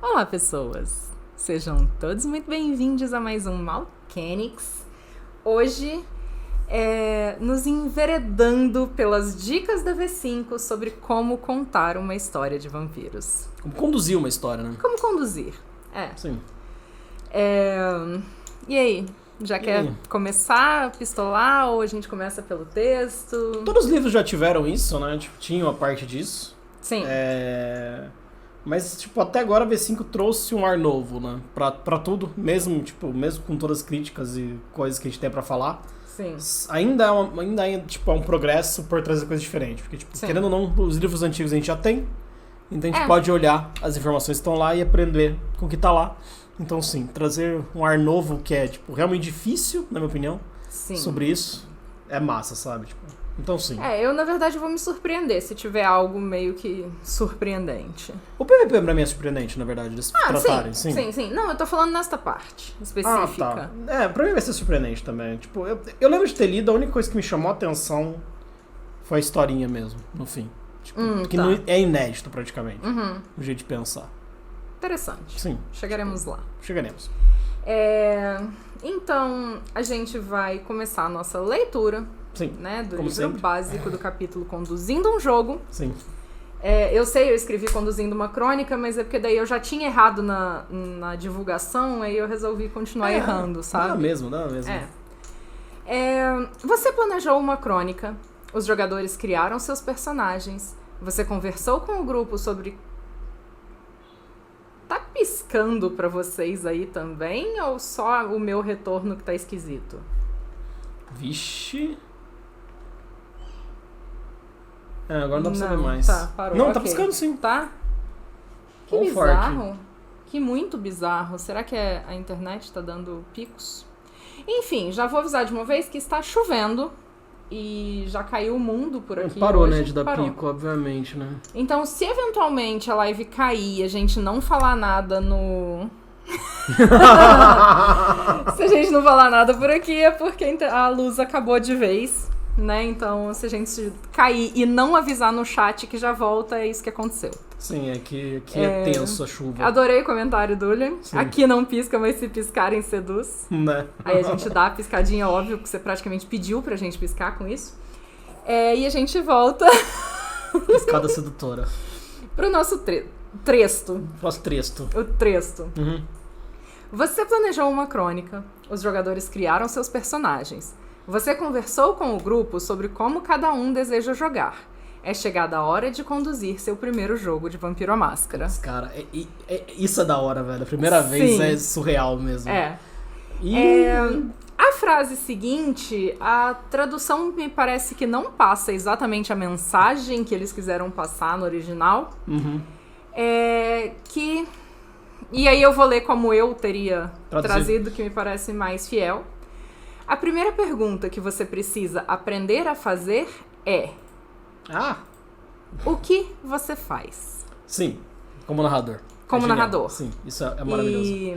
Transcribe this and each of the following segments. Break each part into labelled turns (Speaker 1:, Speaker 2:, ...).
Speaker 1: Olá, pessoas! Sejam todos muito bem-vindos a mais um Malcanics. Hoje, nos enveredando pelas dicas da V5 sobre como contar uma história de vampiros.
Speaker 2: Como conduzir uma história, né?
Speaker 1: Como conduzir,
Speaker 2: Sim.
Speaker 1: E aí? Já quer começar a pistolar ou a gente começa pelo texto?
Speaker 2: Todos os livros já tiveram isso, né? Tipo, tinham a parte disso.
Speaker 1: Sim.
Speaker 2: Mas, tipo, até agora a V5 trouxe um ar novo, né? Pra tudo, mesmo com todas as críticas e coisas que a gente tem pra falar.
Speaker 1: Sim.
Speaker 2: Ainda é um progresso por trazer coisas diferentes. Porque, tipo, querendo ou não, os livros antigos a gente já tem. Então a gente pode olhar as informações que estão lá e aprender com o que tá lá. Então, sim, trazer um ar novo que é, tipo, realmente difícil, na minha opinião, sobre isso, é massa, sabe? Tipo, então, sim.
Speaker 1: Eu, na verdade, vou me surpreender se tiver algo meio que surpreendente.
Speaker 2: O PVP pra mim é surpreendente, na verdade, eles tratarem, sim.
Speaker 1: Sim. Não, eu tô falando nesta parte específica.
Speaker 2: Tá. Pra mim vai ser surpreendente também. Tipo, eu lembro de ter lido, a única coisa que me chamou a atenção foi a historinha mesmo, no fim. Tipo, que não é inédito, praticamente, o jeito de pensar.
Speaker 1: Interessante.
Speaker 2: Sim.
Speaker 1: Chegaremos lá.
Speaker 2: Chegaremos.
Speaker 1: Então, a gente vai começar a nossa leitura.
Speaker 2: Sim.
Speaker 1: Né, do
Speaker 2: Como
Speaker 1: livro
Speaker 2: sempre.
Speaker 1: básico do capítulo Conduzindo um Jogo.
Speaker 2: Sim.
Speaker 1: Eu escrevi Conduzindo uma Crônica, mas é porque daí eu já tinha errado na divulgação, aí eu resolvi continuar errando, sabe?
Speaker 2: Dá mesmo.
Speaker 1: Você planejou uma crônica, os jogadores criaram seus personagens, você conversou com o grupo sobre... Tá piscando pra vocês aí também, ou só o meu retorno que tá esquisito?
Speaker 2: Vixe... agora não dá pra saber mais.
Speaker 1: Tá, parou.
Speaker 2: Não, tá piscando sim.
Speaker 1: Tá? Que
Speaker 2: Ou
Speaker 1: bizarro.
Speaker 2: forte.
Speaker 1: Que muito bizarro. Será que a internet tá dando picos? Enfim, já vou avisar de uma vez que está chovendo e já caiu o mundo por aqui.
Speaker 2: Parou,
Speaker 1: hoje.
Speaker 2: né, de dar pico, obviamente, né?
Speaker 1: Então, se eventualmente a live cair e a gente não falar nada no... Se a gente não falar nada por aqui é porque a luz acabou de vez, né? Então, se a gente cair e não avisar no chat que já volta, é isso que aconteceu.
Speaker 2: Sim, aqui é tenso a chuva.
Speaker 1: Adorei o comentário do William. Aqui não pisca, mas se piscarem seduz.
Speaker 2: Né?
Speaker 1: Aí a gente dá a piscadinha, óbvio, que você praticamente pediu pra gente piscar com isso. E a gente volta
Speaker 2: Piscada sedutora.
Speaker 1: pro nosso tresto.
Speaker 2: Nosso tresto.
Speaker 1: O tresto. Você planejou uma crônica, os jogadores criaram seus personagens. Você conversou com o grupo sobre como cada um deseja jogar. É chegada a hora de conduzir seu primeiro jogo de Vampiro à Máscara.
Speaker 2: Cara, isso é da hora, velho. A primeira vez é surreal mesmo.
Speaker 1: A frase seguinte, a tradução me parece que não passa exatamente a mensagem que eles quiseram passar no original. E aí eu vou ler como eu teria trazido, que me parece mais fiel. A primeira pergunta que você precisa aprender a fazer é... O que você faz?
Speaker 2: Sim, como narrador.
Speaker 1: Como narrador.
Speaker 2: Sim, isso é maravilhoso.
Speaker 1: E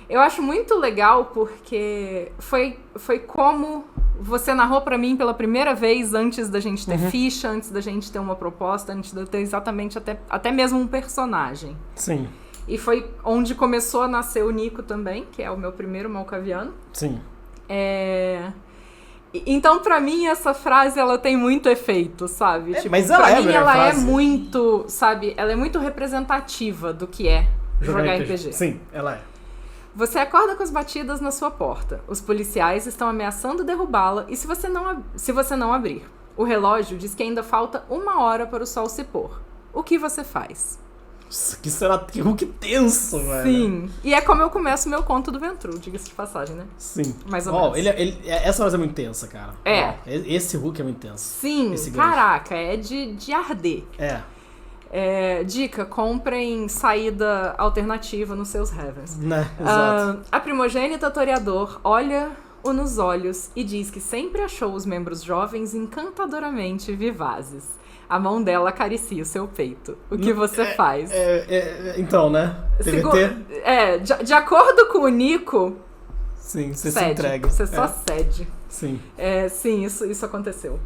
Speaker 1: eu acho muito legal porque foi como você narrou pra mim pela primeira vez antes da gente ter ficha, antes da gente ter uma proposta, antes de eu ter exatamente até mesmo um personagem.
Speaker 2: Sim.
Speaker 1: E foi onde começou a nascer o Nico também, que é o meu primeiro malcaviano.
Speaker 2: Sim.
Speaker 1: Então, pra mim, essa frase, ela tem muito efeito, sabe?
Speaker 2: Mas ela
Speaker 1: pra
Speaker 2: é
Speaker 1: mim,
Speaker 2: a melhor
Speaker 1: ela
Speaker 2: frase.
Speaker 1: é muito, sabe? Ela é muito representativa do que é jogar RPG.
Speaker 2: Sim, ela é.
Speaker 1: Você acorda com as batidas na sua porta. Os policiais estão ameaçando derrubá-la e se você não abrir, o relógio diz que ainda falta 1 hora para o sol se pôr. O que você faz?
Speaker 2: Que será que tenso, velho.
Speaker 1: Sim. E é como eu começo meu conto do Ventru, diga-se de passagem, né?
Speaker 2: Sim.
Speaker 1: Mais ou menos.
Speaker 2: Essa frase é muito tensa, cara. Esse Hulk é muito tenso.
Speaker 1: Sim, caraca, é de arder. Dica, comprem saída alternativa nos seus Heavens.
Speaker 2: Né, exato.
Speaker 1: A primogênita toreador olha-o nos olhos e diz que sempre achou os membros jovens encantadoramente vivazes. A mão dela acaricia o seu peito. O que você faz?
Speaker 2: Então, né? TVT?
Speaker 1: De acordo com o Nico...
Speaker 2: Sim, você
Speaker 1: cede,
Speaker 2: se entrega.
Speaker 1: Você só cede.
Speaker 2: Sim.
Speaker 1: Sim, isso aconteceu.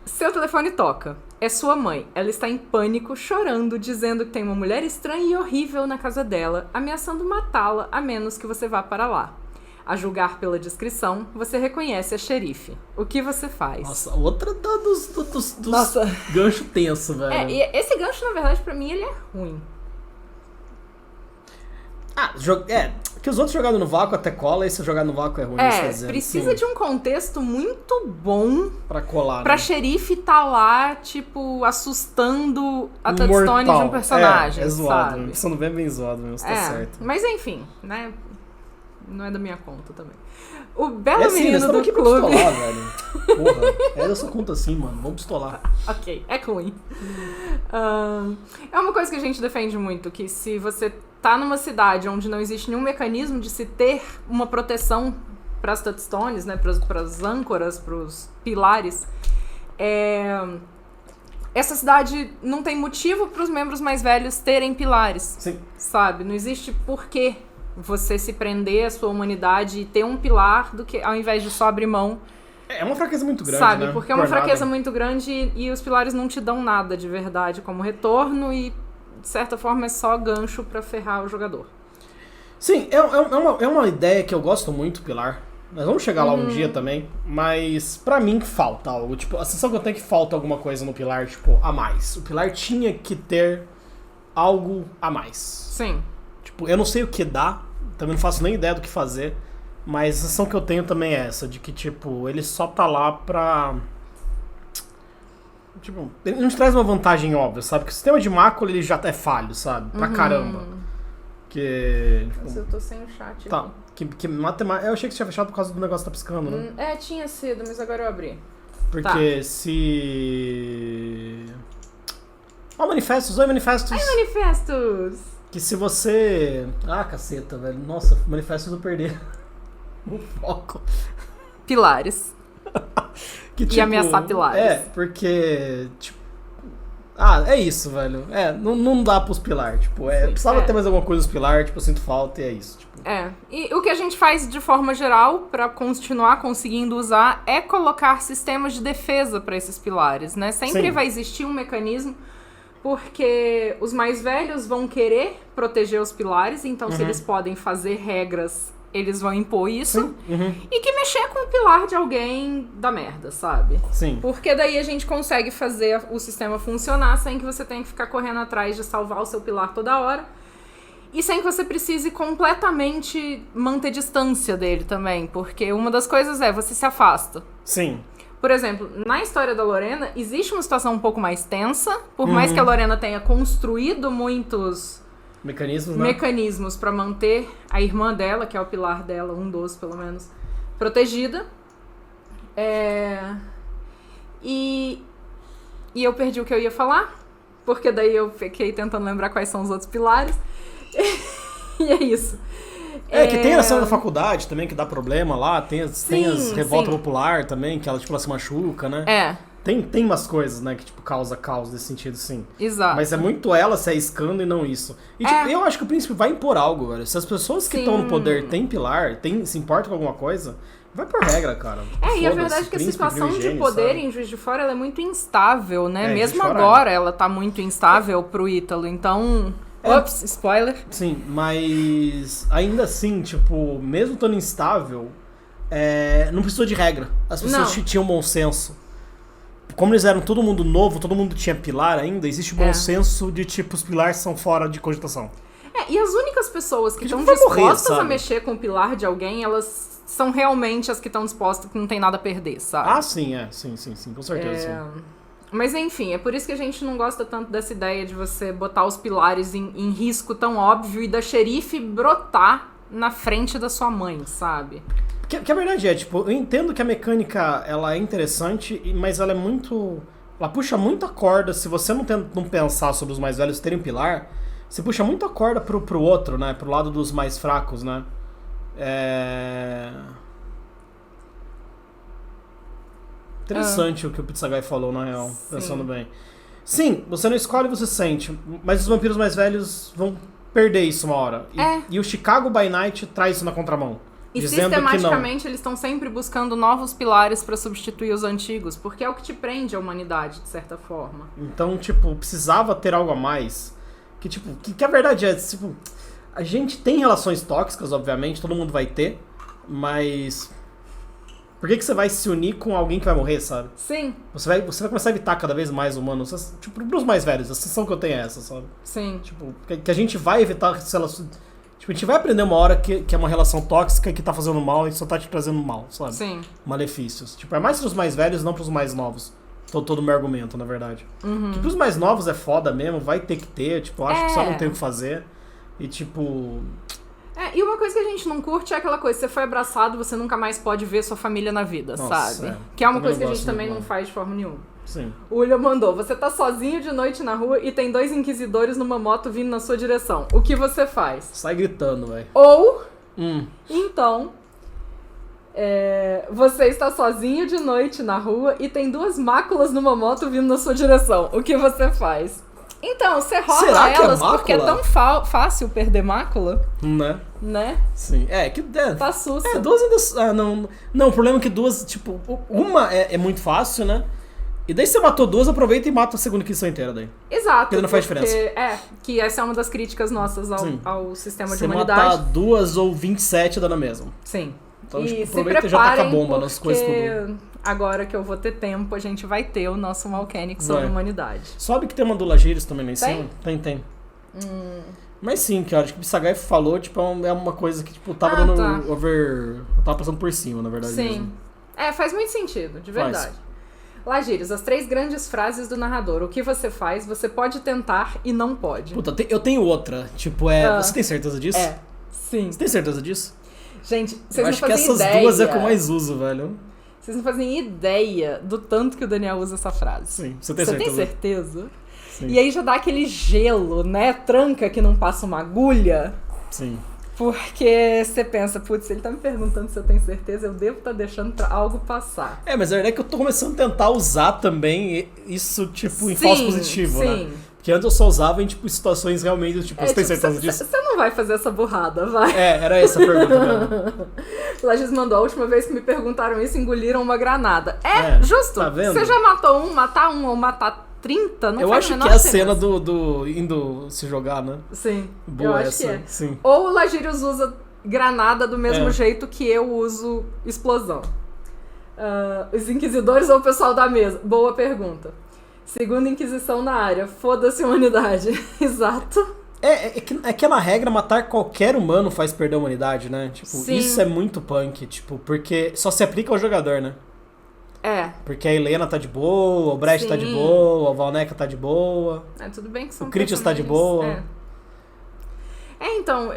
Speaker 1: Seu telefone toca. É sua mãe. Ela está em pânico, chorando, dizendo que tem uma mulher estranha e horrível na casa dela, ameaçando matá-la a menos que você vá para lá. A julgar pela descrição, você reconhece a xerife. O que você faz?
Speaker 2: Nossa, outra dos
Speaker 1: Nossa.
Speaker 2: gancho tenso, velho.
Speaker 1: E esse gancho, na verdade, pra mim, ele é ruim.
Speaker 2: Que os outros jogados no vácuo até cola, esse jogar no vácuo é ruim.
Speaker 1: Precisa de um contexto muito bom
Speaker 2: pra colar,
Speaker 1: pra
Speaker 2: né?
Speaker 1: xerife tá lá, tipo, assustando a touchstone de um personagem,
Speaker 2: é zoado,
Speaker 1: sabe?
Speaker 2: Pensando bem zoado mesmo, você tá certo.
Speaker 1: Mas enfim, né? Não é da minha conta também. O belo menino do
Speaker 2: aqui
Speaker 1: clube...
Speaker 2: pra pistolar, velho. Porra, é da sua conta assim, mano. Vamos pistolar.
Speaker 1: Ok, é ruim. É uma coisa que a gente defende muito, que se você tá numa cidade onde não existe nenhum mecanismo de se ter uma proteção pras touchstones, né, pras âncoras, pros pilares, essa cidade não tem motivo pros membros mais velhos terem pilares.
Speaker 2: Sim.
Speaker 1: Sabe? Não existe porquê você se prender à sua humanidade e ter um pilar do que, ao invés de só abrir mão.
Speaker 2: É uma fraqueza muito grande,
Speaker 1: sabe?
Speaker 2: né?
Speaker 1: Porque é uma fraqueza muito grande e os pilares não te dão nada de verdade como retorno e, de certa forma, é só gancho pra ferrar o jogador.
Speaker 2: Sim, é uma ideia que eu gosto muito, pilar. Nós vamos chegar lá um dia também, mas pra mim falta algo. Tipo, a sensação que eu tenho é que falta alguma coisa no pilar, tipo, a mais. O pilar tinha que ter algo a mais.
Speaker 1: Sim.
Speaker 2: Tipo, eu não sei o que dá, também não faço nem ideia do que fazer, mas a sensação que eu tenho também é essa, de que, tipo, ele só tá lá pra... Tipo, ele não te traz uma vantagem óbvia, sabe? Porque o sistema de mácula, ele já é falho, sabe? Pra caramba. Que... Tipo,
Speaker 1: mas eu tô sem o chat
Speaker 2: tá.
Speaker 1: aqui.
Speaker 2: Que matemática... Eu achei que você tinha fechado por causa do negócio que tá piscando, né?
Speaker 1: Tinha sido, mas agora eu abri.
Speaker 2: Porque se... manifestos. Oi, manifestos.
Speaker 1: Ai, manifestos!
Speaker 2: Que se você... caceta, velho. Nossa, manifestos eu perder o foco.
Speaker 1: Pilares.
Speaker 2: Que, tipo,
Speaker 1: e ameaçar pilares.
Speaker 2: Porque... Tipo, é isso, velho. Não dá pros pilares. Tipo, precisava ter mais alguma coisa dos pilares. Tipo, eu sinto falta e é isso. Tipo.
Speaker 1: E o que a gente faz de forma geral, pra continuar conseguindo usar, é colocar sistemas de defesa pra esses pilares, né? Sempre vai existir um mecanismo, porque os mais velhos vão querer proteger os pilares, então se eles podem fazer regras, eles vão impor isso. E que mexer com o pilar de alguém dá merda, sabe?
Speaker 2: Sim.
Speaker 1: Porque daí a gente consegue fazer o sistema funcionar sem que você tenha que ficar correndo atrás de salvar o seu pilar toda hora. E sem que você precise completamente manter distância dele também. Porque uma das coisas você se afasta.
Speaker 2: Sim.
Speaker 1: Por exemplo, na história da Lorena, existe uma situação um pouco mais tensa. Por mais que a Lorena tenha construído muitos mecanismos pra manter a irmã dela, que é o pilar dela, um dos pelo menos, protegida. E eu perdi o que eu ia falar, porque daí eu fiquei tentando lembrar quais são os outros pilares. E é isso.
Speaker 2: Que tem a cena da faculdade também, que dá problema lá. Tem as revolta popular também, que ela, tipo, ela se machuca, né? Tem umas coisas, né, que, tipo, causa caos nesse sentido, sim.
Speaker 1: Exato.
Speaker 2: Mas é muito ela se arriscando e não isso. E, tipo, eu acho que o príncipe vai impor algo, velho. Se as pessoas que estão no poder têm pilar, se importam com alguma coisa, vai por regra, cara.
Speaker 1: E a verdade é que a situação de poder, sabe, em Juiz de Fora, ela é muito instável, né? Mesmo agora ela tá muito instável pro Ítalo, então... Ops, spoiler.
Speaker 2: Sim, mas ainda assim, tipo, mesmo estando instável, não precisou de regra. As pessoas tinham bom senso. Como eles eram todo mundo novo, todo mundo tinha pilar ainda, existe bom senso de, tipo, os pilares são fora de cogitação.
Speaker 1: E as únicas pessoas que estão dispostas a mexer com o pilar de alguém, elas são realmente as que estão dispostas, que não tem nada a perder, sabe?
Speaker 2: Sim, com certeza, sim.
Speaker 1: Mas enfim, é por isso que a gente não gosta tanto dessa ideia de você botar os pilares em risco tão óbvio e da xerife brotar na frente da sua mãe, sabe?
Speaker 2: Que a verdade tipo, eu entendo que a mecânica, ela é interessante, mas ela é muito... Ela puxa muito a corda, se você não pensar sobre os mais velhos terem pilar, você puxa muito a corda pro outro, né? Pro lado dos mais fracos, né? Interessante o que o Pizzagai falou, na real, pensando bem. Sim, você não escolhe, você sente, mas os vampiros mais velhos vão perder isso uma hora. E o Chicago by Night traz isso na contramão.
Speaker 1: E
Speaker 2: dizendo que não.
Speaker 1: sistematicamente eles estão sempre buscando novos pilares pra substituir os antigos, porque é o que te prende à humanidade, de certa forma.
Speaker 2: Então, tipo, precisava ter algo a mais. Que, tipo, que a verdade é, tipo, a gente tem relações tóxicas, obviamente, todo mundo vai ter, mas por que você vai se unir com alguém que vai morrer, sabe?
Speaker 1: Sim.
Speaker 2: Você vai começar a evitar cada vez mais humanos. Tipo, pros mais velhos, a sensação que eu tenho é essa, sabe?
Speaker 1: Sim.
Speaker 2: Tipo, que a gente vai evitar se elas. Tipo, a gente vai aprender uma hora que é uma relação tóxica que tá fazendo mal e só tá te trazendo mal, sabe?
Speaker 1: Sim.
Speaker 2: Malefícios. Tipo, é mais pros mais velhos, não pros mais novos. Todo o meu argumento, na verdade.
Speaker 1: Uhum.
Speaker 2: Que pros mais novos é foda mesmo, vai ter que ter, tipo, eu acho que só não tem o que fazer. E tipo.
Speaker 1: E uma coisa que a gente não curte é aquela coisa, você foi abraçado, você nunca mais pode ver sua família na vida,
Speaker 2: Nossa,
Speaker 1: sabe? Que é uma
Speaker 2: também
Speaker 1: coisa que a
Speaker 2: não
Speaker 1: gente
Speaker 2: gosto
Speaker 1: também
Speaker 2: muito,
Speaker 1: não faz de forma nenhuma.
Speaker 2: Sim.
Speaker 1: O William mandou, você tá sozinho de noite na rua e tem 2 inquisidores numa moto vindo na sua direção. O que você faz?
Speaker 2: Sai gritando, velho.
Speaker 1: Ou, então, você está sozinho de noite na rua e tem 2 máculas numa moto vindo na sua direção. O que você faz? Então, você rola
Speaker 2: Será que
Speaker 1: elas
Speaker 2: é
Speaker 1: porque é tão fácil perder mácula, né?
Speaker 2: Sim.
Speaker 1: Tá sussa.
Speaker 2: 2 ainda. Não, o problema é que 2, tipo, uma é muito fácil, né? E daí você matou 2, aproveita e mata a segunda inquisição inteira daí.
Speaker 1: Exato.
Speaker 2: Porque não faz diferença.
Speaker 1: Que essa é uma das críticas nossas ao sistema de humanidade.
Speaker 2: Você matar 2 ou 27 dá na mesma.
Speaker 1: Sim.
Speaker 2: Então,
Speaker 1: e
Speaker 2: tipo,
Speaker 1: se
Speaker 2: aproveita e já taca a bomba
Speaker 1: porque
Speaker 2: nas coisas tudo.
Speaker 1: agora que eu vou ter tempo, a gente vai ter o nosso Malkenic sobre humanidade.
Speaker 2: Sobe que tem uma do Lageiros também lá em
Speaker 1: Tem?
Speaker 2: cima? Tem. Mas sim, que a hora que o Bissagai falou, tipo, é uma coisa que, tipo, tava dando over. Eu tava passando por cima, na verdade.
Speaker 1: Sim.
Speaker 2: Mesmo.
Speaker 1: Faz muito sentido, de verdade. Lageiros, as 3 grandes frases do narrador. O que você faz, você pode tentar e não pode.
Speaker 2: Puta, eu tenho outra. Tipo, você tem certeza disso?
Speaker 1: Sim.
Speaker 2: Você tem certeza disso?
Speaker 1: Gente, vocês
Speaker 2: eu
Speaker 1: não
Speaker 2: acho que
Speaker 1: fazem
Speaker 2: essas
Speaker 1: ideia.
Speaker 2: 2 é que eu mais uso, velho.
Speaker 1: Vocês não fazem ideia do tanto que o Daniel usa essa frase.
Speaker 2: Sim, você tem
Speaker 1: certeza?
Speaker 2: Você
Speaker 1: tem certeza?
Speaker 2: Sim.
Speaker 1: E aí já dá aquele gelo, né? Tranca que não passa uma agulha.
Speaker 2: Sim.
Speaker 1: Porque você pensa, putz, ele tá me perguntando se eu tenho certeza, eu devo estar deixando pra algo passar.
Speaker 2: Mas a verdade é que eu tô começando a tentar usar também isso, tipo, em falso positivo, né? Porque antes eu só usava em, tipo, situações realmente, tipo, você tem certeza disso?
Speaker 1: Você não vai fazer essa burrada, vai?
Speaker 2: Era essa a pergunta mesmo.
Speaker 1: Lages mandou, a última vez que me perguntaram isso, engoliram uma granada. Justo.
Speaker 2: Tá vendo?
Speaker 1: Você já matou um, matar um ou matar 30, não
Speaker 2: eu
Speaker 1: faz
Speaker 2: acho
Speaker 1: a menor
Speaker 2: que é a
Speaker 1: diferença.
Speaker 2: cena do indo se jogar, né?
Speaker 1: Sim,
Speaker 2: boa
Speaker 1: eu acho
Speaker 2: essa.
Speaker 1: que é.
Speaker 2: Sim.
Speaker 1: Ou o Lagirius usa granada do mesmo jeito que eu uso explosão. Os inquisidores ou o pessoal da mesa? Boa pergunta. Segunda Inquisição na área. Foda-se a humanidade. Exato.
Speaker 2: É que na regra matar qualquer humano faz perder a humanidade, né? Tipo,
Speaker 1: Sim.
Speaker 2: Isso é muito punk, tipo, porque só se aplica ao jogador, né? Porque a Helena tá de boa, o Brecht tá de boa, o Valneca tá de boa.
Speaker 1: Tudo bem que são
Speaker 2: o Critias tá de boa.
Speaker 1: Então,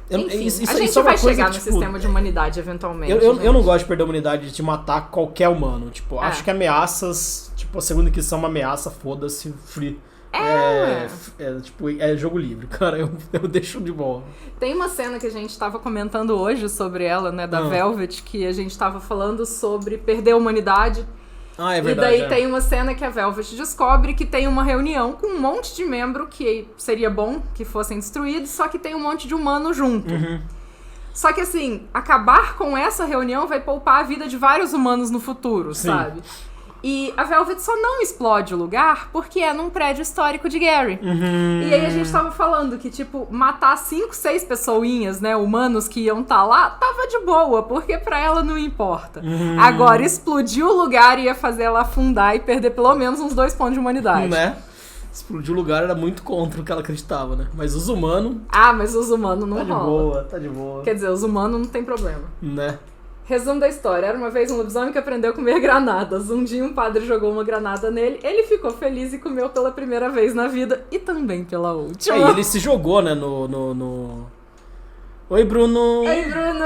Speaker 1: enfim,
Speaker 2: isso
Speaker 1: a gente
Speaker 2: é uma
Speaker 1: vai
Speaker 2: coisa
Speaker 1: chegar
Speaker 2: que,
Speaker 1: no
Speaker 2: tipo,
Speaker 1: sistema de humanidade eventualmente.
Speaker 2: Eu não gosto de perder a humanidade de matar qualquer humano. Tipo, acho que ameaças, tipo, a segunda inquisição é uma ameaça, foda-se, free. Tipo, é jogo livre, cara, eu deixo de boa.
Speaker 1: Tem uma cena que a gente tava comentando hoje sobre ela, né, da Velvet, que a gente tava falando sobre perder a humanidade.
Speaker 2: É verdade.
Speaker 1: E daí tem uma cena que a Velvet descobre que tem uma reunião com um monte de membro que seria bom que fossem destruídos, só que tem um monte de humano junto. Só que assim, acabar com essa reunião vai poupar a vida de vários humanos no futuro, sabe? E a Velvet só não explode o lugar porque é num prédio histórico de Gary. E aí a gente tava falando que, tipo, matar 5, 6 pessoinhas, né, humanos que iam tá lá, tava de boa, porque pra ela não importa. Agora, explodir o lugar ia fazer ela afundar e perder pelo menos uns 2 pontos de humanidade.
Speaker 2: Né? Explodir o lugar era muito contra o que ela acreditava, né? Mas os humanos...
Speaker 1: mas os humanos não rola.
Speaker 2: Tá de boa.
Speaker 1: Quer dizer, os humanos não tem problema.
Speaker 2: Né?
Speaker 1: Resumo da história. Era uma vez um lobisomem que aprendeu a comer granadas. Um dia um padre jogou uma granada nele, ele ficou feliz e comeu pela primeira vez na vida e também pela última.
Speaker 2: E ele se jogou, né, no... Oi, Bruno!
Speaker 1: Oi, Bruno!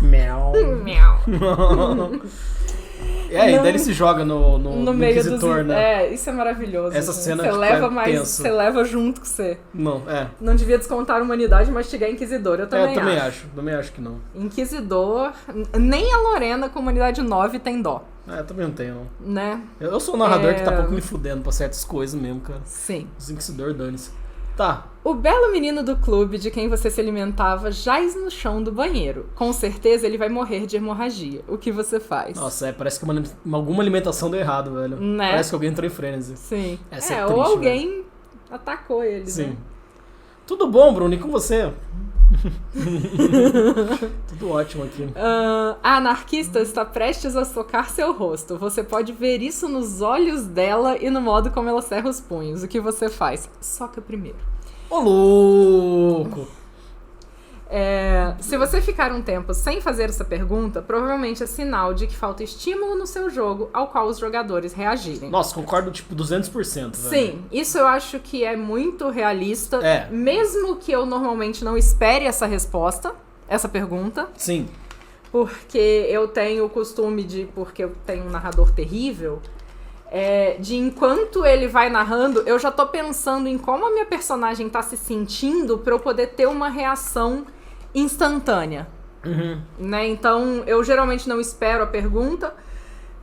Speaker 2: Miau.
Speaker 1: Miau.
Speaker 2: E daí ele se joga no
Speaker 1: meio
Speaker 2: Inquisitor, né?
Speaker 1: Isso é maravilhoso.
Speaker 2: Essa cena
Speaker 1: você
Speaker 2: tipo,
Speaker 1: leva
Speaker 2: tenso.
Speaker 1: Você leva junto com você.
Speaker 2: Não
Speaker 1: devia descontar a humanidade, mas chegar Inquisidor, eu também acho.
Speaker 2: Também acho que não.
Speaker 1: Inquisidor, nem a Lorena com humanidade 9 tem dó.
Speaker 2: Eu também não tenho, não.
Speaker 1: Né?
Speaker 2: Eu sou um narrador que tá pouco me fudendo pra certas coisas mesmo, cara.
Speaker 1: Sim.
Speaker 2: Os Inquisidor, dane-se. Tá.
Speaker 1: O belo menino do clube de quem você se alimentava jaz no chão do banheiro. Com certeza ele vai morrer de hemorragia. O que você faz?
Speaker 2: Nossa, parece que alguma alimentação deu errado, velho.
Speaker 1: Né?
Speaker 2: Parece que alguém entrou em frenesi.
Speaker 1: Sim.
Speaker 2: Essa é
Speaker 1: ou
Speaker 2: triste,
Speaker 1: alguém
Speaker 2: velho.
Speaker 1: atacou ele,
Speaker 2: Sim.
Speaker 1: né?
Speaker 2: Tudo bom, Bruno? E com você? Tudo ótimo aqui.
Speaker 1: A anarquista está prestes a socar seu rosto. Você pode ver isso nos olhos dela e no modo como ela cerra os punhos. O que você faz? Soca primeiro.
Speaker 2: Ô, louco!
Speaker 1: Se você ficar um tempo sem fazer essa pergunta, provavelmente é sinal de que falta estímulo no seu jogo ao qual os jogadores reagirem.
Speaker 2: Nossa, concordo, tipo, 200%. Velho.
Speaker 1: Sim, isso eu acho que é muito realista.
Speaker 2: É.
Speaker 1: Mesmo que eu normalmente não espere essa resposta, essa pergunta.
Speaker 2: Sim.
Speaker 1: Porque eu tenho o costume porque eu tenho um narrador terrível, de enquanto ele vai narrando, eu já tô pensando em como a minha personagem tá se sentindo pra eu poder ter uma reação instantânea.
Speaker 2: Uhum.
Speaker 1: Né? Então, eu geralmente não espero a pergunta,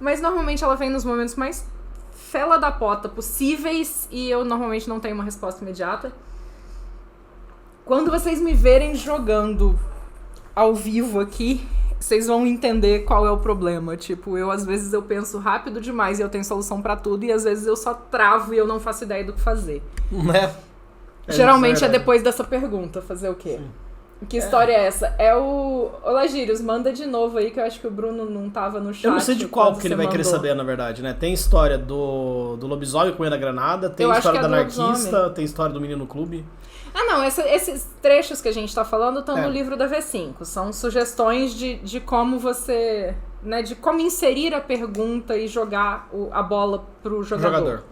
Speaker 1: mas normalmente ela vem nos momentos mais fela da pota possíveis e eu normalmente não tenho uma resposta imediata. Quando vocês me verem jogando ao vivo aqui, vocês vão entender qual é o problema. Tipo, às vezes eu penso rápido demais e eu tenho solução pra tudo, e às vezes eu só travo e eu não faço ideia do que fazer.
Speaker 2: Né?
Speaker 1: Geralmente é depois dessa pergunta, fazer o quê?
Speaker 2: Sim.
Speaker 1: Que história é essa? Olá, Gírios, manda de novo aí, que eu acho que o Bruno não tava no chat.
Speaker 2: Eu não sei de qual que ele vai
Speaker 1: mandou.
Speaker 2: querer saber, na verdade, né? Tem história do lobisomem comendo a granada, tem
Speaker 1: Eu acho
Speaker 2: história
Speaker 1: que é
Speaker 2: da
Speaker 1: do
Speaker 2: anarquista,
Speaker 1: lobisomem.
Speaker 2: tem história do menino clube.
Speaker 1: Ah, não, esses trechos que a gente tá falando estão no livro da V5. São sugestões de como você... Né, de como inserir a pergunta e jogar a bola pro jogador.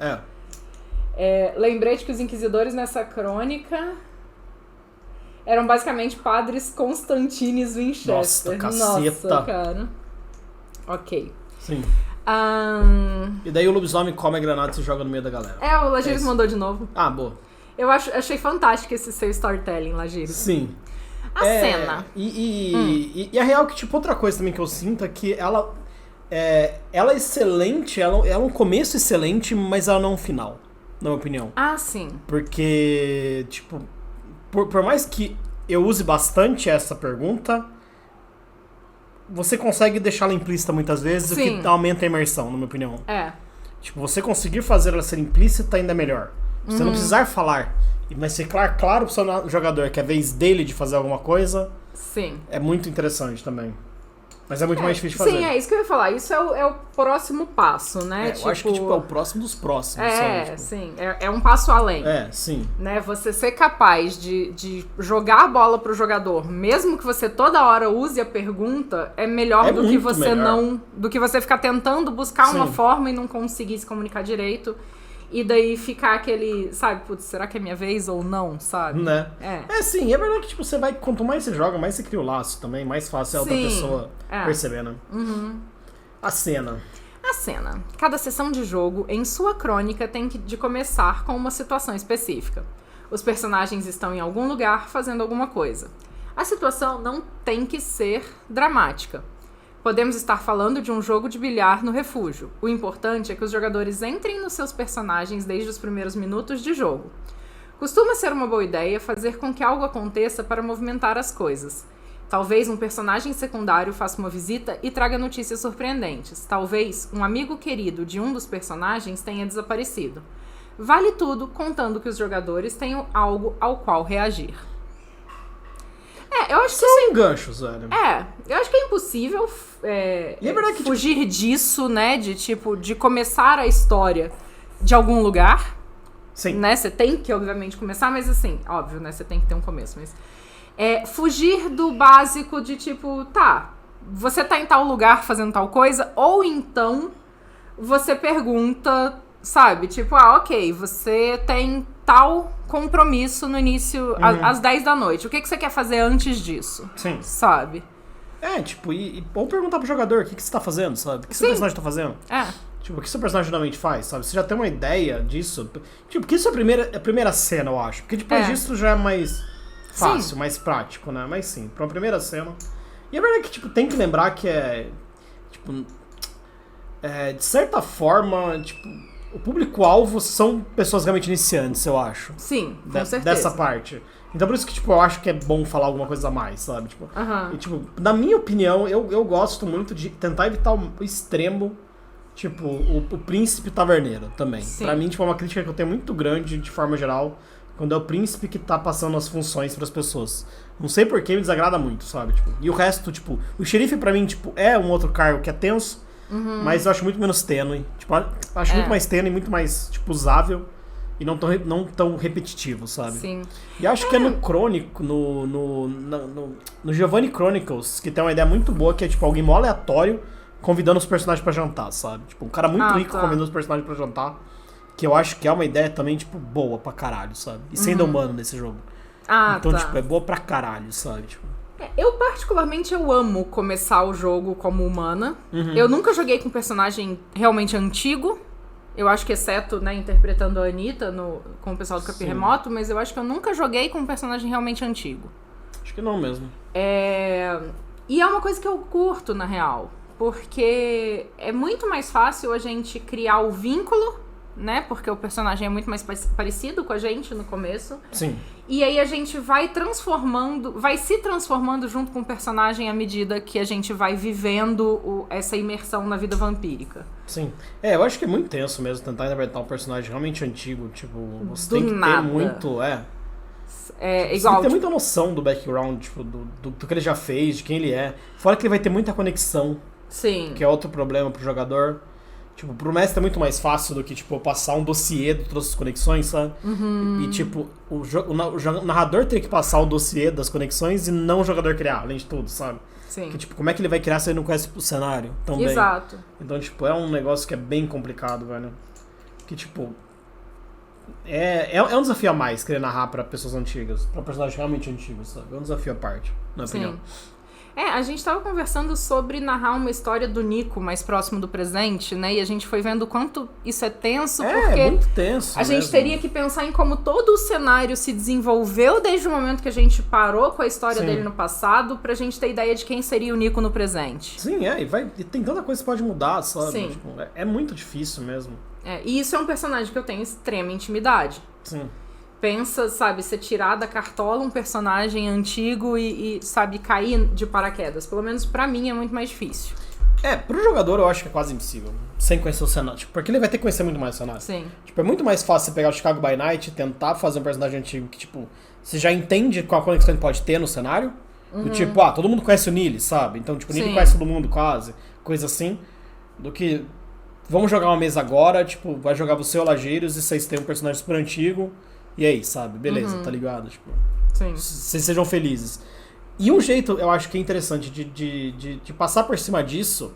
Speaker 1: Lembrei de que os inquisidores nessa crônica eram basicamente padres Constantines Winchester.
Speaker 2: Nossa, caceta.
Speaker 1: Nossa, cara. Ok.
Speaker 2: Sim. E daí o lobisomem come a granada e se joga no meio da galera.
Speaker 1: O Lagiris mandou de novo.
Speaker 2: Ah, boa.
Speaker 1: Eu achei fantástico esse seu storytelling, Lagiris.
Speaker 2: Sim.
Speaker 1: A cena.
Speaker 2: E a real que, tipo, outra coisa também que eu sinto é que ela é excelente, ela é um começo excelente, mas ela não é um final, na minha opinião.
Speaker 1: Ah, sim.
Speaker 2: Porque, tipo, por mais que eu use bastante essa pergunta, você consegue deixá-la implícita muitas vezes,
Speaker 1: Sim.
Speaker 2: o que aumenta a imersão, na minha opinião. Tipo, você conseguir fazer ela ser implícita ainda é melhor. Você não precisar falar, mas ficar claro pro seu jogador que é a vez dele de fazer alguma coisa.
Speaker 1: Sim.
Speaker 2: É muito interessante também. Mas é muito mais difícil de fazer.
Speaker 1: Sim, é isso que eu ia falar. Isso é o próximo passo, né?
Speaker 2: Eu acho que tipo, é o próximo dos próximos.
Speaker 1: Sim. É um passo além.
Speaker 2: Sim.
Speaker 1: Né? Você ser capaz de jogar a bola pro jogador, mesmo que você toda hora use a pergunta, é melhor do que você do que você ficar tentando buscar uma forma e não conseguir se comunicar direito. E daí ficar aquele, sabe, putz, será que é minha vez ou não, sabe?
Speaker 2: Né? Sim, é verdade que tipo, você vai, quanto mais você joga, mais você cria o laço também, mais fácil é outra pessoa perceber, né?
Speaker 1: Uhum.
Speaker 2: A cena.
Speaker 1: Cada sessão de jogo, em sua crônica, tem de começar com uma situação específica. Os personagens estão em algum lugar fazendo alguma coisa. A situação não tem que ser dramática. Podemos estar falando de um jogo de bilhar no refúgio. O importante é que os jogadores entrem nos seus personagens desde os primeiros minutos de jogo. Costuma ser uma boa ideia fazer com que algo aconteça para movimentar as coisas. Talvez um personagem secundário faça uma visita e traga notícias surpreendentes. Talvez um amigo querido de um dos personagens tenha desaparecido. Vale tudo contando que os jogadores tenham algo ao qual reagir. Eu acho que
Speaker 2: são ganchos, velho.
Speaker 1: Eu acho que é impossível
Speaker 2: que,
Speaker 1: fugir disso, né? De começar a história de algum lugar.
Speaker 2: Sim.
Speaker 1: Né? Você tem que, obviamente, começar, mas assim, óbvio, né? Você tem que ter um começo, mas... fugir do básico de você tá em tal lugar fazendo tal coisa, ou então você pergunta, sabe? Ok, você tem tal compromisso no início, às 10 da noite. O que você quer fazer antes disso?
Speaker 2: Sim.
Speaker 1: Sabe?
Speaker 2: Ou perguntar pro jogador o que você tá fazendo, sabe? O que seu personagem tá fazendo? Tipo, o que seu personagem geralmente faz, sabe? Você já tem uma ideia disso? Tipo, porque isso é a primeira cena, eu acho. Porque depois disso já é mais fácil, mais prático, né? Mas sim, pra uma primeira cena. E a verdade é que, tipo, tem que lembrar que de certa forma, tipo, o público-alvo são pessoas realmente iniciantes, eu acho.
Speaker 1: Sim, com certeza.
Speaker 2: Dessa parte. Então por isso que, tipo, eu acho que é bom falar alguma coisa a mais, sabe? Tipo, e, tipo, na minha opinião, eu gosto muito de tentar evitar o extremo, tipo, o príncipe taverneiro também.
Speaker 1: Sim.
Speaker 2: Pra mim, tipo, é uma crítica que eu tenho muito grande, de forma geral, quando é o príncipe que tá passando as funções pras pessoas. Não sei por que me desagrada muito, sabe? Tipo, e o resto, tipo, o xerife pra mim, tipo, é um outro cargo que é tenso, mas eu acho muito menos tênue. Tipo, acho muito mais tênue, muito mais, tipo, usável. E não tão repetitivo, sabe?
Speaker 1: Sim.
Speaker 2: E acho que é no Crônico, no Giovanni Chronicles, que tem uma ideia muito boa, que é tipo alguém mó aleatório convidando os personagens pra jantar, sabe? Tipo, um cara muito rico convidando os personagens pra jantar. Que eu acho que é uma ideia também, tipo, boa pra caralho, sabe? E sendo humano nesse jogo. Então, tipo, é boa pra caralho, sabe? Tipo...
Speaker 1: Eu particularmente amo começar o jogo como humana. Eu nunca joguei com um personagem realmente antigo. Eu acho que exceto, né, interpretando a Anitta com o pessoal do Capim Remoto, mas eu acho que eu nunca joguei com um personagem realmente antigo.
Speaker 2: Acho que não mesmo.
Speaker 1: E é uma coisa que eu curto, na real. Porque é muito mais fácil a gente criar o vínculo, né? Porque o personagem é muito mais parecido com a gente no começo.
Speaker 2: Sim.
Speaker 1: E aí a gente vai se transformando junto com o personagem à medida que a gente vai vivendo essa imersão na vida vampírica.
Speaker 2: Sim. Eu acho que é muito tenso mesmo tentar interpretar um personagem realmente antigo. Tipo, você tem que
Speaker 1: nada.
Speaker 2: ter muito... Você
Speaker 1: igual,
Speaker 2: tem que ter muita noção do background, tipo, do que ele já fez, de quem ele é. Fora que ele vai ter muita conexão.
Speaker 1: Sim.
Speaker 2: Que é outro problema pro jogador. Tipo, pro mestre é muito mais fácil do que, tipo, passar um dossiê de todas as conexões, sabe? E, tipo, o narrador tem que passar o dossiê das conexões e não o jogador criar, além de tudo, sabe?
Speaker 1: Sim.
Speaker 2: Que, tipo, como é que ele vai criar se ele não conhece o cenário também?
Speaker 1: Exato.
Speaker 2: Então, tipo, é um negócio que é bem complicado, velho. Que, tipo... É um desafio a mais querer narrar pra pessoas antigas, pra personagens realmente antigos, sabe? É um desafio à parte, na minha opinião.
Speaker 1: A gente tava conversando sobre narrar uma história do Nico mais próximo do presente, né? E a gente foi vendo o quanto isso é tenso, porque
Speaker 2: é muito tenso
Speaker 1: a gente teria que pensar em como todo o cenário se desenvolveu desde o momento que a gente parou com a história dele no passado, pra gente ter ideia de quem seria o Nico no presente.
Speaker 2: Sim, e tem tanta coisa que pode mudar, sabe?
Speaker 1: Sim.
Speaker 2: Tipo, é muito difícil mesmo.
Speaker 1: E isso é um personagem que eu tenho extrema intimidade.
Speaker 2: Sim.
Speaker 1: Pensa, sabe, você tirar da cartola um personagem antigo e sabe, cair de paraquedas. Pelo menos pra mim é muito mais difícil.
Speaker 2: Pro jogador eu acho que é quase impossível. Sem conhecer o cenário. Tipo, porque ele vai ter que conhecer muito mais o cenário.
Speaker 1: Sim.
Speaker 2: Tipo, é muito mais fácil você pegar o Chicago by Night e tentar fazer um personagem antigo que, tipo, você já entende qual conexão ele pode ter no cenário. Do tipo, todo mundo conhece o Nili, sabe? Então, tipo, o Nili conhece todo mundo quase. Coisa assim. Do que... Vamos jogar uma mesa agora, tipo, vai jogar você ou Lageiros e vocês têm um personagem super antigo. E aí, sabe? Beleza, tá ligado? Tipo,
Speaker 1: sim.
Speaker 2: Vocês sejam felizes. E um jeito, eu acho que é interessante de passar por cima disso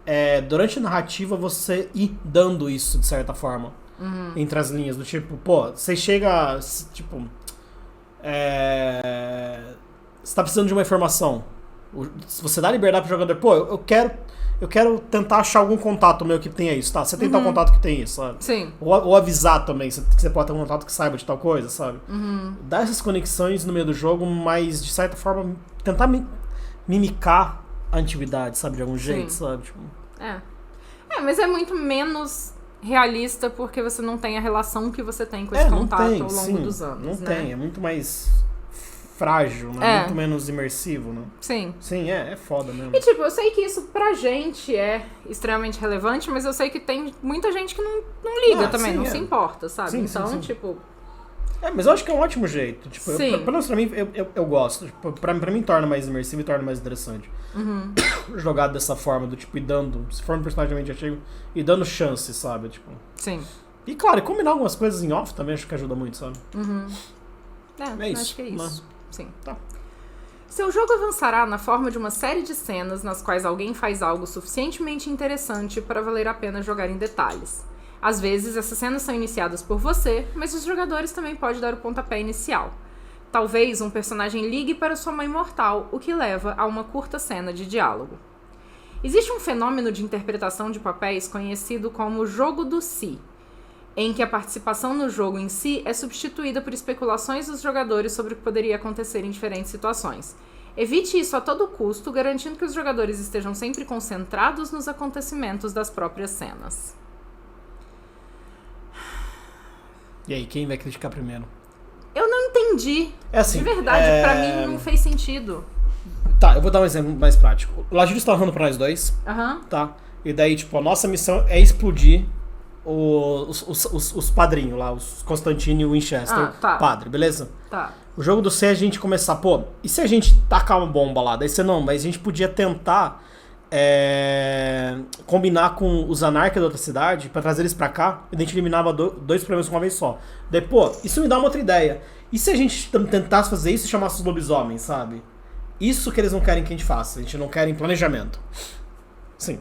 Speaker 2: é, durante a narrativa, você ir dando isso, de certa forma. Entre as linhas, do tipo, pô, você chega, tipo... você tá precisando de uma informação. Você dá liberdade pro jogador, pô, eu quero tentar achar algum contato meu que tenha isso, tá? Você tem tal contato que tem isso, sabe?
Speaker 1: Sim.
Speaker 2: Ou avisar também, que você pode ter um contato que saiba de tal coisa, sabe? Dar essas conexões no meio do jogo, mas de certa forma tentar mimicar a antiguidade, sabe? De algum jeito, sabe? Tipo...
Speaker 1: mas é muito menos realista porque você não tem a relação que você tem com esse contato ao longo dos anos,
Speaker 2: Não
Speaker 1: né?
Speaker 2: tem, é muito mais frágil, né? Muito menos imersivo, né?
Speaker 1: Sim.
Speaker 2: Sim, é foda mesmo.
Speaker 1: E tipo, eu sei que isso pra gente é extremamente relevante, mas eu sei que tem muita gente que não liga também, não se importa, sabe?
Speaker 2: Sim,
Speaker 1: então,
Speaker 2: sim.
Speaker 1: tipo...
Speaker 2: Mas eu acho que é um ótimo jeito. Tipo,
Speaker 1: Sim.
Speaker 2: Pelo menos pra mim, eu gosto. Tipo, pra mim torna mais imersivo e torna mais interessante. Jogado dessa forma, do tipo, e dando... Se for um personagem realmente antigo, e dando chance, sabe? Tipo...
Speaker 1: Sim.
Speaker 2: E claro, combinar algumas coisas em off também acho que ajuda muito, sabe? É isso.
Speaker 1: Acho que é isso.
Speaker 2: Mas...
Speaker 1: Sim.
Speaker 2: Tá.
Speaker 1: Seu jogo avançará na forma de uma série de cenas nas quais alguém faz algo suficientemente interessante para valer a pena jogar em detalhes. Às vezes, essas cenas são iniciadas por você, mas os jogadores também podem dar o pontapé inicial. Talvez um personagem ligue para sua mãe mortal, o que leva a uma curta cena de diálogo. Existe um fenômeno de interpretação de papéis conhecido como jogo do si, em que a participação no jogo em si é substituída por especulações dos jogadores sobre o que poderia acontecer em diferentes situações. Evite isso a todo custo, garantindo que os jogadores estejam sempre concentrados nos acontecimentos das próprias cenas.
Speaker 2: E aí, quem vai criticar primeiro?
Speaker 1: Eu não entendi.
Speaker 2: É assim,
Speaker 1: de verdade, pra mim não fez sentido.
Speaker 2: Tá, eu vou dar um exemplo mais prático. O Lajúlio está narrando pra nós dois, tá? E daí, tipo, a nossa missão é explodir os padrinhos lá, os Constantine e o Winchester, padre, beleza?
Speaker 1: Tá.
Speaker 2: O jogo do C, a gente começar, pô, e se a gente tacar uma bomba lá? Daí você não, mas a gente podia tentar combinar com os anarcas da outra cidade pra trazer eles pra cá, e a gente eliminava dois problemas de uma vez só. Daí, pô, isso me dá uma outra ideia. E se a gente tentasse fazer isso e chamasse os lobisomens, sabe? Isso que eles não querem que a gente faça. A gente não quer planejamento. Sim.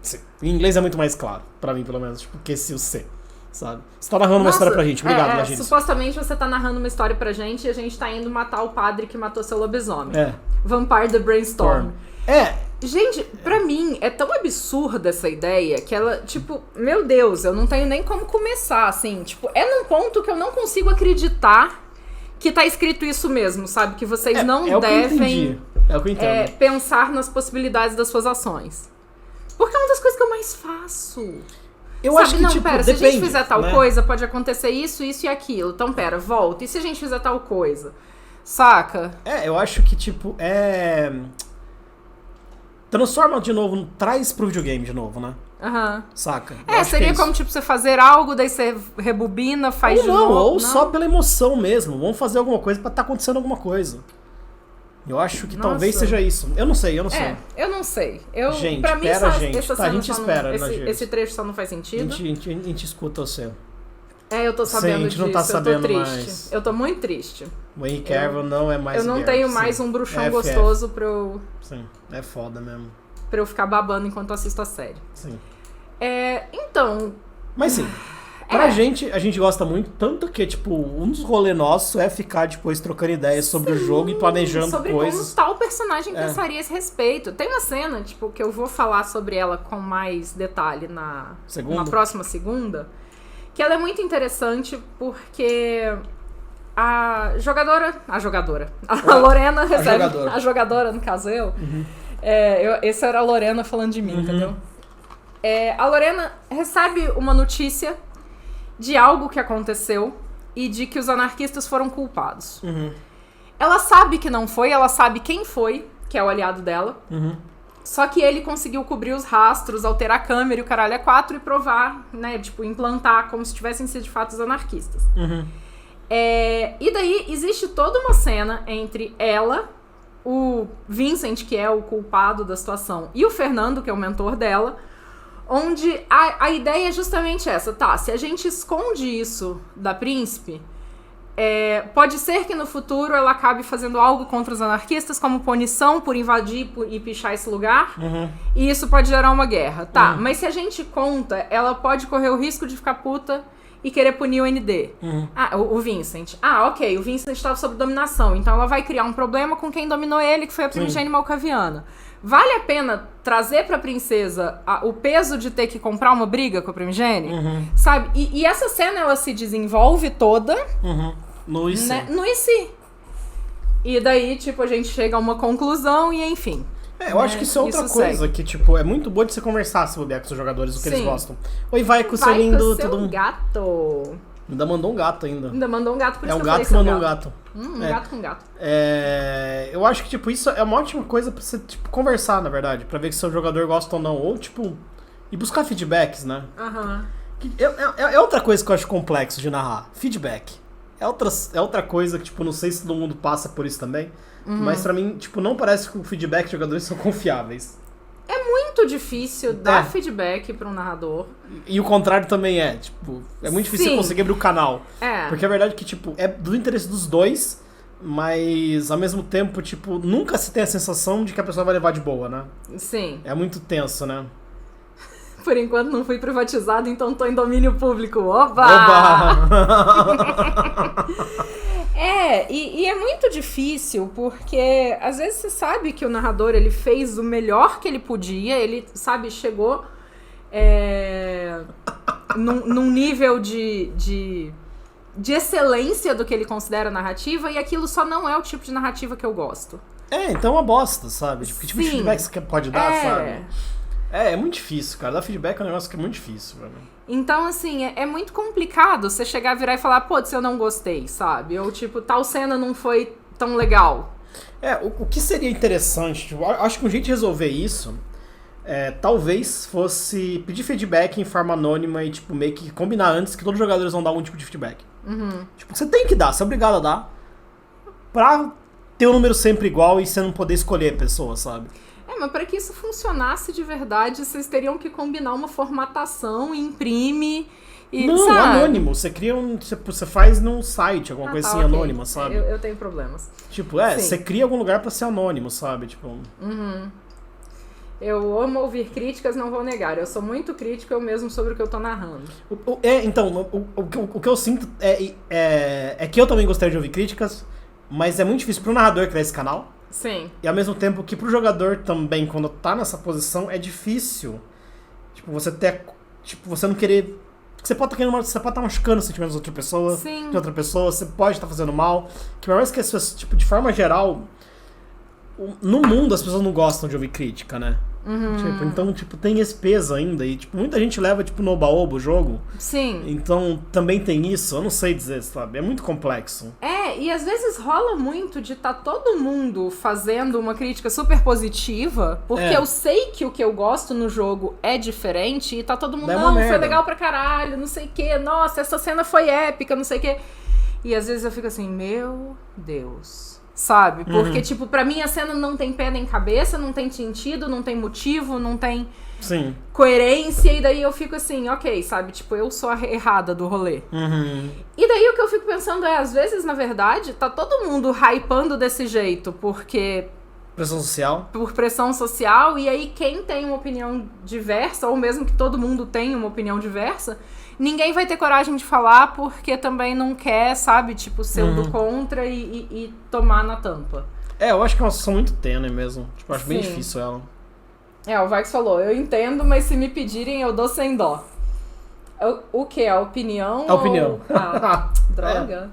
Speaker 2: Sim. Em inglês é muito mais claro, pra mim, pelo menos, tipo, que esse o C, sabe? Você tá narrando uma história pra gente. Obrigado, Lajires.
Speaker 1: Supostamente você tá narrando uma história pra gente e a gente tá indo matar o padre que matou seu lobisomem. Vampire the Brainstorm. Gente, pra mim, é tão absurda essa ideia que ela, tipo, meu Deus, eu não tenho nem como começar, assim. Tipo, é num ponto que eu não consigo acreditar que tá escrito isso mesmo, sabe? Que vocês não devem pensar nas possibilidades das suas ações. Porque é uma das coisas que eu mais faço.
Speaker 2: Eu acho que, tipo,
Speaker 1: pera, se a gente fizer tal coisa, pode acontecer isso, isso e aquilo. Então, pera, volta. E se a gente fizer tal coisa? Saca?
Speaker 2: Eu acho que, tipo, transforma de novo, traz pro videogame de novo, né? Saca?
Speaker 1: Seria como, tipo, você fazer algo, daí você rebobina, faz de novo.
Speaker 2: Ou só pela emoção mesmo. Vamos fazer alguma coisa pra tá acontecendo alguma coisa. Eu acho que talvez seja isso. Eu não sei.
Speaker 1: Eu não sei.
Speaker 2: Gente,
Speaker 1: pra mim,
Speaker 2: a gente espera,
Speaker 1: esse trecho só não faz sentido.
Speaker 2: A gente escuta você.
Speaker 1: Eu tô sabendo disso.
Speaker 2: Não tá sabendo
Speaker 1: eu tô triste.
Speaker 2: Mais.
Speaker 1: Eu tô muito triste.
Speaker 2: O Henry Cavill não é mais
Speaker 1: Eu não tenho mais um bruxão gostoso pra eu...
Speaker 2: Sim, é foda mesmo.
Speaker 1: Pra eu ficar babando enquanto assisto a série.
Speaker 2: Sim.
Speaker 1: Então...
Speaker 2: Mas sim, pra gente, a gente gosta muito, tanto que, tipo, um dos rolês nossos é ficar depois trocando ideias sobre o jogo e planejando
Speaker 1: sobre
Speaker 2: coisas.
Speaker 1: Como tal personagem pensaria a esse respeito. Tem uma cena, tipo, que eu vou falar sobre ela com mais detalhe na próxima segunda, que ela é muito interessante porque a Lorena recebe... A jogadora, no caso eu. Essa era a Lorena falando de mim, entendeu? A Lorena recebe uma notícia de algo que aconteceu e de que os anarquistas foram culpados. Ela sabe que não foi, ela sabe quem foi, que é o aliado dela. Só que ele conseguiu cobrir os rastros, alterar a câmera e o caralho é 4 e provar, né? Tipo, implantar como se tivessem sido de fato os anarquistas. E daí existe toda uma cena entre ela, o Vincent, que é o culpado da situação, e o Fernando, que é o mentor dela, onde a ideia é justamente essa. Tá, se a gente esconde isso da príncipe, pode ser que no futuro ela acabe fazendo algo contra os anarquistas como punição por invadir e pichar esse lugar, e isso pode gerar uma guerra. Tá, mas se a gente conta, ela pode correr o risco de ficar puta e querer punir o ND. O Vincent. Ok, o Vincent estava sob dominação, então ela vai criar um problema com quem dominou ele, que foi a Primigênia Malkaviana. Vale a pena trazer pra princesa o peso de ter que comprar uma briga com a Primigênia? Sabe? E essa cena, ela se desenvolve toda
Speaker 2: no IC.
Speaker 1: Né? No IC. E daí, tipo, a gente chega a uma conclusão e enfim.
Speaker 2: Eu acho que isso é outra coisa que, tipo, é muito bom de você conversar se bobear com os jogadores, o que eles gostam. Oi, vai com o seu lindo...
Speaker 1: Vai com o seu gato.
Speaker 2: Ainda mandou um gato ainda.
Speaker 1: Ainda mandou um gato, por isso
Speaker 2: que eu falei. É um gato que mandou um gato.
Speaker 1: Gato com gato.
Speaker 2: Eu acho que, tipo, isso é uma ótima coisa pra você, tipo, conversar, na verdade. Pra ver se seu jogador gosta ou não. Ou, tipo, e buscar feedbacks, né? É outra coisa que eu acho complexo de narrar. Feedback. É outra coisa que, tipo, não sei se todo mundo passa por isso também. Mas pra mim, tipo, não parece que o feedback de jogadores são confiáveis.
Speaker 1: É muito difícil dar feedback pra um narrador.
Speaker 2: E o contrário também tipo, é muito difícil conseguir abrir o canal. Porque a verdade é que, tipo, é do interesse dos dois, mas ao mesmo tempo, tipo, nunca se tem a sensação de que a pessoa vai levar de boa, né? Sim. É muito tenso, né?
Speaker 1: Por enquanto não fui privatizado, então tô em domínio público. Oba! E é muito difícil, porque às vezes você sabe que o narrador ele fez o melhor que ele podia, ele, sabe, chegou num nível de excelência do que ele considera narrativa, e aquilo só não é o tipo de narrativa que eu gosto.
Speaker 2: Então é uma bosta, sabe? Tipo, que tipo de feedback você pode dar, sabe? É muito difícil, cara. Dar feedback é um negócio que é muito difícil, velho.
Speaker 1: Então, assim, é muito complicado você chegar, virar e falar, pô, eu não gostei, sabe? Ou, tipo, tal cena não foi tão legal.
Speaker 2: O que seria interessante, tipo, acho que um jeito de resolver isso talvez fosse pedir feedback em forma anônima e, tipo, meio que combinar antes que todos os jogadores vão dar algum tipo de feedback. Tipo, você tem que dar, você é obrigado a dar pra ter um número sempre igual e você não poder escolher a pessoa, sabe?
Speaker 1: Mas para que isso funcionasse de verdade, vocês teriam que combinar uma formatação, imprime e...
Speaker 2: Não,
Speaker 1: sabe?
Speaker 2: anônimo. Você cria você faz num site, alguma coisa assim,
Speaker 1: okay.
Speaker 2: anônima, sabe?
Speaker 1: Eu tenho problemas.
Speaker 2: Tipo, você cria algum lugar pra ser anônimo, sabe? Tipo...
Speaker 1: Eu amo ouvir críticas, não vou negar. Eu sou muito crítico eu mesmo sobre o que eu tô narrando.
Speaker 2: Então, o que eu sinto é que eu também gostaria de ouvir críticas, mas é muito difícil pro narrador criar esse canal.
Speaker 1: Sim.
Speaker 2: E ao mesmo tempo que pro jogador também, quando tá nessa posição, é difícil. Tipo, você ter... Tipo, você não querer... Você pode estar machucando os sentimentos de outra pessoa.
Speaker 1: Sim.
Speaker 2: De outra pessoa. Você pode estar fazendo mal. Que por mais que as pessoas, tipo, de forma geral... No mundo as pessoas não gostam de ouvir crítica, né? Tipo, então, tipo, tem esse peso ainda. E, tipo, muita gente leva, tipo, no oba-oba o jogo.
Speaker 1: Sim.
Speaker 2: Então, também tem isso. Eu não sei dizer, sabe? É muito complexo.
Speaker 1: E às vezes rola muito de estar todo mundo fazendo uma crítica super positiva, porque eu sei que o que eu gosto no jogo é diferente, e tá todo mundo, não, foi legal pra caralho, não sei o quê, nossa, essa cena foi épica, não sei o quê. E às vezes eu fico assim, meu Deus... Sabe? Porque, tipo, pra mim a cena não tem pé nem cabeça, não tem sentido, não tem motivo, não tem coerência. E daí eu fico assim, ok, sabe? Tipo, eu sou a errada do rolê. E daí o que eu fico pensando às vezes, na verdade, tá todo mundo hypando desse jeito, porque...
Speaker 2: Pressão social?
Speaker 1: Por pressão social. E aí quem tem uma opinião diversa, ou mesmo que todo mundo tenha uma opinião diversa... Ninguém vai ter coragem de falar porque também não quer, sabe, tipo, ser o do contra e tomar na tampa.
Speaker 2: Eu acho que é uma situação muito tênue mesmo. Tipo, acho bem difícil ela.
Speaker 1: O Vax falou, eu entendo, mas se me pedirem, eu dou sem dó. O quê? A opinião?
Speaker 2: A opinião.
Speaker 1: Droga.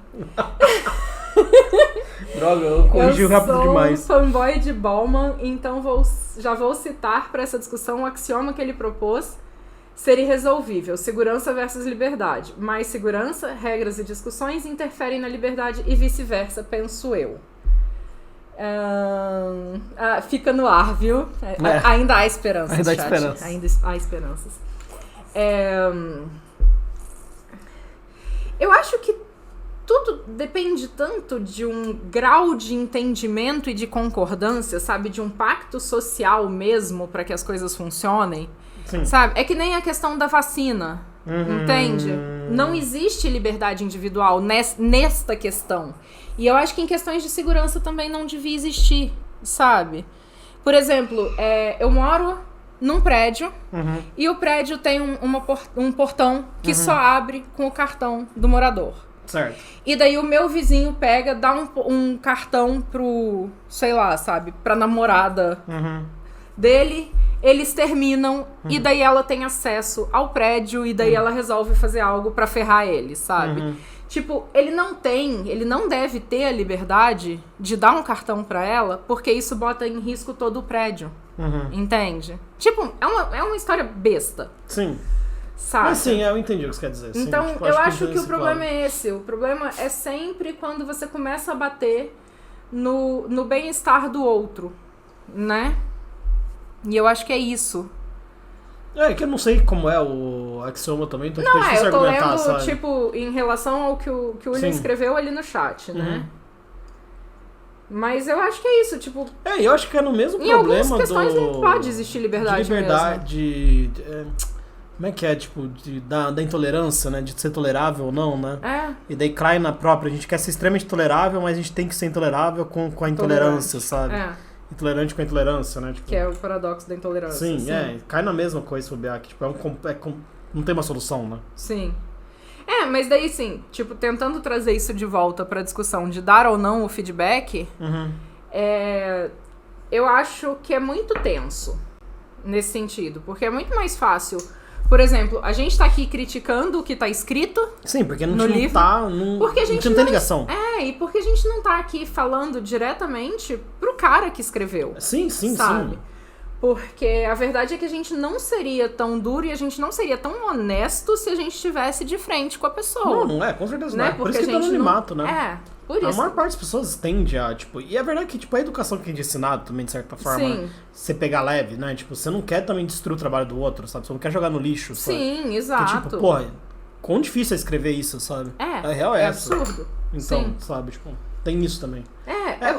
Speaker 2: Droga, eu corrigi rápido demais.
Speaker 1: Eu sou fanboy de Bauman, então já vou citar para essa discussão o axioma que ele propôs ser irresolvível, segurança versus liberdade. Mais segurança, regras e discussões interferem na liberdade e vice-versa, penso eu. Fica no ar, viu? Ainda há esperanças,
Speaker 2: ainda há
Speaker 1: chat.
Speaker 2: esperanças.
Speaker 1: Ainda há esperanças. Eu acho que tudo depende tanto de um grau de entendimento e de concordância, sabe? De um pacto social mesmo para que as coisas funcionem.
Speaker 2: Sim.
Speaker 1: Sabe? É que nem a questão da vacina, entende? Não existe liberdade individual nesta questão. E eu acho que em questões de segurança também não devia existir, sabe? Por exemplo, eu moro num prédio e o prédio tem um portão que só abre com o cartão do morador.
Speaker 2: Certo.
Speaker 1: E daí o meu vizinho pega, dá um cartão pro, sei lá, sabe, pra namorada dele... Eles terminam e daí ela tem acesso ao prédio e daí ela resolve fazer algo pra ferrar ele, sabe? Tipo, ele não deve ter a liberdade de dar um cartão pra ela porque isso bota em risco todo o prédio, entende? Tipo, é uma história besta.
Speaker 2: Sim.
Speaker 1: Sabe?
Speaker 2: Mas sim, eu entendi o que você quer dizer.
Speaker 1: Então,
Speaker 2: sim, tipo,
Speaker 1: eu acho que o problema é esse. O problema é sempre quando você começa a bater no bem-estar do outro, né? E eu acho que é isso.
Speaker 2: Que eu não sei como é o axioma também, então
Speaker 1: não,
Speaker 2: é difícil
Speaker 1: eu tô
Speaker 2: argumentar,
Speaker 1: lendo,
Speaker 2: sabe?
Speaker 1: tipo, em relação ao que o William escreveu ali no chat, né? Mas eu acho que é isso, tipo...
Speaker 2: eu acho que é no mesmo
Speaker 1: em
Speaker 2: problema
Speaker 1: algumas questões não pode existir liberdade
Speaker 2: de liberdade, como é que é, tipo, da intolerância, né? De ser tolerável ou não, né? E daí cai na própria, a gente quer ser extremamente tolerável, mas a gente tem que ser intolerável com a intolerância, sabe? Intolerante com a intolerância, né? Tipo,
Speaker 1: que é o paradoxo da intolerância.
Speaker 2: Sim, cai na mesma coisa se bobear, que tipo, não tem uma solução, né?
Speaker 1: Sim. Mas daí sim, tipo, tentando trazer isso de volta pra discussão de dar ou não o feedback, eu acho que é muito tenso nesse sentido, porque é muito mais fácil. Por exemplo, a gente tá aqui criticando o que tá escrito.
Speaker 2: Sim, porque a gente
Speaker 1: no
Speaker 2: não
Speaker 1: livro,
Speaker 2: tá.
Speaker 1: porque a gente
Speaker 2: não tem ligação.
Speaker 1: E porque a gente não tá aqui falando diretamente pro cara que escreveu.
Speaker 2: Sim,
Speaker 1: sabe? Porque a verdade é que a gente não seria tão duro e a gente não seria tão honesto se a gente estivesse de frente com a pessoa.
Speaker 2: Não é, com certeza
Speaker 1: né?
Speaker 2: não é. Por isso que tá anonimato, né?
Speaker 1: Por isso.
Speaker 2: A maior parte das pessoas tende a, tipo... E a verdade é que, tipo, a educação que a gente é ensinado também, de certa forma,
Speaker 1: Sim.
Speaker 2: Você pegar leve, né? Tipo, você não quer também destruir o trabalho do outro, sabe? Você não quer jogar no lixo, sabe?
Speaker 1: Sim, exato.
Speaker 2: Porque, tipo, porra, quão difícil é escrever isso, sabe?
Speaker 1: A
Speaker 2: real é essa.
Speaker 1: absurdo.
Speaker 2: Então,
Speaker 1: Sim.
Speaker 2: sabe, tipo, tem isso também.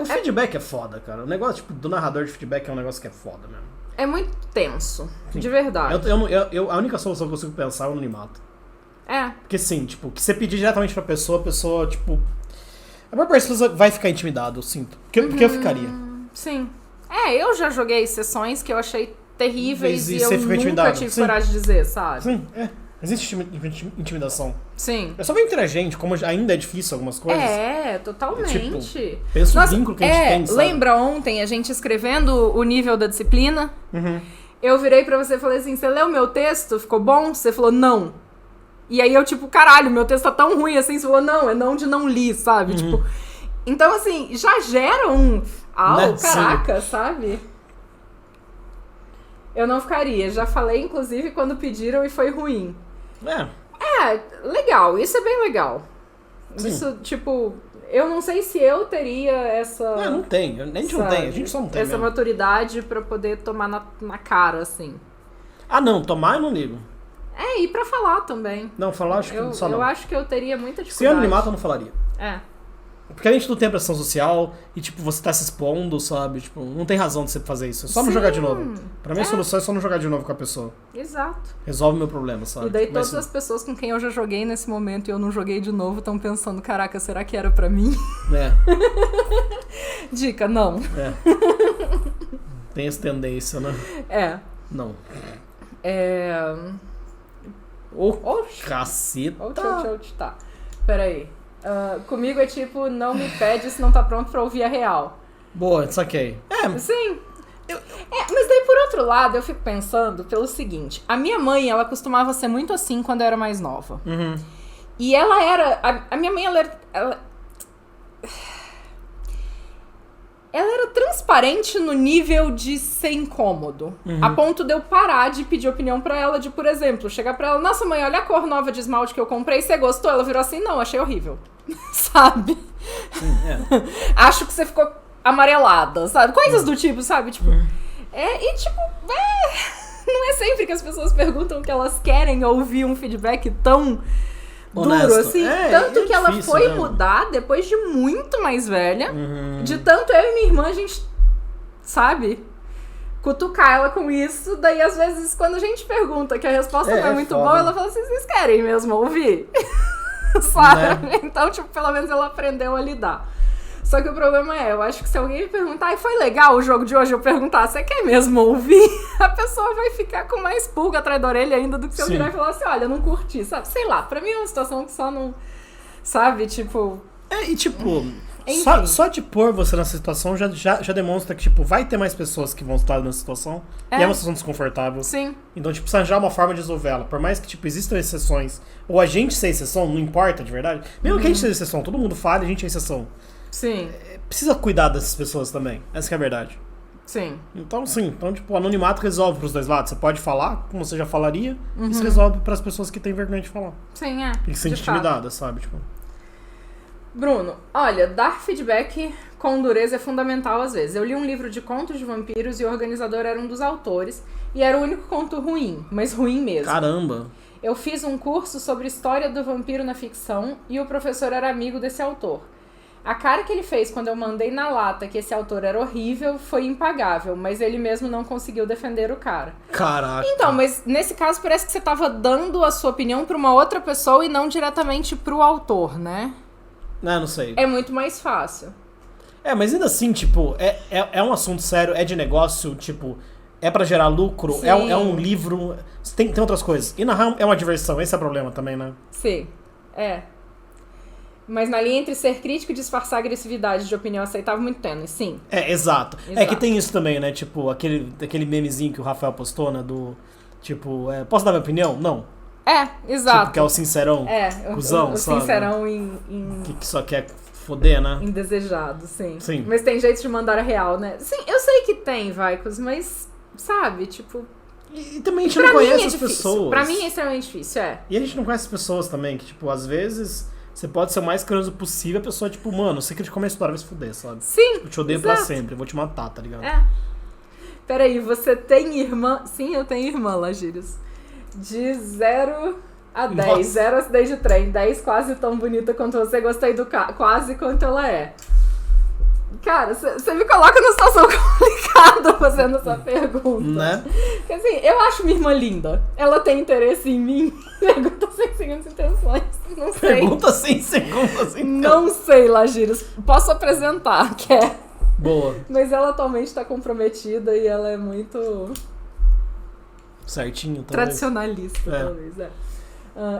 Speaker 2: O feedback é foda, cara. O negócio, tipo, do narrador de feedback é um negócio que é foda mesmo.
Speaker 1: É muito tenso,
Speaker 2: Sim.
Speaker 1: de verdade.
Speaker 2: A única solução que eu consigo pensar é o anonimato. Porque, sim, tipo, que você pedir diretamente pra pessoa, a pessoa, tipo... A maior parte das pessoas vai ficar intimidada, eu sinto. Porque eu ficaria.
Speaker 1: Sim. Eu já joguei sessões que eu achei terríveis e eu nunca
Speaker 2: intimidado.
Speaker 1: tive
Speaker 2: Sim.
Speaker 1: coragem de dizer, sabe?
Speaker 2: Sim, existe intimidação.
Speaker 1: Sim.
Speaker 2: É só ver entre a gente, como ainda é difícil algumas coisas.
Speaker 1: Totalmente.
Speaker 2: Tipo, pensa o vínculo que a gente tem, sabe?
Speaker 1: Lembra ontem a gente escrevendo o nível da disciplina?
Speaker 2: Uhum.
Speaker 1: Eu virei pra você e falei assim, você leu meu texto? Ficou bom? Você falou, não. E aí eu, tipo, caralho, meu texto tá tão ruim assim. Você falou, não, é não de não li, sabe?
Speaker 2: Uhum.
Speaker 1: Tipo, então, assim, já gera um... caraca, sabe? Eu não ficaria. Já falei, inclusive, quando pediram e foi ruim. Legal. Isso é bem legal.
Speaker 2: Sim.
Speaker 1: Isso, tipo... Eu não sei se eu teria essa...
Speaker 2: Não tem. A gente não tem. A gente só não tem
Speaker 1: essa
Speaker 2: mesmo.
Speaker 1: maturidade pra poder tomar na cara, assim.
Speaker 2: Não. Tomar eu não ligo.
Speaker 1: E pra falar também.
Speaker 2: Não, falar acho que só não.
Speaker 1: Eu acho que eu teria muita dificuldade.
Speaker 2: Se eu anonimato, eu não falaria.
Speaker 1: Porque
Speaker 2: a gente não tem pressão social e, tipo, você tá se expondo, sabe? Tipo, não tem razão de você fazer isso. É só não jogar de novo. Pra mim, a solução é só não jogar de novo com a pessoa.
Speaker 1: Exato.
Speaker 2: Resolve o meu problema, sabe?
Speaker 1: E daí todas as pessoas com quem eu já joguei nesse momento e eu não joguei de novo estão pensando, caraca, será que era pra mim? Dica, não.
Speaker 2: Tem essa tendência, né? Não. Caceta.
Speaker 1: Tá. Peraí. Comigo é tipo, não me pede se não tá pronto pra ouvir a real.
Speaker 2: Boa, saquei.
Speaker 1: Sim. Mas daí, por outro lado, eu fico pensando pelo seguinte. A minha mãe, ela costumava ser muito assim quando eu era mais nova.
Speaker 2: Uhum.
Speaker 1: E ela era... A minha mãe, ela era transparente no nível de ser incômodo.
Speaker 2: Uhum.
Speaker 1: A ponto de eu parar de pedir opinião pra ela, de, por exemplo, chegar pra ela, nossa mãe, olha a cor nova de esmalte que eu comprei, você gostou? Ela virou assim, não, achei horrível. Sabe? Acho que você ficou amarelada, sabe? Coisas do tipo, sabe? Tipo, não é sempre que as pessoas perguntam que elas querem ouvir um feedback tão...
Speaker 2: honesto.
Speaker 1: Duro, assim. Tanto que ela
Speaker 2: difícil,
Speaker 1: foi
Speaker 2: né?
Speaker 1: mudar depois de muito mais velha.
Speaker 2: Uhum.
Speaker 1: De tanto eu e minha irmã, a gente, sabe, cutucar ela com isso. Daí, às vezes, quando a gente pergunta que a resposta não é muito
Speaker 2: foda.
Speaker 1: boa, ela fala assim, vocês querem mesmo ouvir? Sabe?
Speaker 2: Né?
Speaker 1: Então, tipo, pelo menos ela aprendeu a lidar. Só que o problema eu acho que se alguém me perguntar, foi legal o jogo de hoje, eu perguntar, você quer mesmo ouvir? A pessoa vai ficar com mais pulga atrás da orelha ainda do que se eu virar e falar assim, olha, eu não curti, sabe? Sei lá, pra mim é uma situação que só não, sabe, tipo...
Speaker 2: Só de pôr você nessa situação já demonstra que, tipo, vai ter mais pessoas que vão estar nessa situação. E é uma situação desconfortável.
Speaker 1: Sim.
Speaker 2: Então, tipo, precisa arranjar uma forma de resolver ela. Por mais que, tipo, existam exceções, ou a gente ser exceção, não importa, de verdade. Mesmo que a gente seja exceção, todo mundo fala e a gente é exceção.
Speaker 1: Sim.
Speaker 2: Precisa cuidar dessas pessoas também. Essa que é a verdade.
Speaker 1: Sim.
Speaker 2: Então, tipo, o anonimato resolve pros dois lados. Você pode falar, como você já falaria, e isso resolve pras pessoas que têm vergonha de falar.
Speaker 1: Sim,
Speaker 2: E que se sentem intimidadas, sabe? Tipo...
Speaker 1: Bruno, olha, dar feedback com dureza é fundamental às vezes. Eu li um livro de contos de vampiros e o organizador era um dos autores. E era o único conto ruim, mas ruim mesmo.
Speaker 2: Caramba!
Speaker 1: Eu fiz um curso sobre história do vampiro na ficção e o professor era amigo desse autor. A cara que ele fez quando eu mandei na lata que esse autor era horrível foi impagável, mas ele mesmo não conseguiu defender o cara.
Speaker 2: Caraca!
Speaker 1: Então, mas nesse caso parece que você tava dando a sua opinião pra uma outra pessoa e não diretamente pro autor, né?
Speaker 2: Não sei.
Speaker 1: É muito mais fácil.
Speaker 2: Mas ainda assim, tipo, é um assunto sério, é de negócio, tipo, é pra gerar lucro, é um livro, tem outras coisas. E na real é uma diversão, esse é o problema também, né?
Speaker 1: Sim, Mas na linha entre ser crítico e disfarçar agressividade de opinião aceitável, muito tênue, sim.
Speaker 2: Exato. É que tem isso também, né? Tipo, aquele memezinho que o Rafael postou, né? Do, tipo, posso dar minha opinião? Não.
Speaker 1: Exato.
Speaker 2: Tipo, que é o sincerão, cuzão,
Speaker 1: o
Speaker 2: sabe?
Speaker 1: sincerão
Speaker 2: Que só quer foder, né?
Speaker 1: Indesejado, sim.
Speaker 2: Sim.
Speaker 1: Mas tem jeito de mandar a real, né? Sim, eu sei que tem, Vaicos, mas sabe, tipo...
Speaker 2: E também a gente não conhece as pessoas.
Speaker 1: Pra mim é extremamente difícil,
Speaker 2: E a gente não conhece as pessoas também, que, tipo, às vezes você pode ser o mais carinhoso possível, a pessoa, tipo, mano, você quer te comer a história, vai se fuder, sabe?
Speaker 1: Sim,
Speaker 2: eu te odeio pra sempre, eu vou te matar, tá ligado?
Speaker 1: Peraí, você tem irmã? Sim, eu tenho irmã, Lagírios. De 0 a 10. Nossa. 0 acidez de trem. 10 quase tão bonita quanto você. Gostei do quase quanto ela é. Cara, você me coloca numa situação complicada fazendo essa pergunta.
Speaker 2: Né?
Speaker 1: Porque assim, eu acho minha irmã linda. Ela tem interesse em mim. Pergunta sem segundas intenções. Não sei.
Speaker 2: Pergunta sem segundas intenções.
Speaker 1: Não sei, Lagírios. Posso apresentar, quer?
Speaker 2: Boa.
Speaker 1: Mas ela atualmente tá comprometida e ela é muito...
Speaker 2: certinho, talvez.
Speaker 1: Tradicionalista, talvez,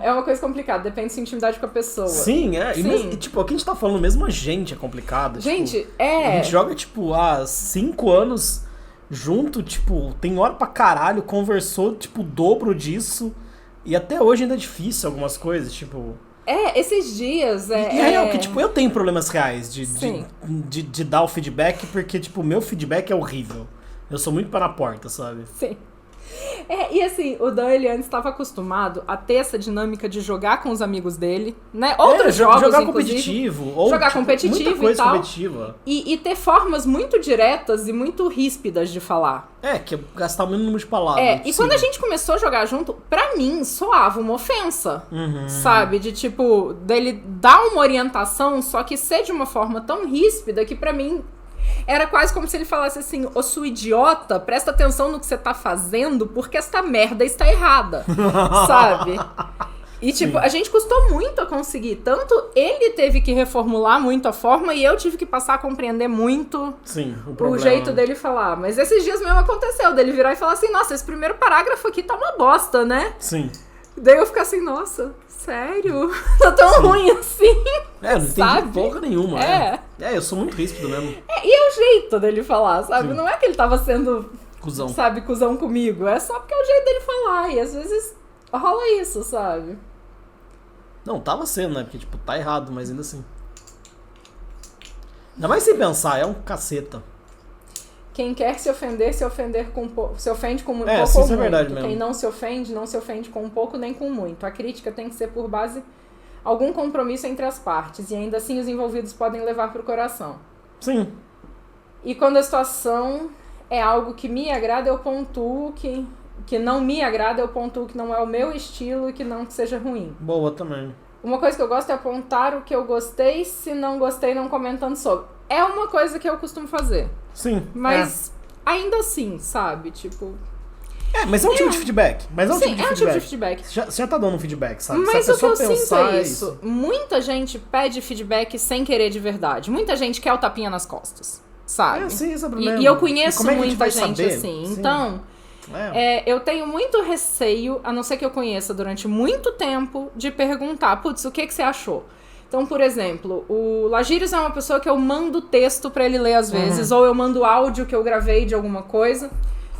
Speaker 1: é uma coisa complicada, depende se intimidade com a pessoa.
Speaker 2: Sim, Sim. E tipo, o que a gente tá falando, mesmo a gente é complicado.
Speaker 1: Gente,
Speaker 2: tipo, a gente joga, tipo, há 5 anos junto, tipo, tem hora pra caralho, conversou, tipo, o dobro disso. E até hoje ainda é difícil algumas coisas, tipo...
Speaker 1: esses dias...
Speaker 2: E é real que, tipo, eu tenho problemas reais de dar o feedback, porque, tipo, o meu feedback é horrível. Eu sou muito pé na porta, sabe?
Speaker 1: Sim. E assim, o Dan, ele antes estava acostumado a ter essa dinâmica de jogar com os amigos dele, né? Outros jogos,
Speaker 2: jogar
Speaker 1: inclusive.
Speaker 2: Competitivo. Ou,
Speaker 1: jogar
Speaker 2: tipo,
Speaker 1: competitivo
Speaker 2: muita coisa
Speaker 1: e tal.
Speaker 2: Competitiva.
Speaker 1: E ter formas muito diretas e muito ríspidas de falar.
Speaker 2: Que é gastar o mínimo número de palavras.
Speaker 1: E quando a gente começou a jogar junto, pra mim, soava uma ofensa. Sabe? De tipo, dele dar uma orientação, só que ser de uma forma tão ríspida que pra mim... era quase como se ele falasse assim, ô sua idiota, presta atenção no que você tá fazendo, porque esta merda está errada, sabe? E tipo, a gente custou muito a conseguir, tanto ele teve que reformular muito a forma e eu tive que passar a compreender muito o jeito dele falar. Mas esses dias mesmo aconteceu, dele virar e falar assim, nossa, esse primeiro parágrafo aqui tá uma bosta, né?
Speaker 2: Sim.
Speaker 1: Daí eu ficar assim, nossa, sério? Tá tão ruim assim?
Speaker 2: Não entendi porra nenhuma. Eu sou muito ríspido mesmo.
Speaker 1: E é o jeito dele falar, sabe? Sim. Não é que ele tava sendo,
Speaker 2: cuzão.
Speaker 1: Sabe, cuzão comigo. É só porque é o jeito dele falar. E às vezes rola isso, sabe?
Speaker 2: Não, tava sendo, né? Porque, tipo, tá errado, mas ainda assim. Ainda mais sem pensar, é um caceta.
Speaker 1: Quem quer se ofender se ofende com muito pouco
Speaker 2: isso
Speaker 1: ou muito.
Speaker 2: É verdade mesmo.
Speaker 1: Quem não se ofende com pouco nem com muito. A crítica tem que ser por base algum compromisso entre as partes. E ainda assim os envolvidos podem levar pro coração.
Speaker 2: Sim.
Speaker 1: E quando a situação é algo que me agrada, eu pontuo que não me agrada, eu pontuo que não é o meu estilo e que não que seja ruim.
Speaker 2: Boa também.
Speaker 1: Uma coisa que eu gosto é apontar o que eu gostei, se não gostei, não comentando sobre. É uma coisa que eu costumo fazer.
Speaker 2: Sim.
Speaker 1: Mas ainda assim, sabe? Tipo...
Speaker 2: mas é um tipo de feedback. Mas é um tipo de
Speaker 1: feedback.
Speaker 2: Você já tá dando um feedback, sabe?
Speaker 1: Mas
Speaker 2: se a
Speaker 1: o que eu
Speaker 2: pessoa
Speaker 1: sinto é isso. Muita gente pede feedback sem querer de verdade. Muita gente quer o tapinha nas costas, sabe?
Speaker 2: Sim, esse é o problema.
Speaker 1: E eu conheço
Speaker 2: como é que
Speaker 1: muita gente
Speaker 2: saber?
Speaker 1: assim.
Speaker 2: Sim.
Speaker 1: Então... eu tenho muito receio, a não ser que eu conheça durante muito tempo, de perguntar, putz, o que você achou? Então, por exemplo, o Lagírios é uma pessoa que eu mando texto pra ele ler às vezes, ou eu mando áudio que eu gravei de alguma coisa.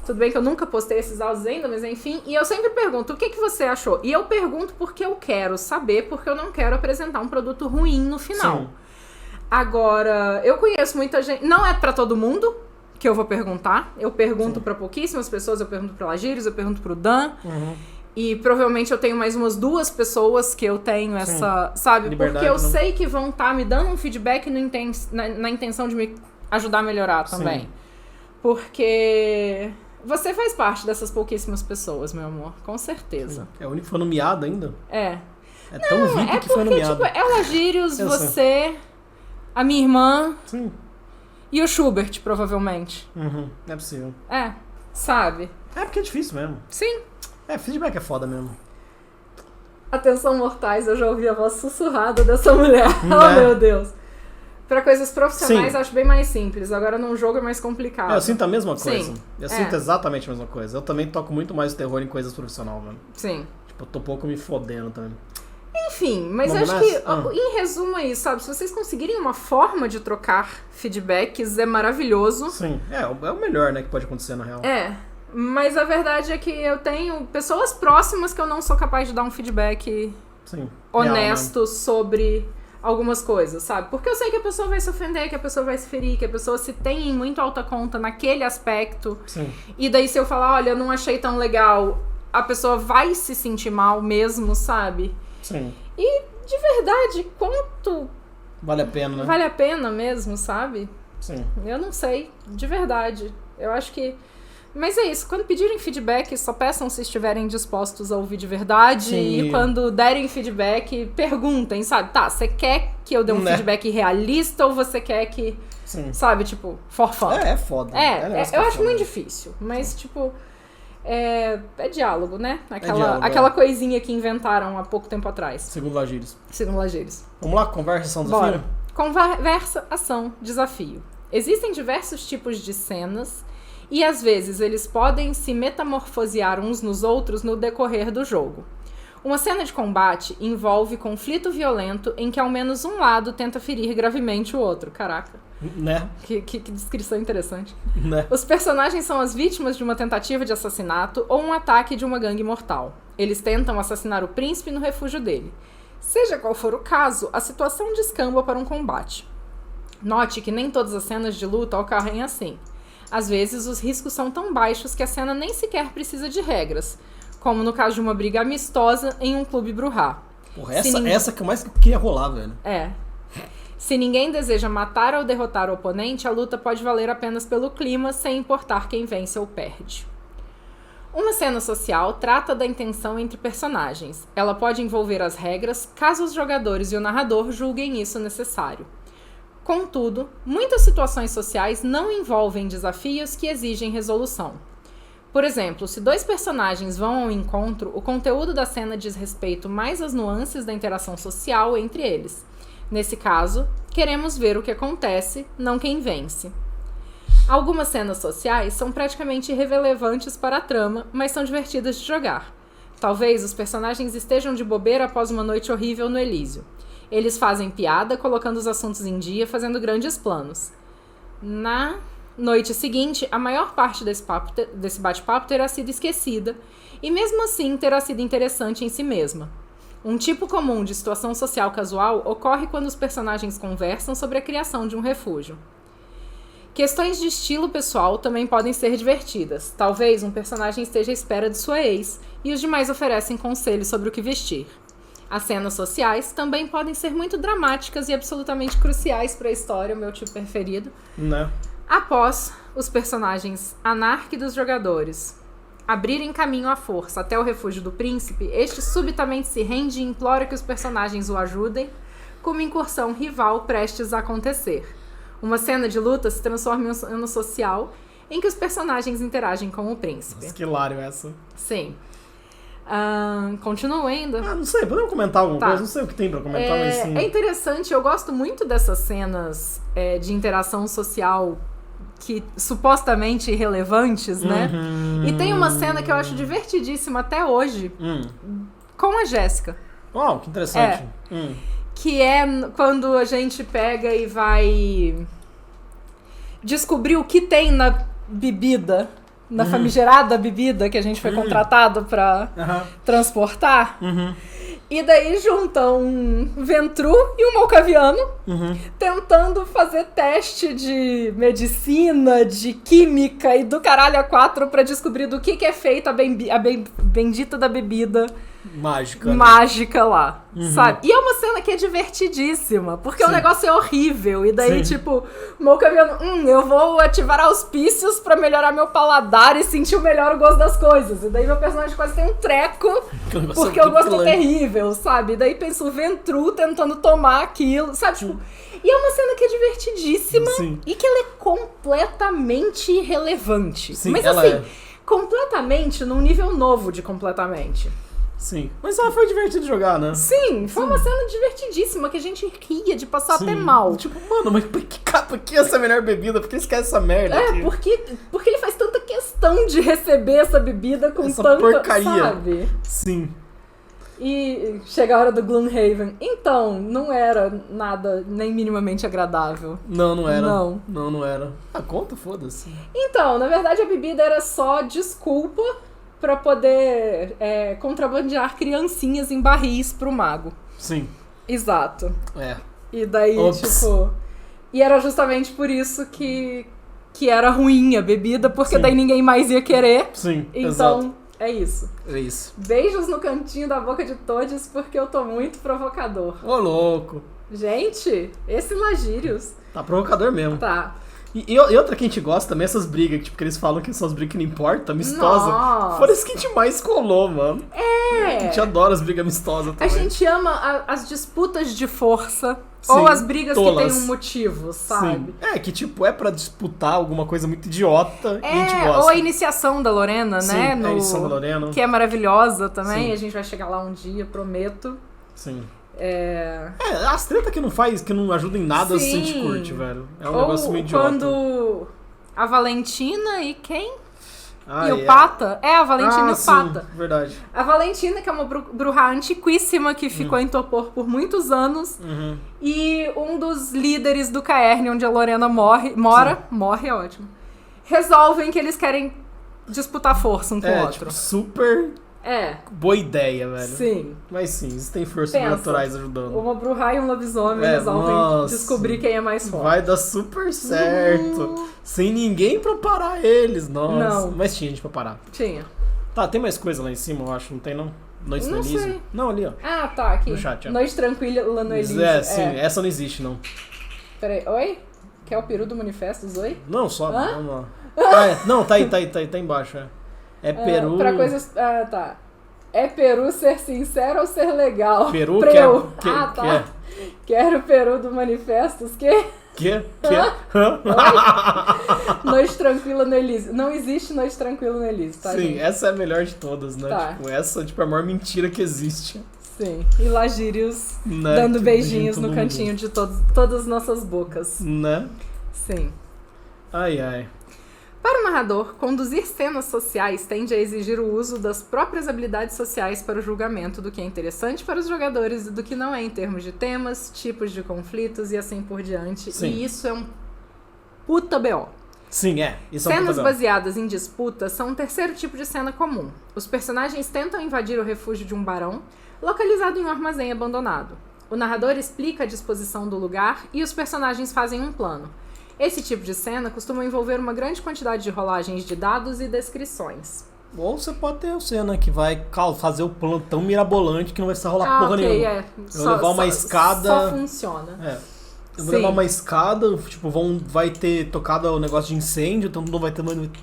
Speaker 1: Tudo bem que eu nunca postei esses áudios ainda, mas enfim. E eu sempre pergunto, o que você achou? E eu pergunto porque eu quero saber, porque eu não quero apresentar um produto ruim no final. Sim. Agora, eu conheço muita gente... Não é pra todo mundo que eu vou perguntar. Eu pergunto pra pouquíssimas pessoas, eu pergunto pro Lagírios, eu pergunto pro Dan. E provavelmente eu tenho mais umas 2 pessoas que eu tenho essa, sabe?
Speaker 2: Liberdade,
Speaker 1: porque eu sei que vão estar me dando um feedback na intenção de me ajudar a melhorar também. Sim. Porque você faz parte dessas pouquíssimas pessoas, meu amor. Com certeza.
Speaker 2: Sim. É o único que foi nomeado ainda?
Speaker 1: É
Speaker 2: tão VIP que foi nomeado.
Speaker 1: Tipo, é o Lagírios, você, a minha irmã...
Speaker 2: Sim.
Speaker 1: E o Schubert, provavelmente.
Speaker 2: Não é possível.
Speaker 1: Sabe?
Speaker 2: Porque é difícil mesmo.
Speaker 1: Sim.
Speaker 2: Feedback é foda mesmo.
Speaker 1: Atenção, mortais, eu já ouvi a voz sussurrada dessa mulher. Oh, meu Deus. Pra coisas profissionais, eu acho bem mais simples. Agora, num jogo é mais complicado.
Speaker 2: Eu sinto a mesma coisa.
Speaker 1: Sim.
Speaker 2: Eu sinto exatamente a mesma coisa. Eu também toco muito mais terror em coisas profissionais, mano.
Speaker 1: Sim.
Speaker 2: Tipo, eu tô pouco me fodendo também.
Speaker 1: Enfim, mas eu acho que, em resumo é isso, sabe? Se vocês conseguirem uma forma de trocar feedbacks, é maravilhoso.
Speaker 2: Sim, é o melhor, né, que pode acontecer na real.
Speaker 1: Mas a verdade é que eu tenho pessoas próximas que eu não sou capaz de dar um feedback honesto sobre algumas coisas, sabe? Porque eu sei que a pessoa vai se ofender, que a pessoa vai se ferir, que a pessoa se tem em muito alta conta naquele aspecto.
Speaker 2: Sim.
Speaker 1: E daí se eu falar, olha, eu não achei tão legal, a pessoa vai se sentir mal mesmo, sabe?
Speaker 2: Sim.
Speaker 1: E, de verdade, quanto...
Speaker 2: Vale a pena, né?
Speaker 1: Vale a pena mesmo, sabe?
Speaker 2: Sim.
Speaker 1: Eu não sei, de verdade. Eu acho que... Mas é isso, quando pedirem feedback, só peçam se estiverem dispostos a ouvir de verdade.
Speaker 2: Sim.
Speaker 1: E quando derem feedback, perguntem, sabe? Tá, você quer que eu dê um feedback realista ou você quer que...
Speaker 2: Sim.
Speaker 1: Sabe, tipo, for fun?
Speaker 2: É foda.
Speaker 1: Eu acho muito difícil, mas tipo... É diálogo, né?
Speaker 2: Aquela
Speaker 1: coisinha que inventaram há pouco tempo atrás.
Speaker 2: Segundo Lagírios.
Speaker 1: Vamos
Speaker 2: lá, conversa, ação, desafio?
Speaker 1: Bora. Conversa, ação, desafio. Existem diversos tipos de cenas e às vezes eles podem se metamorfosear uns nos outros no decorrer do jogo. Uma cena de combate envolve conflito violento em que ao menos um lado tenta ferir gravemente o outro. Caraca.
Speaker 2: Né?
Speaker 1: Que descrição interessante.
Speaker 2: Né?
Speaker 1: Os personagens são as vítimas de uma tentativa de assassinato ou um ataque de uma gangue mortal. Eles tentam assassinar o príncipe no refúgio dele. Seja qual for o caso, a situação descamba para um combate. Note que nem todas as cenas de luta ocorrem assim. Às vezes, os riscos são tão baixos que a cena nem sequer precisa de regras, como no caso de uma briga amistosa em um clube bruhá.
Speaker 2: Porra, essa que eu mais queria rolar, velho.
Speaker 1: Se ninguém deseja matar ou derrotar o oponente, a luta pode valer apenas pelo clima, sem importar quem vence ou perde. Uma cena social trata da intenção entre personagens. Ela pode envolver as regras, caso os jogadores e o narrador julguem isso necessário. Contudo, muitas situações sociais não envolvem desafios que exigem resolução. Por exemplo, se dois personagens vão ao encontro, o conteúdo da cena diz respeito mais às nuances da interação social entre eles. Nesse caso, queremos ver o que acontece, não quem vence. Algumas cenas sociais são praticamente irrelevantes para a trama, mas são divertidas de jogar. Talvez os personagens estejam de bobeira após uma noite horrível no Elísio. Eles fazem piada, colocando os assuntos em dia, fazendo grandes planos. Na noite seguinte, a maior parte desse bate-papo terá sido esquecida, e mesmo assim terá sido interessante em si mesma. Um tipo comum de situação social casual ocorre quando os personagens conversam sobre a criação de um refúgio. Questões de estilo pessoal também podem ser divertidas. Talvez um personagem esteja à espera de sua ex e os demais oferecem conselhos sobre o que vestir. As cenas sociais também podem ser muito dramáticas e absolutamente cruciais para a história, o meu tipo preferido.
Speaker 2: Né?
Speaker 1: Após os personagens dos jogadores abrirem caminho à força até o refúgio do príncipe, este subitamente se rende e implora que os personagens o ajudem, com uma incursão rival prestes a acontecer. Uma cena de luta se transforma em um ano social em que os personagens interagem com o príncipe.
Speaker 2: Nossa, que hilário essa.
Speaker 1: Sim. Continuo ainda?
Speaker 2: Não sei, podemos comentar alguma coisa? Não sei o que tem pra comentar, mas sim.
Speaker 1: É interessante, eu gosto muito dessas cenas de interação social que supostamente irrelevantes, né? E tem uma cena que eu acho divertidíssima até hoje com a Jéssica.
Speaker 2: Uau, que interessante.
Speaker 1: Que é quando a gente pega e vai descobrir o que tem na bebida, na famigerada bebida que a gente foi contratado pra transportar. E daí junta um Ventru e um Malkaviano tentando fazer teste de medicina, de química e do caralho a quatro pra descobrir do que é feita a bendita da bebida mágica lá, sabe? E é uma cena que é divertidíssima, porque o negócio é horrível. E daí, tipo, o Malkaviano, eu vou ativar auspícios pra melhorar meu paladar e sentir melhor o gosto das coisas. E daí meu personagem quase tem um treco, porque o gosto é terrível, sabe? E daí pensa o Ventru tentando tomar aquilo, sabe? Tipo, e é uma cena que é divertidíssima e que ela é completamente irrelevante. Mas assim, completamente num nível novo de completamente.
Speaker 2: Sim. Mas ela foi divertido de jogar, né?
Speaker 1: Sim, foi uma cena divertidíssima que a gente ria de passar até mal.
Speaker 2: Tipo, mano, mas por que essa é a melhor bebida? Por que esquece essa merda aqui?
Speaker 1: Porque ele faz tanta questão de receber essa bebida com
Speaker 2: essa
Speaker 1: tanta,
Speaker 2: porcaria.
Speaker 1: sabe?
Speaker 2: Sim.
Speaker 1: E chega a hora do Gloomhaven. Então, não era nada nem minimamente agradável.
Speaker 2: Não era.
Speaker 1: Não
Speaker 2: era. Conta, foda-se.
Speaker 1: Então, na verdade, a bebida era só desculpa pra poder contrabandear criancinhas em barris pro mago.
Speaker 2: Sim.
Speaker 1: Exato.
Speaker 2: É.
Speaker 1: E daí,
Speaker 2: Ops.
Speaker 1: tipo... E era justamente por isso que era ruim a bebida, porque
Speaker 2: Sim.
Speaker 1: daí ninguém mais ia querer.
Speaker 2: Sim,
Speaker 1: Então,
Speaker 2: exato.
Speaker 1: é isso.
Speaker 2: É isso.
Speaker 1: Beijos no cantinho da boca de todos, porque eu tô muito provocador.
Speaker 2: Ô, louco.
Speaker 1: Gente, esse Lagírios.
Speaker 2: Tá provocador mesmo.
Speaker 1: Tá.
Speaker 2: E outra que a gente gosta também, essas brigas, tipo, que eles falam que são as brigas que não importam, amistosa.
Speaker 1: Nossa.
Speaker 2: Foram as que a gente mais colou, mano. A
Speaker 1: É.
Speaker 2: gente adora as brigas amistosas
Speaker 1: A
Speaker 2: também.
Speaker 1: gente ama as disputas de força.
Speaker 2: Sim,
Speaker 1: ou as brigas
Speaker 2: tolas.
Speaker 1: que tem um motivo, sabe?
Speaker 2: Sim. É, que tipo, é pra disputar alguma coisa muito idiota e a gente
Speaker 1: É,
Speaker 2: gosta.
Speaker 1: ou a iniciação da Lorena,
Speaker 2: Sim,
Speaker 1: né?
Speaker 2: a iniciação da Lorena.
Speaker 1: Que é maravilhosa também.
Speaker 2: Sim.
Speaker 1: A gente vai chegar lá um dia, prometo.
Speaker 2: Sim.
Speaker 1: É...
Speaker 2: As treta que não faz, que não ajuda em nada, a gente
Speaker 1: Sim.
Speaker 2: curte, velho. É um
Speaker 1: ou
Speaker 2: negócio meio idiota.
Speaker 1: quando a Valentina e quem?
Speaker 2: Ah,
Speaker 1: E o Pata? É, a Valentina e o
Speaker 2: sim,
Speaker 1: Pata.
Speaker 2: verdade.
Speaker 1: A Valentina, que é uma bruxa antiquíssima que ficou em Topor por muitos anos.
Speaker 2: Uhum.
Speaker 1: E um dos líderes do Caerne, onde a Lorena mora, é ótimo, resolvem que eles querem disputar força um com o outro.
Speaker 2: Tipo, super boa ideia, velho.
Speaker 1: Sim.
Speaker 2: Mas sim, existem forças
Speaker 1: Pensa,
Speaker 2: naturais ajudando.
Speaker 1: Uma bruxa e um lobisomem resolvem
Speaker 2: nossa,
Speaker 1: descobrir quem é mais forte.
Speaker 2: Vai dar super certo. Sem ninguém pra parar eles, nossa.
Speaker 1: Não.
Speaker 2: Mas tinha gente pra parar.
Speaker 1: Tinha.
Speaker 2: Tá, tem mais coisa lá em cima, eu acho, não tem não? Noite no
Speaker 1: Não
Speaker 2: Elísio?
Speaker 1: sei.
Speaker 2: Não, ali, ó.
Speaker 1: Ah, tá, aqui.
Speaker 2: No chat, ó.
Speaker 1: Noite tranquila no Elísio.
Speaker 2: Sim, essa não existe, não.
Speaker 1: Peraí, oi? Quer o peru do Manifestos, oi?
Speaker 2: Não, sobe,
Speaker 1: Hã?
Speaker 2: vamos lá. Não, tá aí embaixo, é. É peru...
Speaker 1: Pra coisas... Ah, tá. É peru ser sincero ou ser legal?
Speaker 2: Peru
Speaker 1: Preu.
Speaker 2: que
Speaker 1: Ah, tá.
Speaker 2: que é?
Speaker 1: Quero o peru do Manifestos, que?
Speaker 2: Que?
Speaker 1: Noite tranquila no Elísio. Não existe noite tranquila no Elísio, tá,
Speaker 2: Sim,
Speaker 1: gente?
Speaker 2: essa é a melhor de todas, né?
Speaker 1: Tá.
Speaker 2: Tipo, essa tipo, é a maior mentira que existe.
Speaker 1: Sim. E Lagírios
Speaker 2: Né?
Speaker 1: dando
Speaker 2: Que
Speaker 1: beijinhos
Speaker 2: beijinho
Speaker 1: no
Speaker 2: todo
Speaker 1: cantinho de todas as nossas bocas.
Speaker 2: Né?
Speaker 1: Sim.
Speaker 2: Ai, ai.
Speaker 1: Para o narrador, conduzir cenas sociais tende a exigir o uso das próprias habilidades sociais para o julgamento do que é interessante para os jogadores e do que não é em termos de temas, tipos de conflitos e assim por diante.
Speaker 2: Sim.
Speaker 1: E isso é um puta BO.
Speaker 2: Sim, isso é um
Speaker 1: Cenas
Speaker 2: puta
Speaker 1: baseadas em disputa são um terceiro tipo de cena comum. Os personagens tentam invadir o refúgio de um barão, localizado em um armazém abandonado. O narrador explica a disposição do lugar e os personagens fazem um plano. Esse tipo de cena costuma envolver uma grande quantidade de rolagens de dados e descrições.
Speaker 2: Ou você pode ter o cena que vai fazer o plano tão mirabolante que não vai precisar rolar porra nenhuma. Eu vou levar uma escada...
Speaker 1: Só funciona.
Speaker 2: Eu vou levar uma escada, tipo, vai ter tocado o negócio de incêndio, então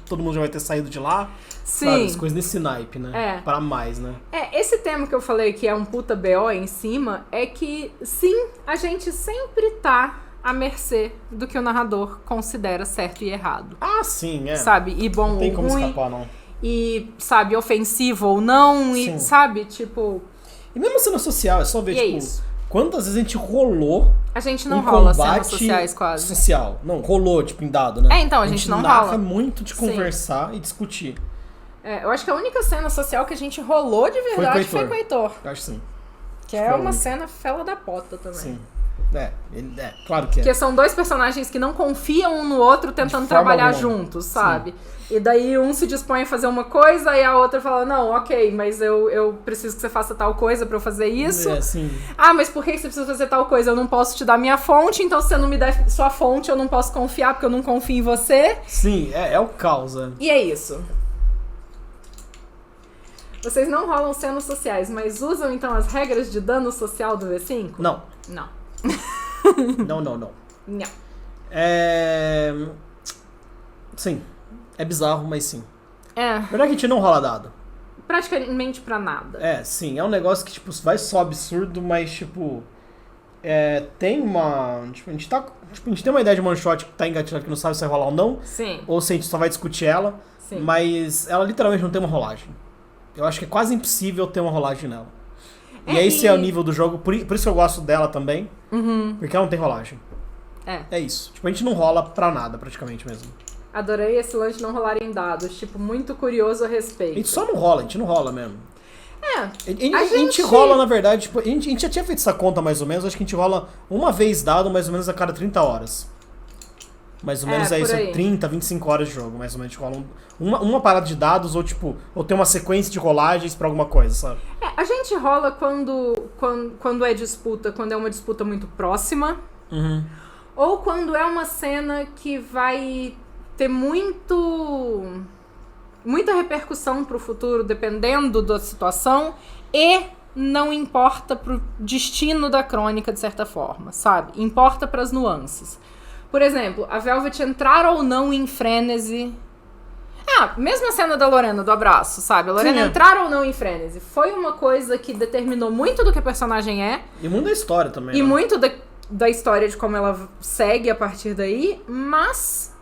Speaker 2: todo mundo já vai ter saído de lá.
Speaker 1: Sim.
Speaker 2: Sabe, as coisas nesse naipe, né? Para mais, né?
Speaker 1: Esse tema que eu falei que é um puta BO em cima, é que, sim, a gente sempre tá à mercê do que o narrador considera certo e errado.
Speaker 2: Ah, sim,
Speaker 1: Sabe? E bom
Speaker 2: não tem
Speaker 1: ou
Speaker 2: como
Speaker 1: ruim.
Speaker 2: escapar, não.
Speaker 1: E, sabe, ofensivo ou não.
Speaker 2: Sim.
Speaker 1: E, sabe, tipo...
Speaker 2: E mesmo cena social, é só ver,
Speaker 1: E é
Speaker 2: tipo...
Speaker 1: isso.
Speaker 2: Quantas vezes a gente rolou
Speaker 1: A gente não
Speaker 2: um
Speaker 1: rola cenas
Speaker 2: combate
Speaker 1: sociais quase.
Speaker 2: social? Não, rolou, tipo, em dado, né?
Speaker 1: Então, a gente não
Speaker 2: narra
Speaker 1: rola.
Speaker 2: muito de
Speaker 1: Sim.
Speaker 2: conversar e discutir.
Speaker 1: Eu acho que a única cena social que a gente rolou de verdade foi com o Heitor.
Speaker 2: Eu acho sim.
Speaker 1: Que é uma cena fela da pota também.
Speaker 2: Sim. Claro que é.
Speaker 1: Porque são dois personagens que não confiam um no outro tentando trabalhar juntos, sabe? Sim. E daí um se dispõe a fazer uma coisa e a outra fala, não, ok, mas eu preciso que você faça tal coisa pra eu fazer isso.
Speaker 2: Sim.
Speaker 1: Ah, mas por que você precisa fazer tal coisa? Eu não posso te dar minha fonte, então se você não me der sua fonte, eu não posso confiar porque eu não confio em você.
Speaker 2: Sim, é o caos,
Speaker 1: E é isso. Vocês não rolam cenas sociais, mas usam então as regras de dano social do V5?
Speaker 2: Não.
Speaker 1: Não.
Speaker 2: Não.
Speaker 1: Não.
Speaker 2: Sim. É bizarro, mas sim.
Speaker 1: Verdade
Speaker 2: que a gente não rola dado.
Speaker 1: Praticamente pra nada.
Speaker 2: Sim. É um negócio que, tipo, vai só absurdo, mas, tipo... tem uma... Tipo, a gente tem uma ideia de one shot que tá engatilhada que não sabe se vai rolar ou não.
Speaker 1: Sim.
Speaker 2: Ou se a gente só vai discutir ela.
Speaker 1: Sim.
Speaker 2: Mas ela literalmente não tem uma rolagem. Eu acho que é quase impossível ter uma rolagem nela. E esse é o nível do jogo, por isso que eu gosto dela também. Porque ela não tem rolagem. É isso. Tipo, a gente não rola pra nada, praticamente mesmo.
Speaker 1: Adorei esse lance de não rolar em dados. Tipo, muito curioso a respeito.
Speaker 2: A gente só não rola, a gente não rola mesmo.
Speaker 1: A
Speaker 2: gente rola, na verdade, tipo, a gente já tinha feito essa conta mais ou menos, acho que a gente rola uma vez dado mais ou menos a cada 30 horas. Mais ou menos isso, 30, 25 horas de jogo, mais ou menos. Rola uma parada de dados, ou tem uma sequência de rolagens pra alguma coisa, sabe?
Speaker 1: A gente rola quando é disputa, quando é uma disputa muito próxima, ou quando é uma cena que vai ter muita repercussão pro futuro, dependendo da situação, e não importa pro destino da crônica, de certa forma, sabe? Importa pras nuances. Por exemplo, a Velvet entrar ou não em frenesi. Mesmo a cena da Lorena, do abraço, sabe? A Lorena entrar ou não em frenesi foi uma coisa que determinou muito do que a personagem é.
Speaker 2: E muito da história também.
Speaker 1: E muito da história de como ela segue a partir daí, mas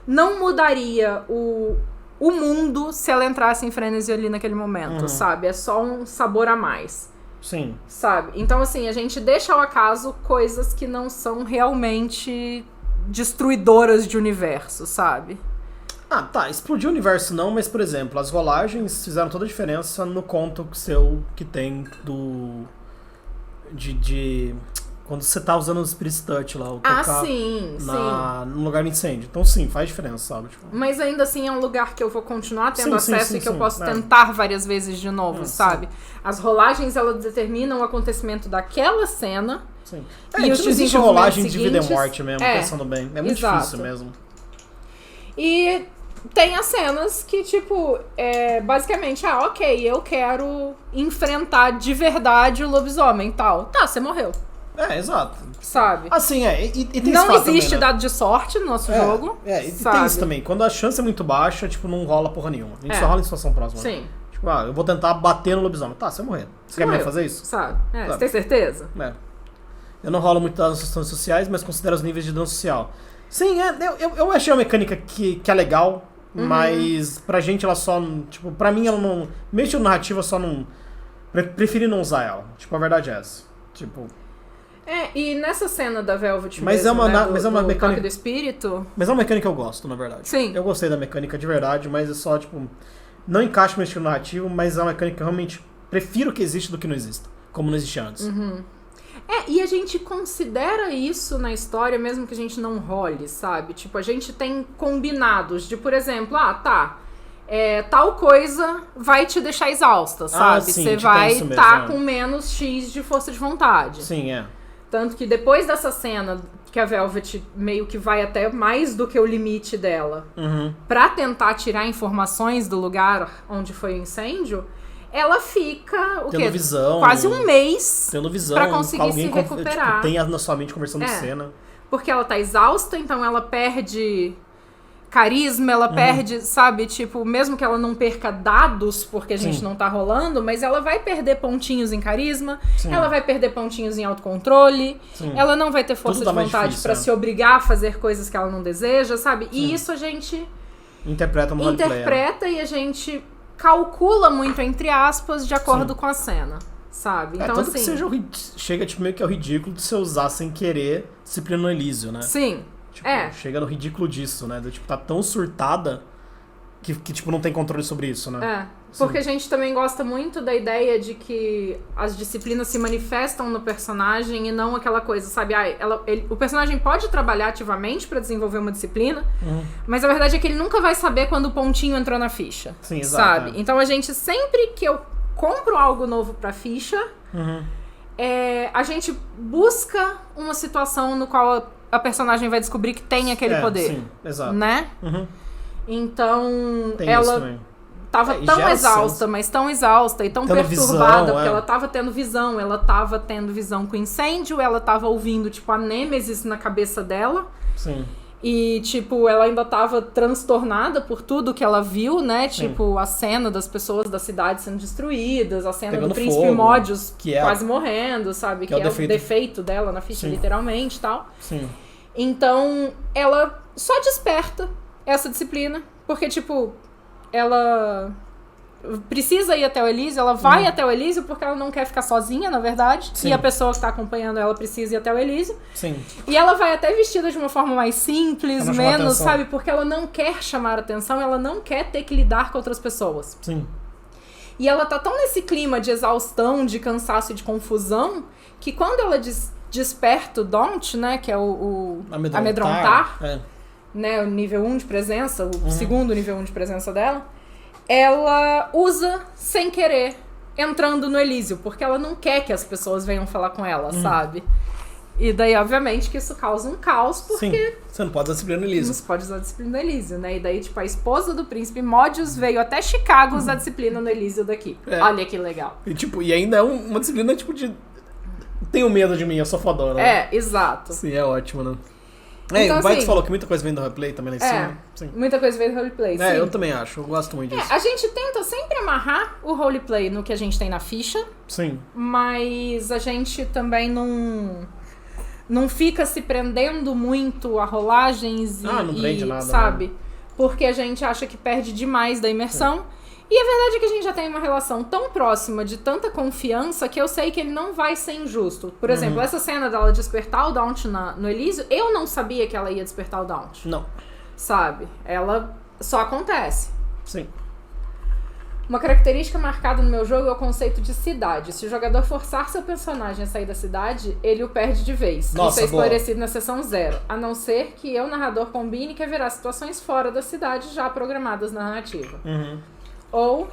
Speaker 1: não mudaria o mundo se ela entrasse em frenesi ali naquele momento, sabe? É só um sabor a mais.
Speaker 2: Sim.
Speaker 1: Sabe? Então, assim, a gente deixa ao acaso coisas que não são realmente destruidoras de universo, sabe?
Speaker 2: Tá. Explodir o universo não, mas, por exemplo, as rolagens fizeram toda a diferença no conto seu que tem quando você tá usando o Spirit Touch lá, o tocar
Speaker 1: sim.
Speaker 2: no lugar do incêndio. Então, sim, faz diferença, sabe? Tipo...
Speaker 1: Mas ainda assim é um lugar que eu vou continuar tendo acesso e que eu posso tentar várias vezes de novo, sabe? Sim. As rolagens, elas determinam o acontecimento daquela cena.
Speaker 2: Sim. E não existe rolagem de vida e morte mesmo, pensando bem. É muito difícil mesmo.
Speaker 1: E tem as cenas que, tipo, basicamente, ok, eu quero enfrentar de verdade o lobisomem e tal. Tá, você morreu.
Speaker 2: Exato.
Speaker 1: Sabe?
Speaker 2: Assim, e tem
Speaker 1: não
Speaker 2: existe
Speaker 1: também, né? Dado de sorte no nosso jogo.
Speaker 2: E tem isso também. Quando a chance é muito baixa, tipo, não rola porra nenhuma. A gente só rola em situação próxima.
Speaker 1: Sim.
Speaker 2: Né? Tipo, eu vou tentar bater no lobisomem. Tá, você vai morrer. Você quer mesmo fazer isso?
Speaker 1: Sabe? Você tem certeza?
Speaker 2: Eu não rolo muito das questões sociais, mas considero os níveis de dano social. Sim, eu achei uma mecânica que é legal, mas pra gente ela só... Tipo, pra mim ela não... Meio narrativa só não... Preferi não usar ela. Tipo, a verdade é essa. Tipo...
Speaker 1: E nessa cena da Velvet
Speaker 2: mas
Speaker 1: mesmo,
Speaker 2: mas é uma mecânica
Speaker 1: do espírito...
Speaker 2: Mas é uma mecânica que eu gosto, na verdade.
Speaker 1: Sim.
Speaker 2: Eu gostei da mecânica de verdade, mas é só, tipo... Não encaixa no meu estilo narrativo, mas é uma mecânica que eu realmente prefiro que exista do que não exista. Como não existia antes.
Speaker 1: E a gente considera isso na história, mesmo que a gente não role, sabe? Tipo, a gente tem combinados de, por exemplo, tal coisa vai te deixar exausta, sabe? Você vai estar com menos X de força de vontade.
Speaker 2: Sim,
Speaker 1: Tanto que depois dessa cena que a Velvet meio que vai até mais do que o limite dela pra tentar tirar informações do lugar onde foi o incêndio, ela fica,
Speaker 2: visão,
Speaker 1: quase um mês
Speaker 2: tendo visão,
Speaker 1: pra conseguir se recuperar.
Speaker 2: Tipo, tem na sua mente conversando de cena.
Speaker 1: Porque ela tá exausta, então ela perde carisma, ela perde, sabe, tipo, mesmo que ela não perca dados, porque a gente não tá rolando, mas ela vai perder pontinhos em carisma, ela vai perder pontinhos em autocontrole, ela não vai ter força de vontade pra se obrigar a fazer coisas que ela não deseja, sabe? E isso a gente interpreta e a gente calcula muito, entre aspas, de acordo com a cena, sabe? Então,
Speaker 2: tanto
Speaker 1: assim...
Speaker 2: que chega, tipo, meio que ao ridículo de você usar sem querer disciplina Elísio, né?
Speaker 1: Sim.
Speaker 2: Tipo, chega no ridículo disso, né? Tipo, tá tão surtada que, tipo, não tem controle sobre isso, né?
Speaker 1: Porque a gente também gosta muito da ideia de que as disciplinas se manifestam no personagem e não aquela coisa, sabe? O personagem pode trabalhar ativamente pra desenvolver uma disciplina, mas a verdade é que ele nunca vai saber quando o pontinho entrou na ficha.
Speaker 2: Sim, exato.
Speaker 1: Sabe? Então a gente, sempre que eu compro algo novo pra ficha, a gente busca uma situação no qual a personagem vai descobrir que tem aquele poder. Sim, exato. Né? Então,
Speaker 2: tem
Speaker 1: ela tava tão exausta, mas tão exausta e tão perturbada, porque ela tava tendo visão, com incêndio, ela tava ouvindo, tipo, a Nêmesis na cabeça dela.
Speaker 2: Sim.
Speaker 1: E, tipo, ela ainda tava transtornada por tudo que ela viu, né? Sim. Tipo, a cena das pessoas da cidade sendo destruídas, a cena pegando do príncipe Módios quase morrendo, sabe? Que é o defeito dela na ficha, literalmente e tal.
Speaker 2: Sim.
Speaker 1: Então, ela só desperta essa disciplina, porque, tipo, ela precisa ir até o Elísio, ela vai até o Elísio porque ela não quer ficar sozinha, na verdade. Sim. E a pessoa que tá acompanhando ela precisa ir até o Elísio.
Speaker 2: Sim.
Speaker 1: E ela vai até vestida de uma forma mais simples, menos, sabe? Porque ela não quer chamar atenção, ela não quer ter que lidar com outras pessoas.
Speaker 2: Sim.
Speaker 1: E ela tá tão nesse clima de exaustão, de cansaço e de confusão, que quando ela desperta o Daunt, né? Que é o
Speaker 2: amedrontar.
Speaker 1: Né, o nível 1 de presença, o segundo nível 1 de presença dela, ela usa sem querer, entrando no Elísio, porque ela não quer que as pessoas venham falar com ela, sabe? E daí, obviamente, que isso causa um caos, porque...
Speaker 2: Sim, você não pode usar disciplina no Elísio.
Speaker 1: Não se pode usar disciplina no Elísio, né? E daí, tipo, a esposa do príncipe Modius veio até Chicago usar disciplina no Elísio daqui. Olha que legal.
Speaker 2: E, tipo, e ainda é uma disciplina, tipo, de... Tenho medo de mim, eu sou fodona.
Speaker 1: Né? Exato.
Speaker 2: Sim, é ótimo, né?
Speaker 1: Então,
Speaker 2: o Bites falou que muita coisa vem do roleplay também lá em cima. Sim.
Speaker 1: Muita coisa vem do roleplay, sim.
Speaker 2: Eu também acho, eu gosto muito disso.
Speaker 1: A gente tenta sempre amarrar o roleplay no que a gente tem na ficha.
Speaker 2: Sim.
Speaker 1: Mas a gente também não fica se prendendo muito a rolagens
Speaker 2: não prende nada,
Speaker 1: sabe?
Speaker 2: Né?
Speaker 1: Porque a gente acha que perde demais da imersão. E a verdade é que a gente já tem uma relação tão próxima, de tanta confiança, que eu sei que ele não vai ser injusto. Por exemplo, essa cena dela despertar o Daunt no Elísio, eu não sabia que ela ia despertar o Daunt.
Speaker 2: Não.
Speaker 1: Sabe? Ela só acontece.
Speaker 2: Sim.
Speaker 1: Uma característica marcada no meu jogo é o conceito de cidade. Se o jogador forçar seu personagem a sair da cidade, ele o perde de vez.
Speaker 2: Nossa,
Speaker 1: isso é esclarecido na sessão 0. A não ser que eu, narrador, combine que haverá situações fora da cidade já programadas na narrativa. Ou,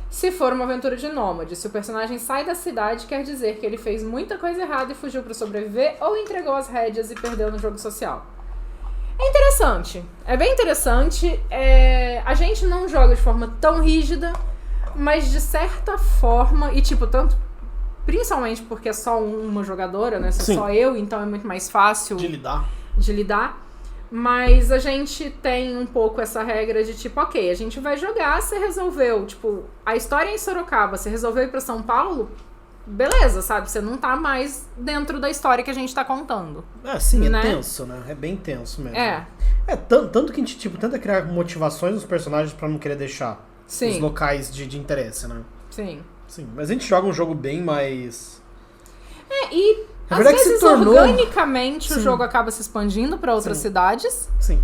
Speaker 1: se for uma aventura de nômade, se o personagem sai da cidade, quer dizer que ele fez muita coisa errada e fugiu para sobreviver, ou entregou as rédeas e perdeu no jogo social. É interessante. É bem interessante. A gente não joga de forma tão rígida, mas de certa forma, e tipo, tanto... Principalmente porque é só uma jogadora, né? Só eu, então é muito mais fácil...
Speaker 2: De lidar.
Speaker 1: Mas a gente tem um pouco essa regra de tipo, ok, a gente vai jogar, você resolveu, tipo, a história é em Sorocaba, você resolveu ir pra São Paulo, beleza, sabe? Você não tá mais dentro da história que a gente tá contando.
Speaker 2: Sim,
Speaker 1: né?
Speaker 2: É tenso, né? É bem tenso mesmo.
Speaker 1: Tanto
Speaker 2: que a gente, tipo, tenta criar motivações nos personagens pra não querer deixar os locais de interesse, né?
Speaker 1: Sim.
Speaker 2: Mas a gente joga um jogo bem mais...
Speaker 1: Às vezes, organicamente, o jogo acaba se expandindo pra outras cidades.
Speaker 2: Sim.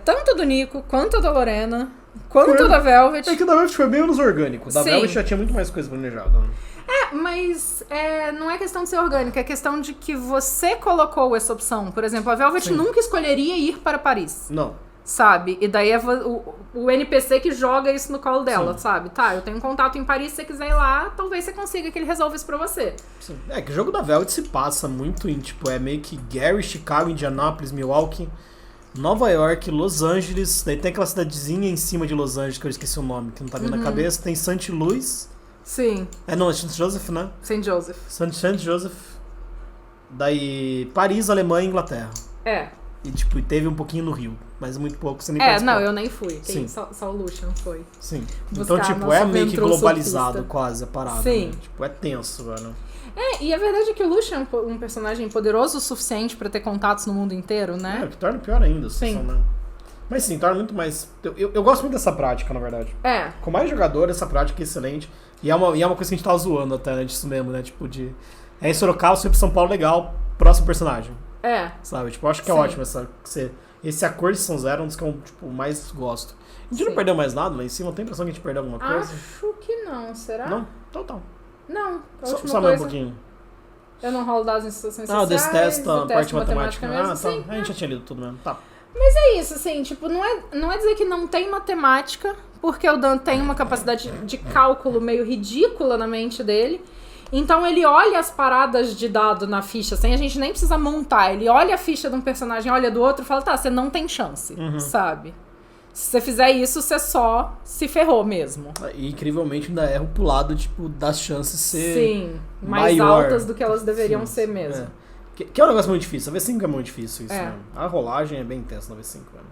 Speaker 1: Tanto do Nico, quanto da Lorena, quanto da Velvet.
Speaker 2: É que o da Velvet foi menos orgânico. Da Velvet já tinha muito mais coisa planejada. Né?
Speaker 1: Mas não é questão de ser orgânico, é questão de que você colocou essa opção. Por exemplo, a Velvet nunca escolheria ir para Paris.
Speaker 2: Não.
Speaker 1: Sabe? E daí é o NPC que joga isso no colo dela, sabe? Tá, eu tenho um contato em Paris, se você quiser ir lá, talvez você consiga que ele resolva isso pra você.
Speaker 2: Sim. Que o jogo da Velvet se passa muito em, tipo, é meio que Gary, Chicago, Indianápolis, Milwaukee, Nova York, Los Angeles, daí tem aquela cidadezinha em cima de Los Angeles, que eu esqueci o nome, que não tá vindo na cabeça, tem St. Louis.
Speaker 1: Sim.
Speaker 2: Não, é St. Joseph, né?
Speaker 1: St. Joseph.
Speaker 2: St. Joseph. Daí Paris, Alemanha e Inglaterra. E, tipo, teve um pouquinho no Rio, mas muito pouco, você nem participou.
Speaker 1: Não, eu nem fui. Só o Lucian foi.
Speaker 2: Sim. Então, tipo, é meio que globalizado quase a parada.
Speaker 1: Sim.
Speaker 2: Né? Tipo, é tenso, velho.
Speaker 1: E a verdade é que o Lucian é um personagem poderoso o suficiente pra ter contatos no mundo inteiro, né?
Speaker 2: O que torna pior ainda.
Speaker 1: Sim.
Speaker 2: Né? Mas sim, torna muito mais... Eu gosto muito dessa prática, na verdade.
Speaker 1: Com
Speaker 2: mais jogador, essa prática é excelente. E é uma coisa que a gente tava zoando até, né? Disso mesmo, né? Tipo, em Sorocaba, você vai pra São Paulo, legal, próximo personagem. Sabe? Tipo, eu acho que é ótimo esse acordo de São Zero é um dos que eu tipo, mais gosto. A gente não perdeu mais nada lá em cima? Tem a impressão que a gente perdeu alguma coisa?
Speaker 1: Acho que não, será?
Speaker 2: Não? Então.
Speaker 1: Não, a última
Speaker 2: só mais um pouquinho.
Speaker 1: Eu não rolo das instituições sociais.
Speaker 2: Detesta a parte matemática.
Speaker 1: Mesmo,
Speaker 2: tá. A gente já tinha lido tudo mesmo. Tá.
Speaker 1: Mas é isso, assim, tipo, não é dizer que não tem matemática, porque o Dan tem uma capacidade de cálculo meio ridícula na mente dele. Então ele olha as paradas de dado na ficha, sem a gente nem precisar montar. Ele olha a ficha de um personagem, olha do outro e fala, tá, você não tem chance, sabe? Se você fizer isso, você só se ferrou mesmo.
Speaker 2: E incrivelmente ainda erra pro lado, tipo, das chances ser
Speaker 1: mais
Speaker 2: maior.
Speaker 1: Altas do que elas deveriam ser mesmo.
Speaker 2: Que é um negócio muito difícil. A V5 é muito difícil isso, né? A rolagem é bem intensa na V5, velho.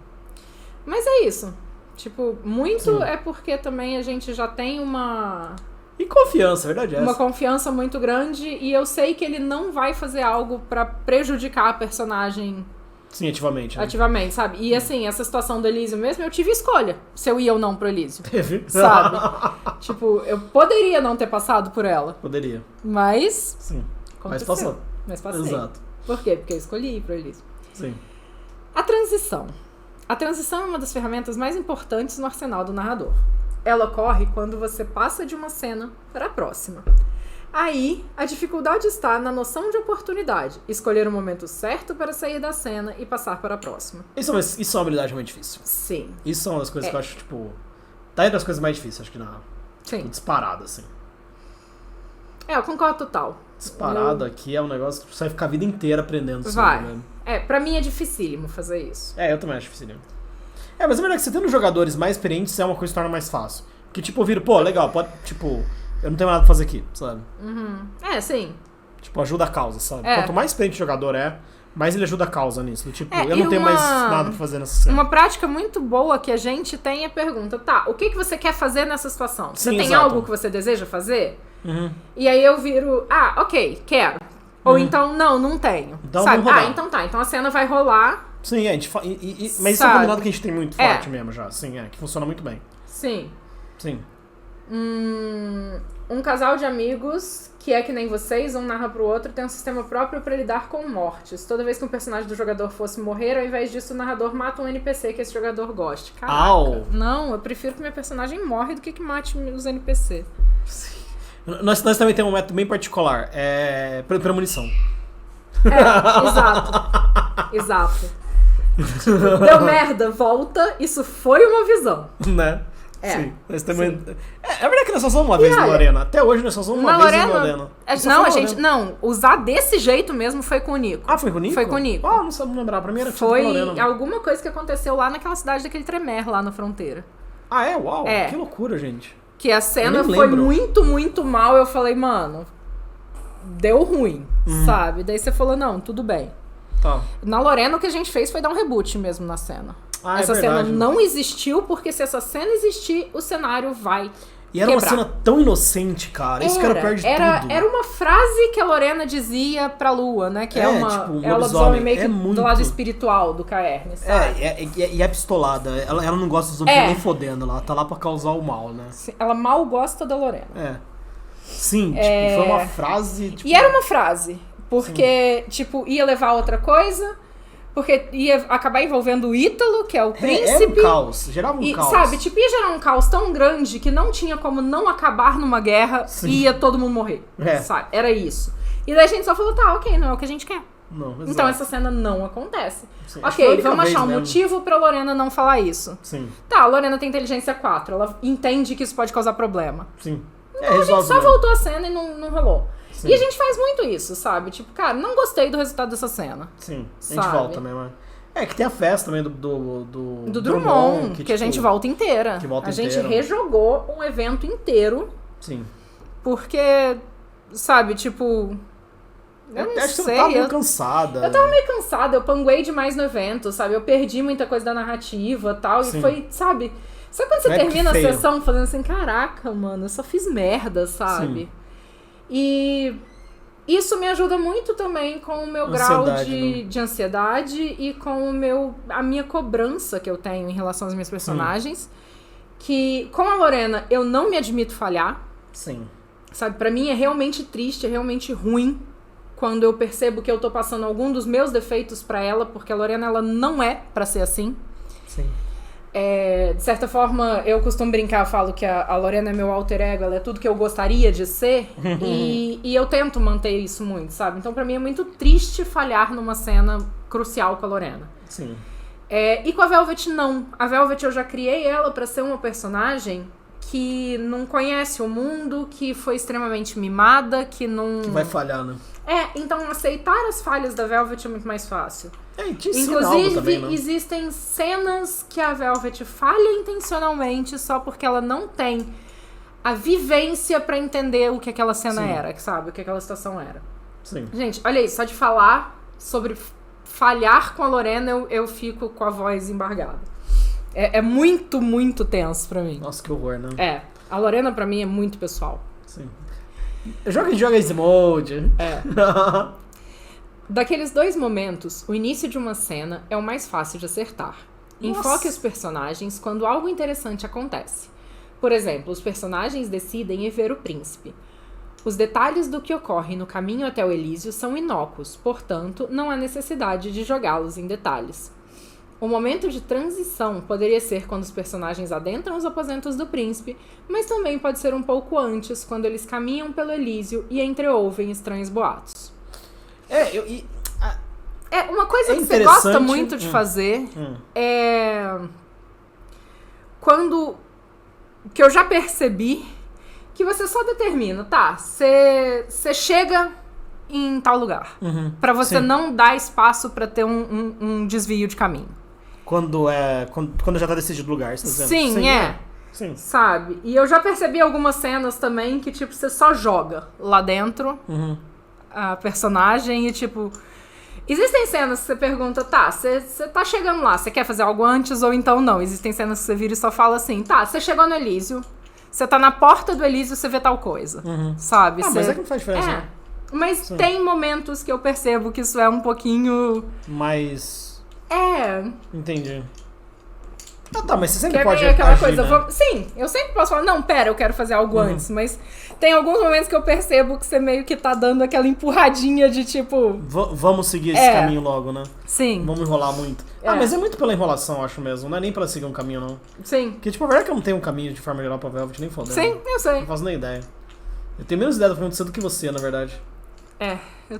Speaker 1: Mas é isso. Tipo, muito é porque também a gente já tem uma...
Speaker 2: E confiança, a verdade é essa.
Speaker 1: Uma confiança muito grande, e eu sei que ele não vai fazer algo pra prejudicar a personagem...
Speaker 2: Sim, ativamente. Né?
Speaker 1: Ativamente, sabe? E assim, essa situação do Elísio mesmo, eu tive escolha se eu ia ou não pro Elísio.
Speaker 2: Teve?
Speaker 1: Sabe? Tipo, eu poderia não ter passado por ela.
Speaker 2: Poderia.
Speaker 1: Mas...
Speaker 2: Sim.
Speaker 1: Aconteceu.
Speaker 2: Mas passou.
Speaker 1: Mas passei.
Speaker 2: Exato.
Speaker 1: Por quê? Porque eu escolhi ir pro Elísio.
Speaker 2: Sim.
Speaker 1: A transição. A transição é uma das ferramentas mais importantes no arsenal do narrador. Ela ocorre quando você passa de uma cena para a próxima. Aí, a dificuldade está na noção de oportunidade. Escolher o momento certo para sair da cena e passar para a próxima.
Speaker 2: Isso é uma habilidade muito difícil.
Speaker 1: Sim.
Speaker 2: Isso é uma das coisas que eu acho, tipo... Tá aí das coisas mais difíceis, acho que
Speaker 1: Sim.
Speaker 2: Disparada, assim.
Speaker 1: Eu concordo total.
Speaker 2: Disparada aqui é um negócio que você vai ficar a vida inteira aprendendo sobre,
Speaker 1: Vai.
Speaker 2: né?
Speaker 1: Pra mim é dificílimo fazer isso.
Speaker 2: Eu também acho dificílimo. Mas é verdade que você tendo jogadores mais experientes é uma coisa que torna mais fácil. Porque, tipo, eu viro, pô, legal, pode, tipo... Eu não tenho nada pra fazer aqui, sabe?
Speaker 1: Sim.
Speaker 2: Tipo, ajuda a causa, sabe? Quanto mais experiente o jogador mais ele ajuda a causa nisso. Tipo, eu não tenho mais nada pra fazer nessa cena.
Speaker 1: Uma prática muito boa que a gente tem é pergunta, tá, o que você quer fazer nessa situação? Você tem
Speaker 2: exato.
Speaker 1: algo que você deseja fazer? E aí eu viro, ok, quero. Ou então, não tenho.
Speaker 2: Então,
Speaker 1: sabe?
Speaker 2: vamos rodar.
Speaker 1: Então tá, então a cena vai rolar.
Speaker 2: Sim, a gente mas isso é um combinado que a gente tem muito forte mesmo já. Sim, que funciona muito bem.
Speaker 1: Sim.
Speaker 2: Sim.
Speaker 1: Um casal de amigos que é que nem vocês, um narra pro outro, tem um sistema próprio pra lidar com mortes. Toda vez que um personagem do jogador fosse morrer, ao invés disso, o narrador mata um NPC que esse jogador goste. Caraca.
Speaker 2: Au.
Speaker 1: Não, eu prefiro que meu personagem morre do que mate os NPC.
Speaker 2: Sim. Nós também temos um método bem particular. Premonição.
Speaker 1: Exato. Deu merda, volta, isso foi uma visão.
Speaker 2: Né? Sim. Nós também... É verdade que nós só usamos uma vez na Lorena. Até hoje nós só usamos uma vez na Lorena.
Speaker 1: Não, usar desse jeito mesmo foi com o Nico.
Speaker 2: Foi com o Nico?
Speaker 1: Foi com o Nico.
Speaker 2: Não lembrar. Pra mim era tipo
Speaker 1: foi
Speaker 2: Lorena.
Speaker 1: Alguma coisa que aconteceu lá naquela cidade daquele Tremer, lá na fronteira.
Speaker 2: Uau. Que loucura, gente.
Speaker 1: Que a cena foi muito, muito mal. Eu falei, mano, deu ruim, sabe? Daí você falou, não, tudo bem.
Speaker 2: Tá.
Speaker 1: Na Lorena, o que a gente fez foi dar um reboot mesmo na cena. Essa cena não existiu, porque se essa cena existir, o cenário vai
Speaker 2: E era
Speaker 1: quebrar.
Speaker 2: Uma cena tão inocente, cara. Isso que era o pior de tudo.
Speaker 1: Era uma frase que a Lorena dizia pra Lua, né? Que é uma...
Speaker 2: tipo, um
Speaker 1: ela
Speaker 2: lobisomem.
Speaker 1: meio que
Speaker 2: Muito...
Speaker 1: do lado espiritual do Caerne, sabe?
Speaker 2: E é pistolada. Ela não gosta dos zombies nem fodendo. Ela tá lá pra causar o mal, né?
Speaker 1: Ela mal gosta da Lorena.
Speaker 2: Sim, tipo, foi uma frase... Tipo...
Speaker 1: E era uma frase. Porque, tipo, ia levar a outra coisa... Porque ia acabar envolvendo o Ítalo, que é o príncipe.
Speaker 2: Era um caos, gerava um caos.
Speaker 1: Sabe, tipo, ia gerar um caos tão grande que não tinha como não acabar numa guerra e ia todo mundo morrer. Sabe? Era isso. E daí a gente só falou, tá, ok, não é o que a gente quer.
Speaker 2: Não,
Speaker 1: então essa cena não acontece.
Speaker 2: Sim,
Speaker 1: ok, vamos achar um motivo pra Lorena não falar isso.
Speaker 2: Sim.
Speaker 1: Tá, a Lorena tem inteligência 4, ela entende que isso pode causar problema.
Speaker 2: Sim.
Speaker 1: Então a gente só voltou a cena e não rolou. Sim. E a gente faz muito isso, sabe? Tipo, cara, não gostei do resultado dessa cena.
Speaker 2: Sim, a gente volta mesmo. Que tem a festa também do
Speaker 1: Drummond, que a gente volta inteira. A gente rejogou um evento inteiro.
Speaker 2: Sim.
Speaker 1: Porque, sabe, tipo... Eu não
Speaker 2: acho
Speaker 1: sei.
Speaker 2: Que você tava meio cansada.
Speaker 1: Eu tava meio cansada, eu panguei demais no evento, sabe? Eu perdi muita coisa da narrativa e tal.
Speaker 2: Sim.
Speaker 1: E foi, sabe... Sabe quando você termina a sessão fazendo assim, caraca, mano, eu só fiz merda, sabe?
Speaker 2: Sim.
Speaker 1: E isso me ajuda muito também com o meu grau de ansiedade e com a minha cobrança que eu tenho em relação às minhas personagens. Que, com a Lorena, eu não me admito falhar.
Speaker 2: Sim.
Speaker 1: Sabe, pra mim é realmente triste, é realmente ruim quando eu percebo que eu tô passando algum dos meus defeitos pra ela, porque a Lorena, ela não é pra ser assim.
Speaker 2: Sim.
Speaker 1: De certa forma, eu costumo brincar, eu falo que a Lorena é meu alter ego, ela é tudo que eu gostaria de ser, e eu tento manter isso muito, sabe? Então, pra mim, é muito triste falhar numa cena crucial com a Lorena.
Speaker 2: Sim.
Speaker 1: E com a Velvet, não. A Velvet, eu já criei ela pra ser uma personagem que não conhece o mundo, que foi extremamente mimada, que não...
Speaker 2: Que vai falhar, né?
Speaker 1: Então aceitar as falhas da Velvet é muito mais fácil.
Speaker 2: Inclusive, também, né?
Speaker 1: Existem cenas que a Velvet falha intencionalmente só porque ela não tem a vivência pra entender o que aquela cena era, sabe? O que aquela situação era.
Speaker 2: Sim.
Speaker 1: Gente, olha aí, só de falar sobre falhar com a Lorena, eu fico com a voz embargada. É muito, muito tenso pra mim.
Speaker 2: Nossa, que horror, né?
Speaker 1: A Lorena pra mim é muito pessoal.
Speaker 2: Sim. Joga esse mode.
Speaker 1: Daqueles 2 momentos, o início de uma cena é o mais fácil de acertar.
Speaker 2: Nossa.
Speaker 1: Enfoque os personagens quando algo interessante acontece. Por exemplo, os personagens decidem ir ver o príncipe. Os detalhes do que ocorre no caminho até o Elísio são inócuos, portanto, não há necessidade de jogá-los em detalhes. O momento de transição poderia ser quando os personagens adentram os aposentos do príncipe, mas também pode ser um pouco antes, quando eles caminham pelo Elísio e entreouvem estranhos boatos. Uma coisa que você gosta muito de fazer é... Quando... Que eu já percebi que você só determina, tá, você chega em tal lugar. Pra você não dar espaço pra ter um desvio de caminho.
Speaker 2: Quando já tá decidido o lugar, você tá dizendo?
Speaker 1: Sim. Sim. Sabe? E eu já percebi algumas cenas também que, tipo, você só joga lá dentro a personagem e, tipo... Existem cenas que você pergunta, tá, você tá chegando lá, você quer fazer algo antes ou então não? Existem cenas que você vira e só fala assim, tá, você chegou no Elísio, você tá na porta do Elísio, você vê tal coisa, sabe?
Speaker 2: Mas é que não faz diferença, né?
Speaker 1: Mas tem momentos que eu percebo que isso é um pouquinho...
Speaker 2: Mas... Entendi. Tá, mas você sempre pode
Speaker 1: aquela
Speaker 2: agir,
Speaker 1: coisa,
Speaker 2: né?
Speaker 1: Sim, eu sempre posso falar, não, pera, eu quero fazer algo antes, mas tem alguns momentos que eu percebo que você meio que tá dando aquela empurradinha de tipo...
Speaker 2: Vamos seguir esse caminho logo, né?
Speaker 1: Sim.
Speaker 2: Vamos enrolar muito. Mas é muito pela enrolação, eu acho mesmo, não é nem pra seguir um caminho, não.
Speaker 1: Sim.
Speaker 2: Porque, tipo, a verdade é que eu não tenho um caminho de forma geral pra Velvet, nem fodendo.
Speaker 1: Sim, eu sei.
Speaker 2: Não faço nem ideia. Eu tenho menos ideia do que acontecer do que você, na verdade.
Speaker 1: Eu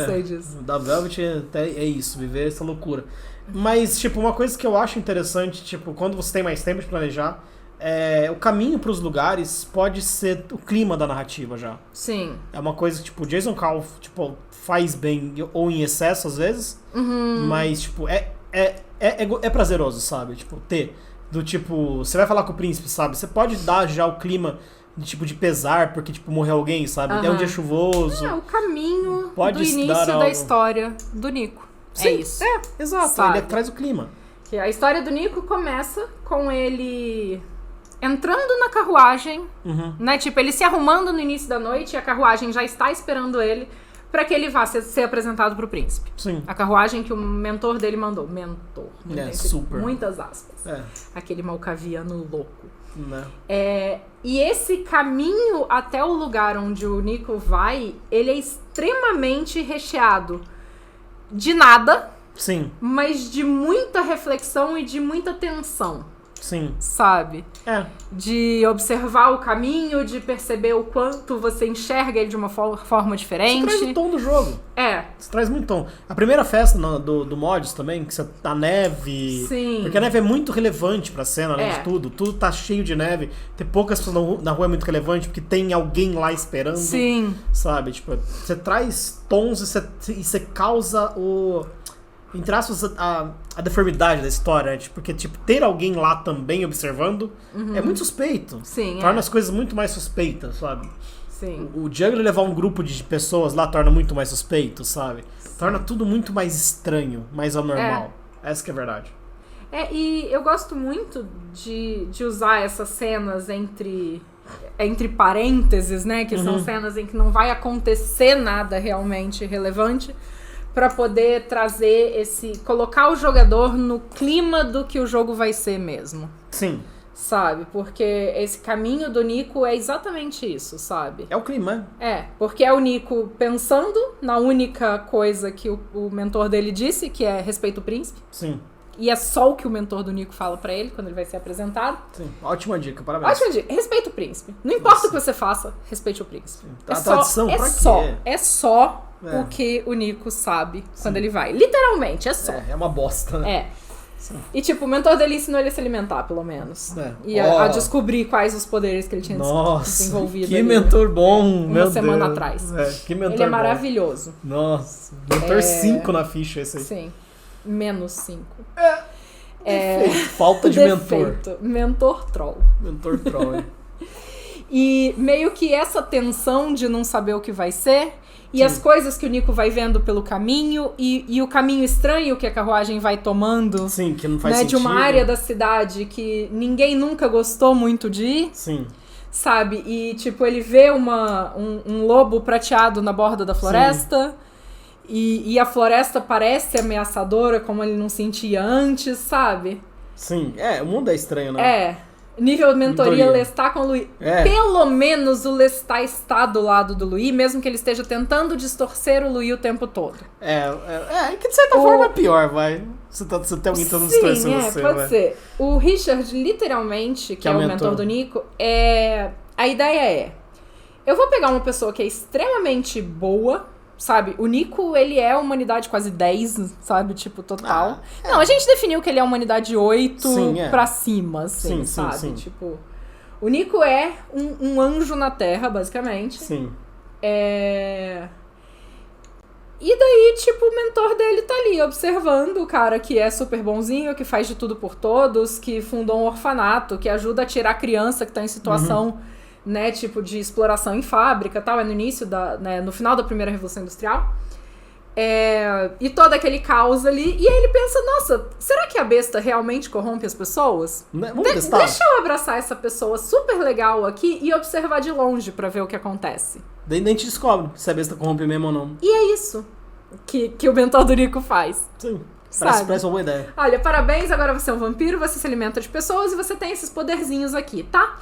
Speaker 1: sei disso.
Speaker 2: Da Velvet é isso, viver essa loucura. Mas, tipo, uma coisa que eu acho interessante, tipo, quando você tem mais tempo de planejar, o caminho pros lugares pode ser o clima da narrativa já.
Speaker 1: Sim.
Speaker 2: É uma coisa que, tipo, Jason Call, tipo, faz bem ou em excesso às vezes, mas, tipo, é prazeroso, sabe? Tipo, do tipo, você vai falar com o príncipe, sabe? Você pode dar já o clima de pesar, porque, tipo, morreu alguém, sabe? É um dia chuvoso.
Speaker 1: O caminho
Speaker 2: pode
Speaker 1: do início da história do Nico.
Speaker 2: Sim,
Speaker 1: é isso.
Speaker 2: Exato.
Speaker 1: Sabe?
Speaker 2: Ele traz o clima.
Speaker 1: Que a história do Nico começa com ele entrando na carruagem, né? Tipo, ele se arrumando no início da noite e a carruagem já está esperando ele pra que ele vá ser apresentado pro príncipe.
Speaker 2: Sim.
Speaker 1: A carruagem que o mentor dele mandou. Mentor.
Speaker 2: Super.
Speaker 1: Muitas aspas. Aquele malcaviano louco.
Speaker 2: Né?
Speaker 1: E esse caminho até o lugar onde o Nico vai, ele é extremamente recheado de nada,
Speaker 2: sim,
Speaker 1: mas de muita reflexão e de muita tensão.
Speaker 2: Sim.
Speaker 1: Sabe? De observar o caminho, de perceber o quanto você enxerga ele de uma forma diferente.
Speaker 2: Você traz o tom do jogo. Você traz muito tom. A primeira festa do Mods também, que a neve...
Speaker 1: Sim.
Speaker 2: Porque a neve é muito relevante pra cena, além de tudo. Tudo tá cheio de neve. Ter poucas pessoas na rua é muito relevante, porque tem alguém lá esperando.
Speaker 1: Sim.
Speaker 2: Sabe? Tipo, você traz tons e você causa entre aspas, a deformidade da história, né? Porque, tipo, ter alguém lá também observando é muito suspeito.
Speaker 1: Sim,
Speaker 2: torna as coisas muito mais suspeitas, sabe?
Speaker 1: Sim.
Speaker 2: O Juggler levar um grupo de pessoas lá torna muito mais suspeito, sabe? Sim. Torna tudo muito mais estranho, mais anormal. Essa que é a verdade.
Speaker 1: E eu gosto muito de usar essas cenas entre parênteses, né? Que são cenas em que não vai acontecer nada realmente relevante, pra poder trazer colocar o jogador no clima do que o jogo vai ser mesmo.
Speaker 2: Sim.
Speaker 1: Sabe? Porque esse caminho do Nico é exatamente isso, sabe?
Speaker 2: É o clima,
Speaker 1: porque é o Nico pensando na única coisa que o mentor dele disse, que é respeita o príncipe.
Speaker 2: Sim.
Speaker 1: E é só o que o mentor do Nico fala pra ele quando ele vai ser apresentado.
Speaker 2: Sim. Ótima dica, parabéns.
Speaker 1: Ótima dica. Respeita o príncipe. Não importa o que você faça, respeite o príncipe.
Speaker 2: Tradição, pra quê?
Speaker 1: É só o que o Nico sabe quando ele vai. Literalmente, é só.
Speaker 2: É uma bosta, né?
Speaker 1: Sim. E tipo, o mentor dele ensinou ele a se alimentar, pelo menos. E a descobrir quais os poderes que ele tinha desenvolvido.
Speaker 2: Que mentor bom,
Speaker 1: uma semana atrás.
Speaker 2: Que mentor
Speaker 1: ele é maravilhoso.
Speaker 2: Bom. Nossa, mentor 5 na ficha esse aí.
Speaker 1: Sim. Menos 5.
Speaker 2: Falta de mentor.
Speaker 1: Mentor troll.
Speaker 2: Mentor troll,
Speaker 1: E meio que essa tensão de não saber o que vai ser, e as coisas que o Nico vai vendo pelo caminho, e o caminho estranho que a carruagem vai tomando.
Speaker 2: Sim, que não faz sentido.
Speaker 1: De uma área da cidade que ninguém nunca gostou muito de ir.
Speaker 2: Sim.
Speaker 1: Sabe? E tipo, ele vê um lobo prateado na borda da floresta. E a floresta parece ameaçadora, como ele não sentia antes, sabe?
Speaker 2: Sim, o mundo é estranho, né?
Speaker 1: Nível mentoria, Lestat com o Louis. Pelo menos o Lestat está do lado do Louis, mesmo que ele esteja tentando distorcer o Louis o tempo todo.
Speaker 2: Que de certa forma é pior, vai. Você tem alguém tentando distorcer você,
Speaker 1: pode ser. O Richard, literalmente, que é o mentor do Nico, a ideia é... Eu vou pegar uma pessoa que é extremamente boa, sabe? O Nico, ele é humanidade quase 10, sabe? Tipo, total. Não, a gente definiu que ele é humanidade 8 pra cima, assim, sabe? Sim. Tipo, o Nico é um anjo na Terra, basicamente.
Speaker 2: Sim.
Speaker 1: E daí, tipo, o mentor dele tá ali, observando o cara que é super bonzinho, que faz de tudo por todos, que fundou um orfanato, que ajuda a tirar a criança que tá em situação, né, tipo, de exploração em fábrica e tal, no início no final da primeira Revolução Industrial. E todo aquele caos ali, e aí ele pensa, nossa, será que a besta realmente corrompe as pessoas? Deixa eu abraçar essa pessoa super legal aqui e observar de longe pra ver o que acontece.
Speaker 2: Daí a gente descobre se a besta corrompe mesmo ou não.
Speaker 1: E é isso que o mentor do Nico faz.
Speaker 2: Sim, parece uma boa ideia.
Speaker 1: Olha, parabéns, agora você é um vampiro, você se alimenta de pessoas e você tem esses poderzinhos aqui, tá?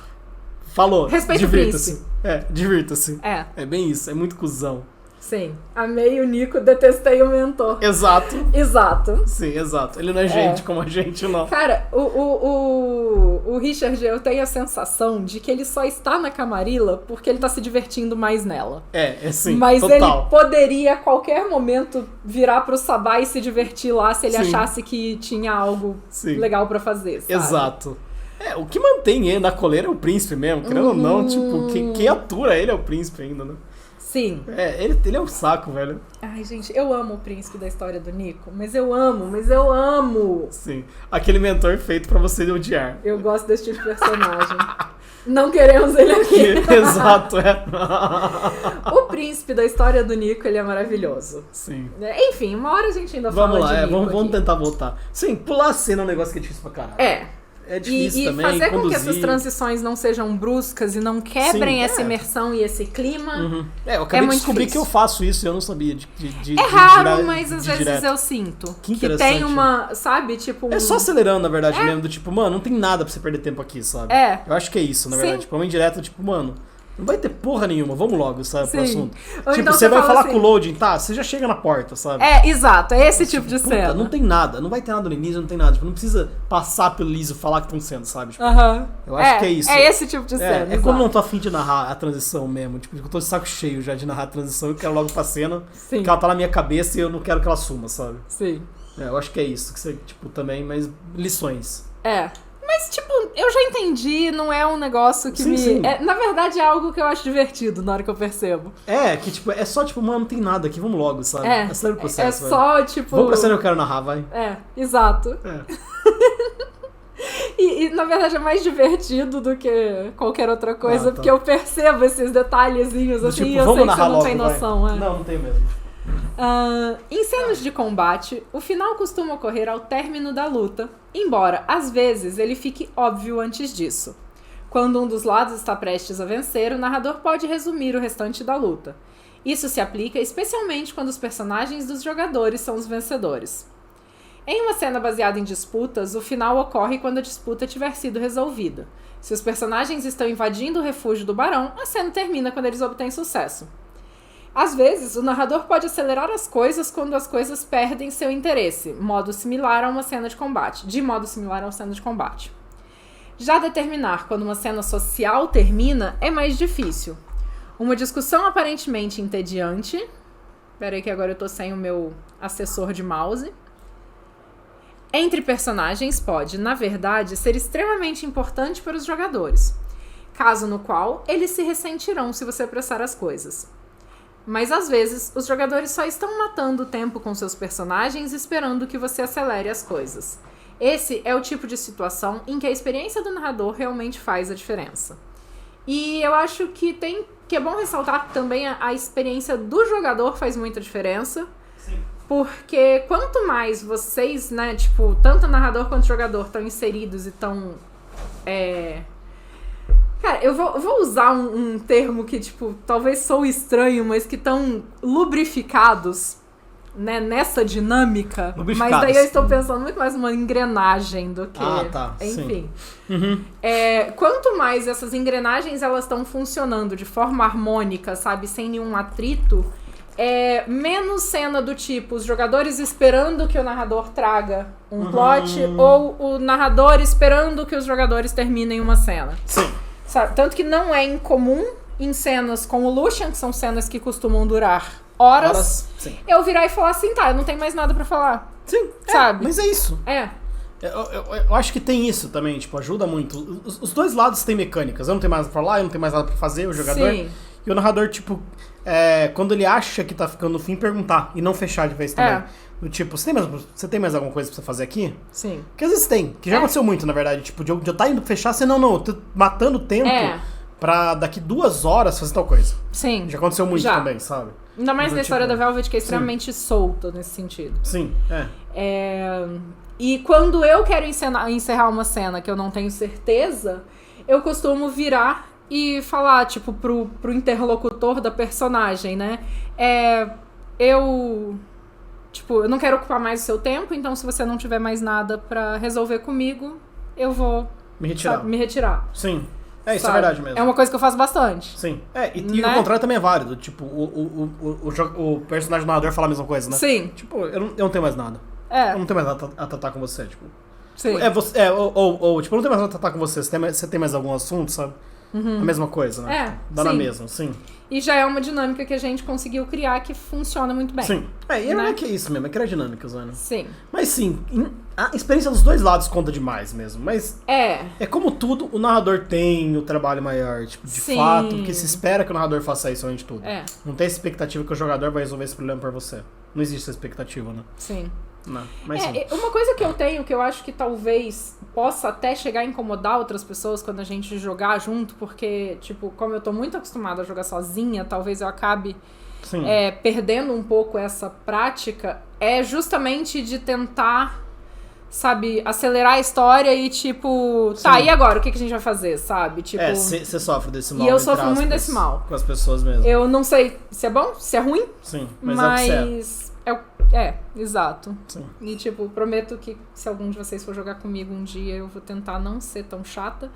Speaker 2: Falou,
Speaker 1: respeita o príncipe.
Speaker 2: Divirta-se. É bem isso, é muito cuzão.
Speaker 1: Sim, amei o Nico, detestei o mentor.
Speaker 2: Exato.
Speaker 1: Sim,
Speaker 2: exato. Ele não é gente como a gente, não.
Speaker 1: Cara, o Richard, eu tenho a sensação de que ele só está na Camarilla porque ele tá se divertindo mais nela.
Speaker 2: Sim,
Speaker 1: mas
Speaker 2: total.
Speaker 1: Ele poderia a qualquer momento virar pro Sabá e se divertir lá se ele achasse que tinha algo legal pra fazer, sabe?
Speaker 2: Exato. O que mantém ele na coleira é o príncipe mesmo, querendo ou não, tipo, quem atura ele é o príncipe ainda, né?
Speaker 1: Sim.
Speaker 2: Ele é um saco, velho.
Speaker 1: Ai, gente, eu amo o príncipe da história do Nico, mas eu amo.
Speaker 2: Sim, aquele mentor feito pra você odiar.
Speaker 1: Eu gosto desse tipo de personagem. Não queremos ele aqui.
Speaker 2: Exato,
Speaker 1: O príncipe da história do Nico, ele é maravilhoso.
Speaker 2: Sim.
Speaker 1: Enfim, uma hora a gente ainda fala de Nico.
Speaker 2: Vamos tentar voltar. Sim, pular a cena é um negócio que é difícil pra caralho. É difícil também,
Speaker 1: fazer com que essas transições não sejam bruscas e não quebrem essa imersão e esse clima.
Speaker 2: Eu acabei de descobrir que eu faço isso e eu não sabia
Speaker 1: raro, mas às vezes
Speaker 2: direto.
Speaker 1: Eu sinto
Speaker 2: que
Speaker 1: tem uma, sabe, tipo...
Speaker 2: É só acelerando, na verdade, mesmo, do tipo, mano, não tem nada pra você perder tempo aqui, sabe? Eu acho que é isso, na verdade. Tipo, uma indireta, tipo, mano... Não vai ter porra nenhuma, vamos logo, sabe, pro assunto.
Speaker 1: Ou
Speaker 2: tipo,
Speaker 1: então
Speaker 2: você vai falar
Speaker 1: assim,
Speaker 2: com o loading, você já chega na porta, sabe?
Speaker 1: Exato, é esse tipo de cena.
Speaker 2: Não tem nada, não vai ter nada no início, não tem nada. Tipo, não precisa passar pelo liso e falar que estão sendo, sabe? Tipo, eu acho que é isso.
Speaker 1: É esse tipo de cena.
Speaker 2: É quando eu não tô afim de narrar a transição mesmo. Tipo, eu tô de saco cheio já de narrar a transição, eu quero logo pra cena, porque ela tá na minha cabeça e eu não quero que ela suma, sabe?
Speaker 1: Sim.
Speaker 2: Eu acho que é isso, que você, tipo, também, mas lições.
Speaker 1: Mas, tipo, eu já entendi, não é um negócio que
Speaker 2: Sim.
Speaker 1: na verdade, é algo que eu acho divertido na hora que eu percebo.
Speaker 2: Que, tipo, é só, tipo, mano, não tem nada aqui, vamos logo, sabe? Acelera o processo,
Speaker 1: só, tipo...
Speaker 2: Vamos pra cena que eu quero narrar, vai.
Speaker 1: Exato. E, na verdade, é mais divertido do que qualquer outra coisa, porque eu percebo esses detalhezinhos, assim,
Speaker 2: tipo,
Speaker 1: e eu sei que você não
Speaker 2: logo,
Speaker 1: tem noção,
Speaker 2: Não tem mesmo.
Speaker 1: Em cenas de combate, o final costuma ocorrer ao término da luta, embora, às vezes, ele fique óbvio antes disso. Quando um dos lados está prestes a vencer, o narrador pode resumir o restante da luta. Isso se aplica especialmente quando os personagens dos jogadores são os vencedores. Em uma cena baseada em disputas, o final ocorre quando a disputa tiver sido resolvida. Se os personagens estão invadindo o refúgio do barão, a cena termina quando eles obtêm sucesso. Às vezes, o narrador pode acelerar as coisas quando as coisas perdem seu interesse, de modo similar a uma cena de combate. Já determinar quando uma cena social termina é mais difícil. Uma discussão aparentemente entediante... Peraí que agora eu tô sem o meu assessor de mouse. Entre personagens pode, na verdade, ser extremamente importante para os jogadores. Caso no qual, eles se ressentirão se você apressar as coisas. Mas às vezes, os jogadores só estão matando tempo com seus personagens esperando que você acelere as coisas. Esse é o tipo de situação em que a experiência do narrador realmente faz a diferença. E eu acho que é bom ressaltar que também a experiência do jogador faz muita diferença.
Speaker 2: Sim.
Speaker 1: Porque quanto mais vocês, né, tipo, tanto o narrador quanto o jogador estão inseridos e estão... Cara, eu vou usar um termo que, tipo, talvez sou estranho, mas que estão lubrificados, né, nessa dinâmica. Mas daí eu estou pensando muito mais numa engrenagem do que... Enfim.
Speaker 2: Uhum.
Speaker 1: Quanto mais essas engrenagens elas estão funcionando de forma harmônica, sabe, sem nenhum atrito, Menos cena do tipo, os jogadores esperando que o narrador traga um plot, ou o narrador esperando que os jogadores terminem uma cena.
Speaker 2: Sim.
Speaker 1: Sabe? Tanto que não é incomum em cenas como o Lucian, que são cenas que costumam durar horas,
Speaker 2: Sim.
Speaker 1: eu virar e falar assim, tá, eu não tenho mais nada pra falar.
Speaker 2: Sim.
Speaker 1: Sabe?
Speaker 2: Mas é isso. Eu acho que tem isso também, tipo, ajuda muito. Os dois lados têm mecânicas. Eu não tenho mais nada pra falar, eu não tenho mais nada pra fazer, o jogador.
Speaker 1: Sim.
Speaker 2: E o narrador, tipo, quando ele acha que tá ficando no fim, perguntar. E não fechar de vez também. Do tipo, você tem mais alguma coisa pra você fazer aqui?
Speaker 1: Sim.
Speaker 2: Porque às vezes tem. Que já aconteceu muito, na verdade. Tipo, de eu estar indo fechar, você não, eu tô matando tempo pra daqui 2 horas fazer tal coisa.
Speaker 1: Sim.
Speaker 2: Já aconteceu muito também, sabe?
Speaker 1: Ainda mais na história da Velvet, que é
Speaker 2: sim.
Speaker 1: extremamente solta nesse sentido.
Speaker 2: Sim,
Speaker 1: E quando eu quero encerrar uma cena que eu não tenho certeza, eu costumo virar e falar, tipo, pro interlocutor da personagem, né? Eu não quero ocupar mais o seu tempo, então se você não tiver mais nada pra resolver comigo, eu vou me retirar.
Speaker 2: Sim. Isso é verdade mesmo.
Speaker 1: É uma coisa que eu faço bastante.
Speaker 2: Sim. E o contrário também é válido. Tipo, o personagem do narrador fala a mesma coisa, né?
Speaker 1: Sim.
Speaker 2: Tipo, eu não tenho mais nada. Eu não tenho mais nada a tratar com você, tipo.
Speaker 1: Sim.
Speaker 2: Tipo, eu não tenho mais nada a tratar com você. Você tem mais algum assunto, sabe? A mesma coisa, né? Dá na mesma, sim.
Speaker 1: E já é uma dinâmica que a gente conseguiu criar que funciona muito bem.
Speaker 2: Sim. E é que é isso mesmo, é criar dinâmicas, né?
Speaker 1: Sim.
Speaker 2: Mas sim, a experiência dos dois lados conta demais mesmo. Mas é como tudo, o narrador tem o trabalho maior, tipo, de fato, porque se espera que o narrador faça isso antes de tudo. Não tem essa expectativa que o jogador vai resolver esse problema por você. Não existe essa expectativa, né?
Speaker 1: Sim.
Speaker 2: Não, mas
Speaker 1: uma coisa que eu tenho, que eu acho que talvez possa até chegar a incomodar outras pessoas quando a gente jogar junto, porque, tipo, como eu tô muito acostumada a jogar sozinha, talvez eu acabe perdendo um pouco essa prática, é justamente de tentar, sabe, acelerar a história e, tipo, e agora? O que a gente vai fazer, sabe? Tipo,
Speaker 2: você sofre desse mal.
Speaker 1: E eu sofro muito desse mal.
Speaker 2: Com as pessoas mesmo.
Speaker 1: Eu não sei se é bom, se é ruim.
Speaker 2: Sim, mas
Speaker 1: exato.
Speaker 2: Sim.
Speaker 1: E, tipo, prometo que se algum de vocês for jogar comigo um dia, eu vou tentar não ser tão chata.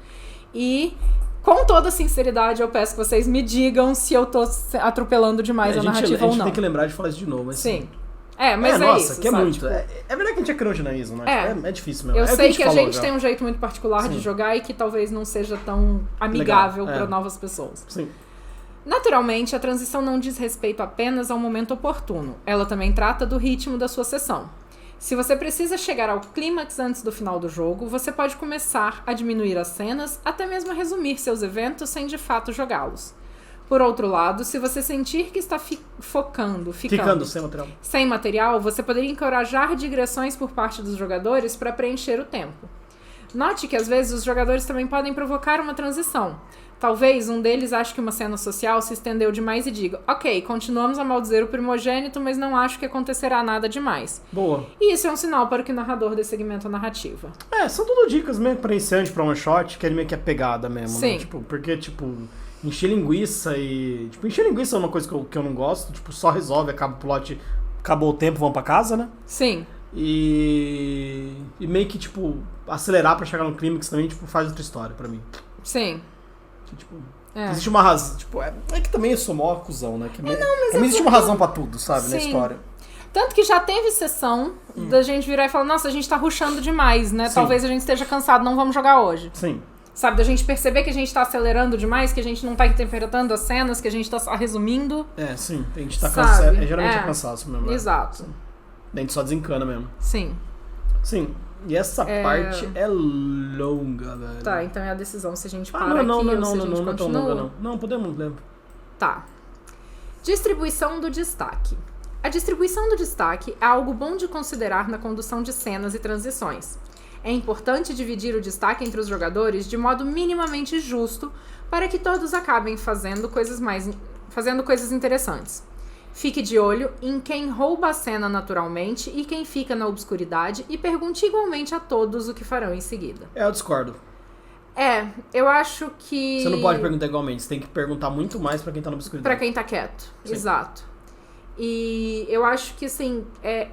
Speaker 1: E, com toda sinceridade, eu peço que vocês me digam se eu tô atropelando demais a narrativa ou não.
Speaker 2: A gente tem que lembrar de falar isso de novo. Mas,
Speaker 1: sim. Mas
Speaker 2: nossa,
Speaker 1: isso,
Speaker 2: que é
Speaker 1: sabe?
Speaker 2: muito.
Speaker 1: Tipo,
Speaker 2: é verdade que a gente é crunch na ISO, né? É difícil mesmo.
Speaker 1: Eu sei que a gente
Speaker 2: já
Speaker 1: tem um jeito muito particular de jogar e que talvez não seja tão amigável para novas pessoas.
Speaker 2: Sim.
Speaker 1: Naturalmente, a transição não diz respeito apenas ao momento oportuno. Ela também trata do ritmo da sua sessão. Se você precisa chegar ao clímax antes do final do jogo, você pode começar a diminuir as cenas, até mesmo a resumir seus eventos sem de fato jogá-los. Por outro lado, se você sentir que está ficando sem material, você poderia encorajar digressões por parte dos jogadores para preencher o tempo. Note que às vezes os jogadores também podem provocar uma transição. Talvez um deles ache que uma cena social se estendeu demais e diga: ok, continuamos a maldizer o primogênito, mas não acho que acontecerá nada demais.
Speaker 2: Boa.
Speaker 1: E isso é um sinal para que o narrador dê segmento à narrativa.
Speaker 2: São tudo dicas meio pra iniciante, pra one shot, que é meio que a pegada mesmo,
Speaker 1: sim.
Speaker 2: Né? Tipo, porque, tipo, encher linguiça e... Tipo, encher linguiça é uma coisa que eu não gosto. Tipo, só resolve, acaba o plot, acabou o tempo, vão pra casa, né?
Speaker 1: Sim.
Speaker 2: E meio que, tipo, acelerar pra chegar no clímax também, tipo, faz outra história pra mim.
Speaker 1: Sim.
Speaker 2: Que, tipo, existe uma razão. Tipo, é que também eu sou mó cuzão, né? Que existe uma razão pra tudo, sabe?
Speaker 1: Sim.
Speaker 2: Na história.
Speaker 1: Tanto que já teve sessão da gente virar e falar: nossa, a gente tá rushando demais, né?
Speaker 2: Sim.
Speaker 1: Talvez a gente esteja cansado, não vamos jogar hoje.
Speaker 2: Sim.
Speaker 1: Sabe, da gente perceber que a gente tá acelerando demais, que a gente não tá interpretando as cenas, que a gente tá só resumindo.
Speaker 2: Sim. A gente tá cansado. Geralmente é cansaço mesmo.
Speaker 1: Exato.
Speaker 2: A gente só desencana mesmo.
Speaker 1: Sim.
Speaker 2: Sim. E essa parte é longa, velho.
Speaker 1: Tá, então é a decisão se a gente para
Speaker 2: não,
Speaker 1: aqui
Speaker 2: não,
Speaker 1: ou se a gente
Speaker 2: não,
Speaker 1: continua.
Speaker 2: não é tão longa, não. Não, podemos ler.
Speaker 1: Tá. Distribuição do destaque. A distribuição do destaque é algo bom de considerar na condução de cenas e transições. É importante dividir o destaque entre os jogadores de modo minimamente justo para que todos acabem fazendo coisas interessantes. Fique de olho em quem rouba a cena naturalmente e quem fica na obscuridade e pergunte igualmente a todos o que farão em seguida.
Speaker 2: Eu discordo.
Speaker 1: Eu acho que...
Speaker 2: Você não pode perguntar igualmente, você tem que perguntar muito mais pra quem tá na obscuridade.
Speaker 1: Pra quem tá quieto, sim. Exato. E eu acho que, assim, é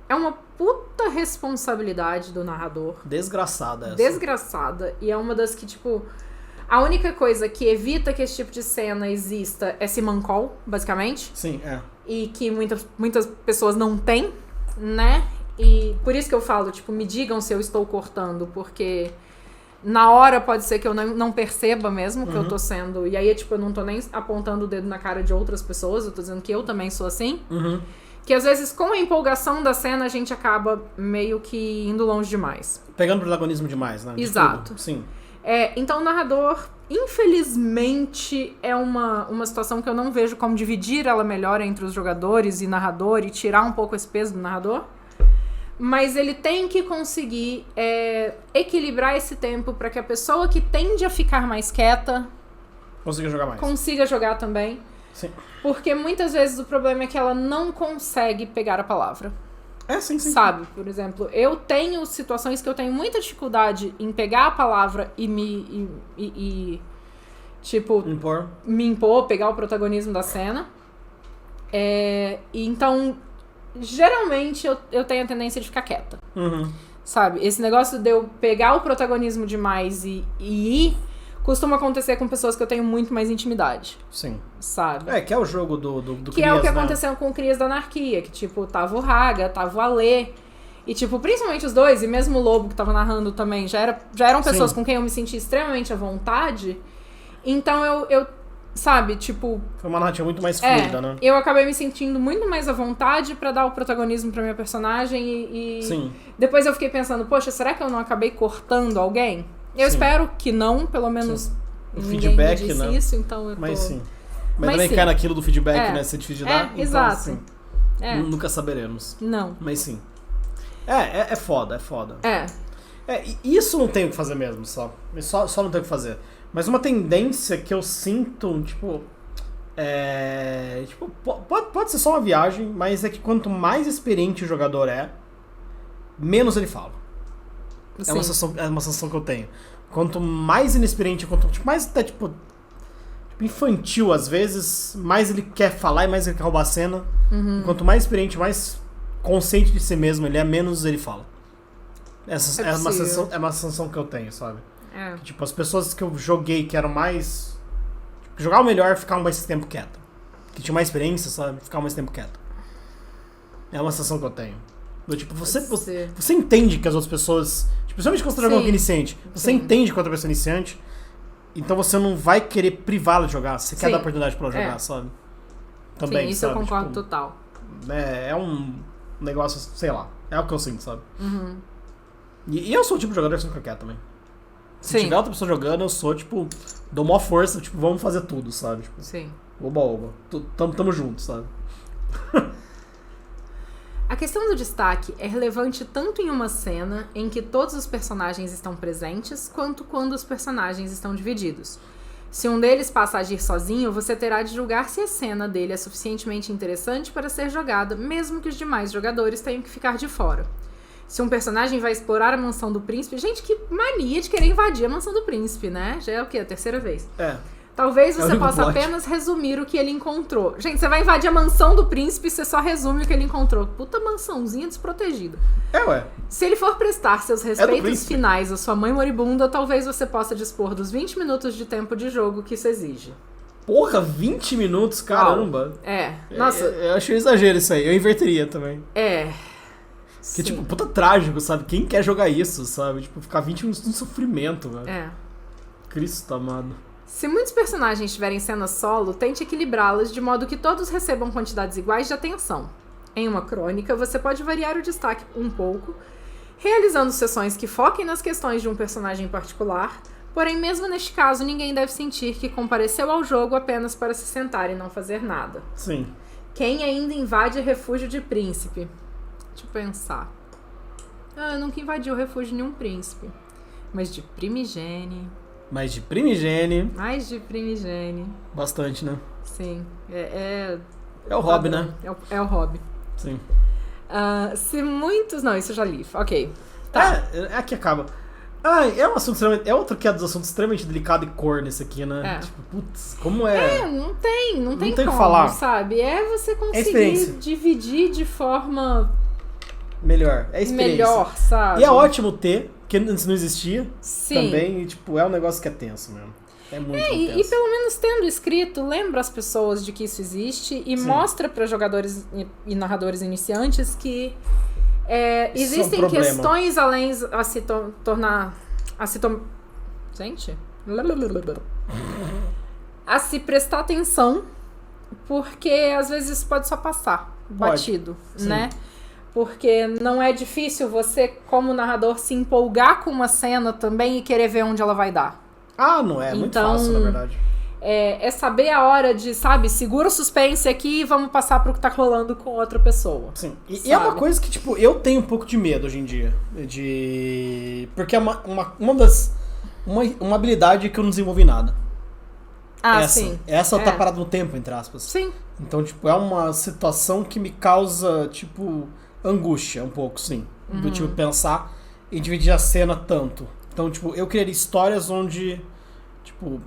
Speaker 1: uma puta responsabilidade do narrador.
Speaker 2: Desgraçada essa.
Speaker 1: Desgraçada. E é uma das que, tipo... A única coisa que evita que esse tipo de cena exista é Simon Call, basicamente.
Speaker 2: Sim, é.
Speaker 1: E que muitas pessoas não têm, né? E por isso que eu falo, tipo, me digam se eu estou cortando, porque na hora pode ser que eu não perceba mesmo que eu tô sendo... E aí, tipo, eu não tô nem apontando o dedo na cara de outras pessoas, eu tô dizendo que eu também sou assim. Que às vezes, com a empolgação da cena, a gente acaba meio que indo longe demais.
Speaker 2: Pegando protagonismo demais, né?
Speaker 1: Exato.
Speaker 2: Sim.
Speaker 1: Então, o narrador, infelizmente, é uma situação que eu não vejo como dividir ela melhor entre os jogadores e narrador e tirar um pouco esse peso do narrador. Mas ele tem que conseguir equilibrar esse tempo para que a pessoa que tende a ficar mais quieta consiga jogar também.
Speaker 2: Sim.
Speaker 1: Porque muitas vezes o problema é que ela não consegue pegar a palavra.
Speaker 2: Sim.
Speaker 1: Sabe? Por exemplo, eu tenho situações que eu tenho muita dificuldade em pegar a palavra e me impor, pegar o protagonismo da cena. E então, geralmente, eu tenho a tendência de ficar quieta. Sabe? Esse negócio de eu pegar o protagonismo demais e ir, costuma acontecer com pessoas que eu tenho muito mais intimidade.
Speaker 2: Sim.
Speaker 1: Sabe?
Speaker 2: Que é o jogo do
Speaker 1: que
Speaker 2: Crias,
Speaker 1: é o que
Speaker 2: né?
Speaker 1: aconteceu com o Crias da Anarquia, que, tipo, tava o Raga, tava o Alê, e, tipo, principalmente os dois, e mesmo o Lobo que tava narrando também, já eram pessoas com quem eu me senti extremamente à vontade, então eu sabe, tipo...
Speaker 2: Foi uma narrativa muito mais fluida, né?
Speaker 1: Eu acabei me sentindo muito mais à vontade pra dar o protagonismo pra minha personagem e
Speaker 2: Sim.
Speaker 1: Depois eu fiquei pensando, poxa, será que eu não acabei cortando alguém? Eu espero que não, pelo menos
Speaker 2: o
Speaker 1: ninguém
Speaker 2: feedback,
Speaker 1: me disse
Speaker 2: né?
Speaker 1: isso, então eu tô...
Speaker 2: Mas sim. Mas também cai naquilo do feedback, né? Ser difícil de dar. Então,
Speaker 1: exato.
Speaker 2: Assim, nunca saberemos.
Speaker 1: Não.
Speaker 2: Mas sim. É foda. E isso não tem o que fazer mesmo, só não tem o que fazer. Mas uma tendência que eu sinto, pode ser só uma viagem, mas é que quanto mais experiente o jogador menos ele fala. É uma sensação que eu tenho. Quanto mais inexperiente, quanto mais até, infantil às vezes, mais ele quer falar e mais ele quer roubar a cena. E quanto mais experiente, mais consciente de si mesmo ele menos ele fala. Essa é uma sensação que eu tenho, sabe? Que, as pessoas que eu joguei que eram mais... jogavam melhor, ficavam mais tempo quieto. Que tinham mais experiência, sabe? Ficavam mais tempo quieto. É uma sensação que eu tenho. Você entende que as outras pessoas... Principalmente quando você tá jogando iniciante. Você entende que outra pessoa é iniciante, então você não vai querer privá-la de jogar. Você quer dar oportunidade pra ela jogar, sabe? Também,
Speaker 1: sim, isso
Speaker 2: sabe?
Speaker 1: eu concordo total.
Speaker 2: É um negócio, sei lá. É o que eu sinto, sabe? E eu sou o tipo de jogador que fica quieto também. Se tiver outra pessoa jogando, eu sou, dou maior força, vamos fazer tudo, sabe?
Speaker 1: Sim.
Speaker 2: Oba. Tamo junto, sabe?
Speaker 1: A questão do destaque é relevante tanto em uma cena em que todos os personagens estão presentes, quanto quando os personagens estão divididos. Se um deles passa a agir sozinho, você terá de julgar se a cena dele é suficientemente interessante para ser jogada, mesmo que os demais jogadores tenham que ficar de fora. Se um personagem vai explorar a mansão do príncipe... Gente, que mania de querer invadir a mansão do príncipe, né? Já é o quê? A terceira vez. Talvez você possa apenas resumir o que ele encontrou. Gente, você vai invadir a mansão do príncipe e você só resume o que ele encontrou. Puta mansãozinha desprotegida. Se ele for prestar seus respeitos finais à sua mãe moribunda, talvez você possa dispor dos 20 minutos de tempo de jogo que isso exige.
Speaker 2: Porra, 20 minutos? Caramba!
Speaker 1: Nossa.
Speaker 2: Eu achei exagero isso aí. Eu inverteria também. Que,
Speaker 1: Sim.
Speaker 2: puta trágico, sabe? Quem quer jogar isso, sabe? Ficar 20 minutos de sofrimento, velho. Cristo amado.
Speaker 1: Se muitos personagens tiverem cenas solo, tente equilibrá-las de modo que todos recebam quantidades iguais de atenção. Em uma crônica, você pode variar o destaque um pouco, realizando sessões que foquem nas questões de um personagem particular, porém, mesmo neste caso, ninguém deve sentir que compareceu ao jogo apenas para se sentar e não fazer nada.
Speaker 2: Sim.
Speaker 1: Quem ainda invade refúgio de príncipe? Deixa eu pensar. Eu nunca invadi o refúgio de nenhum príncipe. Mas de primigênio...
Speaker 2: Mais de primigênio. Bastante, né?
Speaker 1: Sim.
Speaker 2: É o hobby, né?
Speaker 1: É o hobby.
Speaker 2: Sim.
Speaker 1: Se muitos... Não, isso eu já li. Ok.
Speaker 2: Aqui acaba. É um assunto extremamente... É outro que é dos assuntos extremamente delicado e corno esse aqui, né? Putz, como é...
Speaker 1: Não tem
Speaker 2: como
Speaker 1: falar. Sabe? Você conseguir dividir de forma...
Speaker 2: Melhor. É experiência.
Speaker 1: Melhor, sabe?
Speaker 2: E é ótimo ter, que antes não existia.
Speaker 1: Sim.
Speaker 2: Também, e, é um negócio que é tenso mesmo. É muito intenso.
Speaker 1: E pelo menos tendo escrito, lembra as pessoas de que isso existe e mostra para jogadores e narradores iniciantes que existem questões além a se tornar... Gente? A se prestar atenção, porque às vezes pode só passar batido, né? Porque não é difícil você, como narrador, se empolgar com uma cena também e querer ver onde ela vai dar.
Speaker 2: Ah, não é. É muito fácil, na verdade.
Speaker 1: É saber a hora de, sabe, segura o suspense aqui e vamos passar pro que tá rolando com outra pessoa.
Speaker 2: Sim. E é uma coisa que, tipo, eu tenho um pouco de medo hoje em dia. Porque é uma habilidade que eu não desenvolvi nada.
Speaker 1: Sim.
Speaker 2: Essa tá parada no tempo, entre aspas.
Speaker 1: Sim.
Speaker 2: Então, tipo, é uma situação que me causa, tipo, angústia um pouco, sim. Do tipo, pensar em dividir a cena tanto. Então, tipo, eu criaria histórias onde, tipo,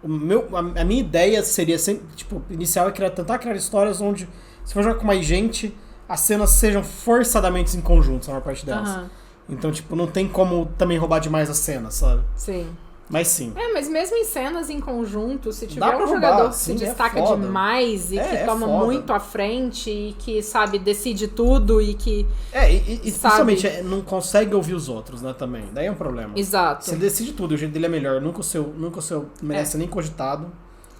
Speaker 2: a minha ideia seria sempre, tipo, inicial é tentar criar histórias onde, se for jogar com mais gente, as cenas sejam forçadamente em conjunto, a maior parte delas. Então, tipo, não tem como também roubar demais a cena, sabe?
Speaker 1: Sim.
Speaker 2: Mas sim.
Speaker 1: Mas mesmo em cenas em conjunto, se tiver um jogador que se destaca demais e que toma muito à frente e que, sabe, decide tudo e que...
Speaker 2: principalmente não consegue ouvir os outros, né, também. Daí é um problema.
Speaker 1: Exato.
Speaker 2: Se ele decide tudo, o jeito dele é melhor, nunca o seu merece nem cogitado,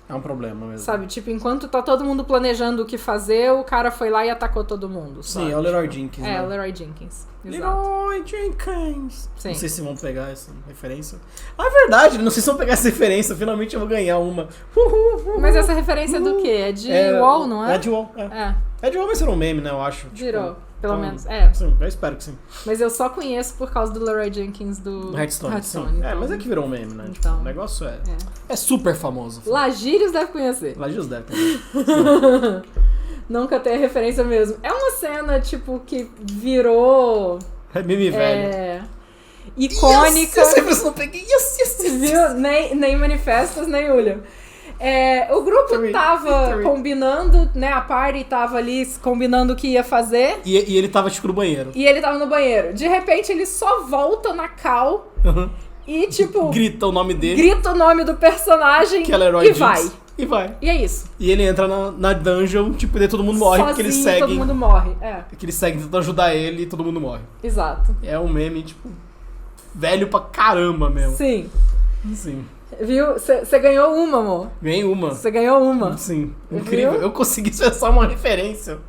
Speaker 2: é um problema mesmo.
Speaker 1: Sabe, tipo, enquanto tá todo mundo planejando o que fazer, o cara foi lá e atacou todo mundo.
Speaker 2: Sim, é o Leroy Jenkins, né?
Speaker 1: É, o Leroy Jenkins.
Speaker 2: Leroy Jenkins.
Speaker 1: Sim.
Speaker 2: Não sei se vão pegar essa referência. É verdade, não sei se vão pegar essa referência. Finalmente eu vou ganhar uma.
Speaker 1: Mas essa referência é do quê? É de Wall, não é?
Speaker 2: É de Wall, É de Wall, mas será um meme, né, eu acho.
Speaker 1: Virou,
Speaker 2: tipo,
Speaker 1: pelo menos.
Speaker 2: Sim, eu espero que sim.
Speaker 1: Mas eu só conheço por causa do Leroy Jenkins do
Speaker 2: Hearthstone.
Speaker 1: Então...
Speaker 2: mas é que virou um meme, né?
Speaker 1: Então...
Speaker 2: Tipo, o negócio é super famoso.
Speaker 1: Lagírios deve conhecer.
Speaker 2: Lagírios deve conhecer.
Speaker 1: Nunca tem a referência mesmo. É uma cena, tipo, que virou...
Speaker 2: meme velho.
Speaker 1: Icônica.
Speaker 2: Eu sempre não peguei.
Speaker 1: Viu? Nem Manifestas, nem William. O grupo tava combinando, né? A party tava ali combinando o que ia fazer.
Speaker 2: E ele tava, tipo, no banheiro.
Speaker 1: E ele tava no banheiro. De repente, ele só volta na cal e, tipo...
Speaker 2: grita o nome dele.
Speaker 1: Grita o nome do personagem
Speaker 2: que é Leroy Jenkins.
Speaker 1: vai.
Speaker 2: E vai.
Speaker 1: E é isso.
Speaker 2: E ele entra na dungeon, tipo, e daí todo mundo morre.
Speaker 1: Sozinho,
Speaker 2: porque eles seguem.
Speaker 1: todo mundo morre.
Speaker 2: Porque eles seguem tentando ajudar ele e todo mundo morre.
Speaker 1: Exato.
Speaker 2: É um meme, tipo, velho pra caramba mesmo.
Speaker 1: Sim.
Speaker 2: Sim.
Speaker 1: Viu? Você ganhou uma, amor.
Speaker 2: Ganhei uma.
Speaker 1: Você ganhou uma.
Speaker 2: Sim. Incrível. Viu? Eu consegui expressar uma referência.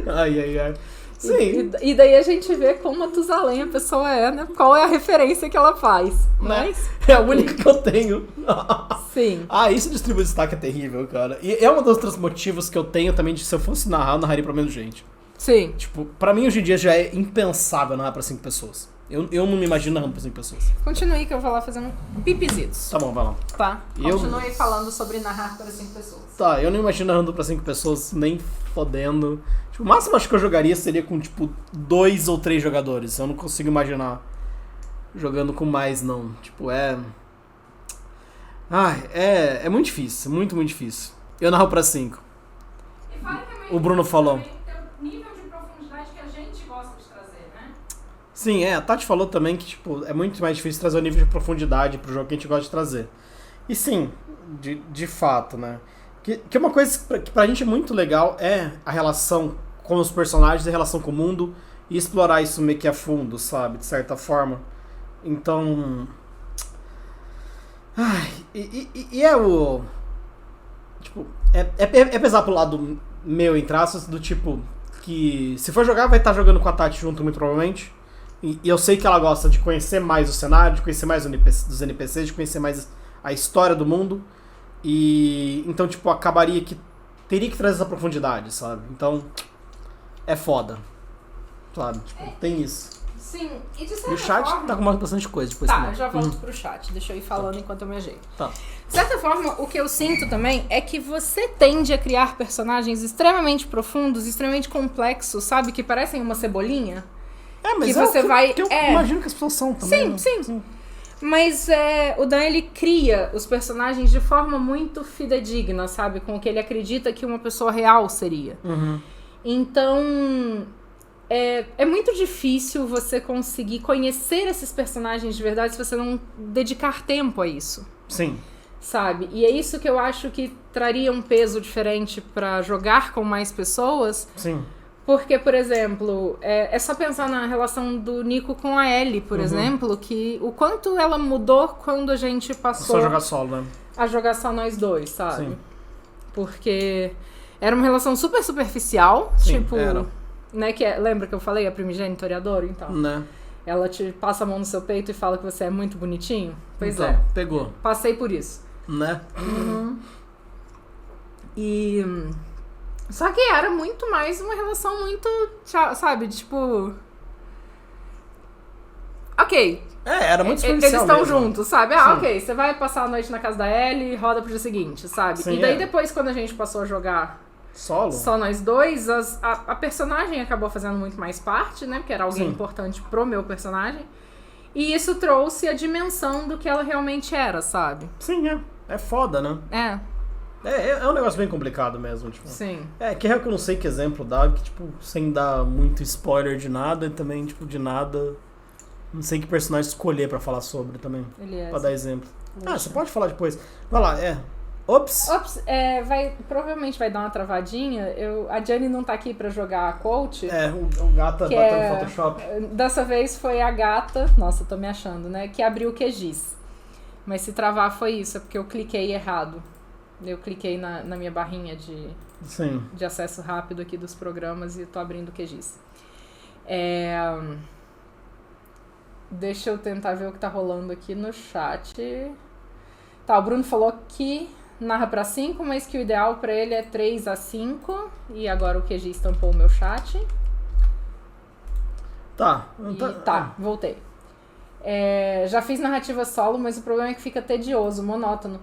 Speaker 2: Ai. Sim.
Speaker 1: E daí a gente vê como Matusalém a pessoa é, né? Qual é a referência que ela faz. Mas...
Speaker 2: é a única que eu tenho.
Speaker 1: Sim.
Speaker 2: Isso de distribuir destaque é terrível, cara. E é um dos outros motivos que eu tenho também de, se eu fosse narrar, eu narraria pra menos gente.
Speaker 1: Sim.
Speaker 2: Tipo, pra mim hoje em dia já é impensável narrar pra 5 pessoas. Eu não me imagino narrando pra 5 pessoas.
Speaker 1: Continue que eu vou lá fazendo pipizitos.
Speaker 2: Tá bom, vai lá.
Speaker 1: Tá. Continue falando sobre narrar para 5 pessoas.
Speaker 2: Tá, eu não imagino narrando pra 5 pessoas nem fodendo. Tipo, o máximo acho que eu jogaria seria com, tipo, 2 ou 3 jogadores. Eu não consigo imaginar jogando com mais, não. Tipo, é muito difícil. Muito, muito difícil. Eu narro pra 5. O Bruno falou. Sim, a Tati falou também que, tipo, é muito mais difícil trazer o nível de profundidade pro jogo que a gente gosta de trazer. E sim, de fato, né? Que uma coisa que pra gente é muito legal é a relação com os personagens, a relação com o mundo e explorar isso meio que a fundo, sabe? De certa forma. Então... E é o... Tipo, é pesar pro lado meu, em traços, do tipo... Que se for jogar, vai estar jogando com a Tati junto, muito provavelmente. E eu sei que ela gosta de conhecer mais o cenário, de conhecer mais dos NPCs, de conhecer mais a história do mundo. E então, tipo, acabaria que teria que trazer essa profundidade, sabe? Então, é foda. Sabe? Tipo, tem isso.
Speaker 1: Sim, e de certa
Speaker 2: forma... O chat tá com bastante coisa depois.
Speaker 1: Tá, eu já volto pro chat. Deixa eu ir falando enquanto eu me ajeito.
Speaker 2: Tá.
Speaker 1: De certa forma, o que eu sinto também é que você tende a criar personagens extremamente profundos, extremamente complexos, sabe? Que parecem uma cebolinha.
Speaker 2: Mas
Speaker 1: que você vai...
Speaker 2: eu imagino que as pessoas são também.
Speaker 1: Sim. Mas o Dan, ele cria os personagens de forma muito fidedigna, sabe? Com o que ele acredita que uma pessoa real seria.
Speaker 2: Uhum.
Speaker 1: Então, é muito difícil você conseguir conhecer esses personagens de verdade se você não dedicar tempo a isso.
Speaker 2: Sim.
Speaker 1: Sabe? E é isso que eu acho que traria um peso diferente pra jogar com mais pessoas.
Speaker 2: Sim.
Speaker 1: Porque, por exemplo, é só pensar na relação do Nico com a Ellie, por exemplo, que o quanto ela mudou quando a gente passou
Speaker 2: Só jogar solo, né?
Speaker 1: a jogar só nós dois, sabe?
Speaker 2: Sim.
Speaker 1: Porque era uma relação super superficial,
Speaker 2: Sim,
Speaker 1: tipo,
Speaker 2: era.
Speaker 1: né, lembra que eu falei a primigênita Toreador, então?
Speaker 2: Né?
Speaker 1: Ela te passa a mão no seu peito e fala que você é muito bonitinho? Pois
Speaker 2: então,
Speaker 1: é.
Speaker 2: Pegou.
Speaker 1: Passei por isso.
Speaker 2: Né?
Speaker 1: E... Só que era muito mais uma relação muito, sabe, tipo... Ok.
Speaker 2: Era muito
Speaker 1: Eles
Speaker 2: superficial
Speaker 1: estão
Speaker 2: mesmo.
Speaker 1: juntos, sabe?
Speaker 2: Sim.
Speaker 1: Ok, você vai passar a noite na casa da Ellie e roda pro dia seguinte, sabe?
Speaker 2: Sim,
Speaker 1: e daí depois, quando a gente passou a jogar
Speaker 2: Solo?
Speaker 1: só nós dois, a personagem acabou fazendo muito mais parte, né? Porque era alguém
Speaker 2: Sim.
Speaker 1: importante pro meu personagem. E isso trouxe a dimensão do que ela realmente era, sabe?
Speaker 2: Sim, é foda, né? É um negócio bem complicado mesmo, tipo.
Speaker 1: Sim.
Speaker 2: Que eu não sei que exemplo dar, que, tipo, sem dar muito spoiler de nada e também, tipo, de nada. Não sei que personagem escolher pra falar sobre também.
Speaker 1: Ele é.
Speaker 2: Pra dar exemplo.
Speaker 1: Puxa.
Speaker 2: Você pode falar depois. Vai lá, Ops!
Speaker 1: Provavelmente vai dar uma travadinha. A Jenny não tá aqui pra jogar a coach.
Speaker 2: O gata batendo no Photoshop.
Speaker 1: Dessa vez foi a gata, nossa, tô me achando, né? Que abriu o QGIS. Mas se travar foi isso, é porque eu cliquei errado. Eu cliquei na minha barrinha
Speaker 2: Sim.
Speaker 1: de acesso rápido aqui dos programas e tô abrindo o QGIS. Deixa eu tentar ver o que tá rolando aqui no chat. Tá, o Bruno falou que narra pra 5, mas que o ideal pra ele é 3-5. E agora o QGIS tampou o meu chat.
Speaker 2: Tá.
Speaker 1: Voltei. Já fiz narrativa solo, mas o problema é que fica tedioso, monótono.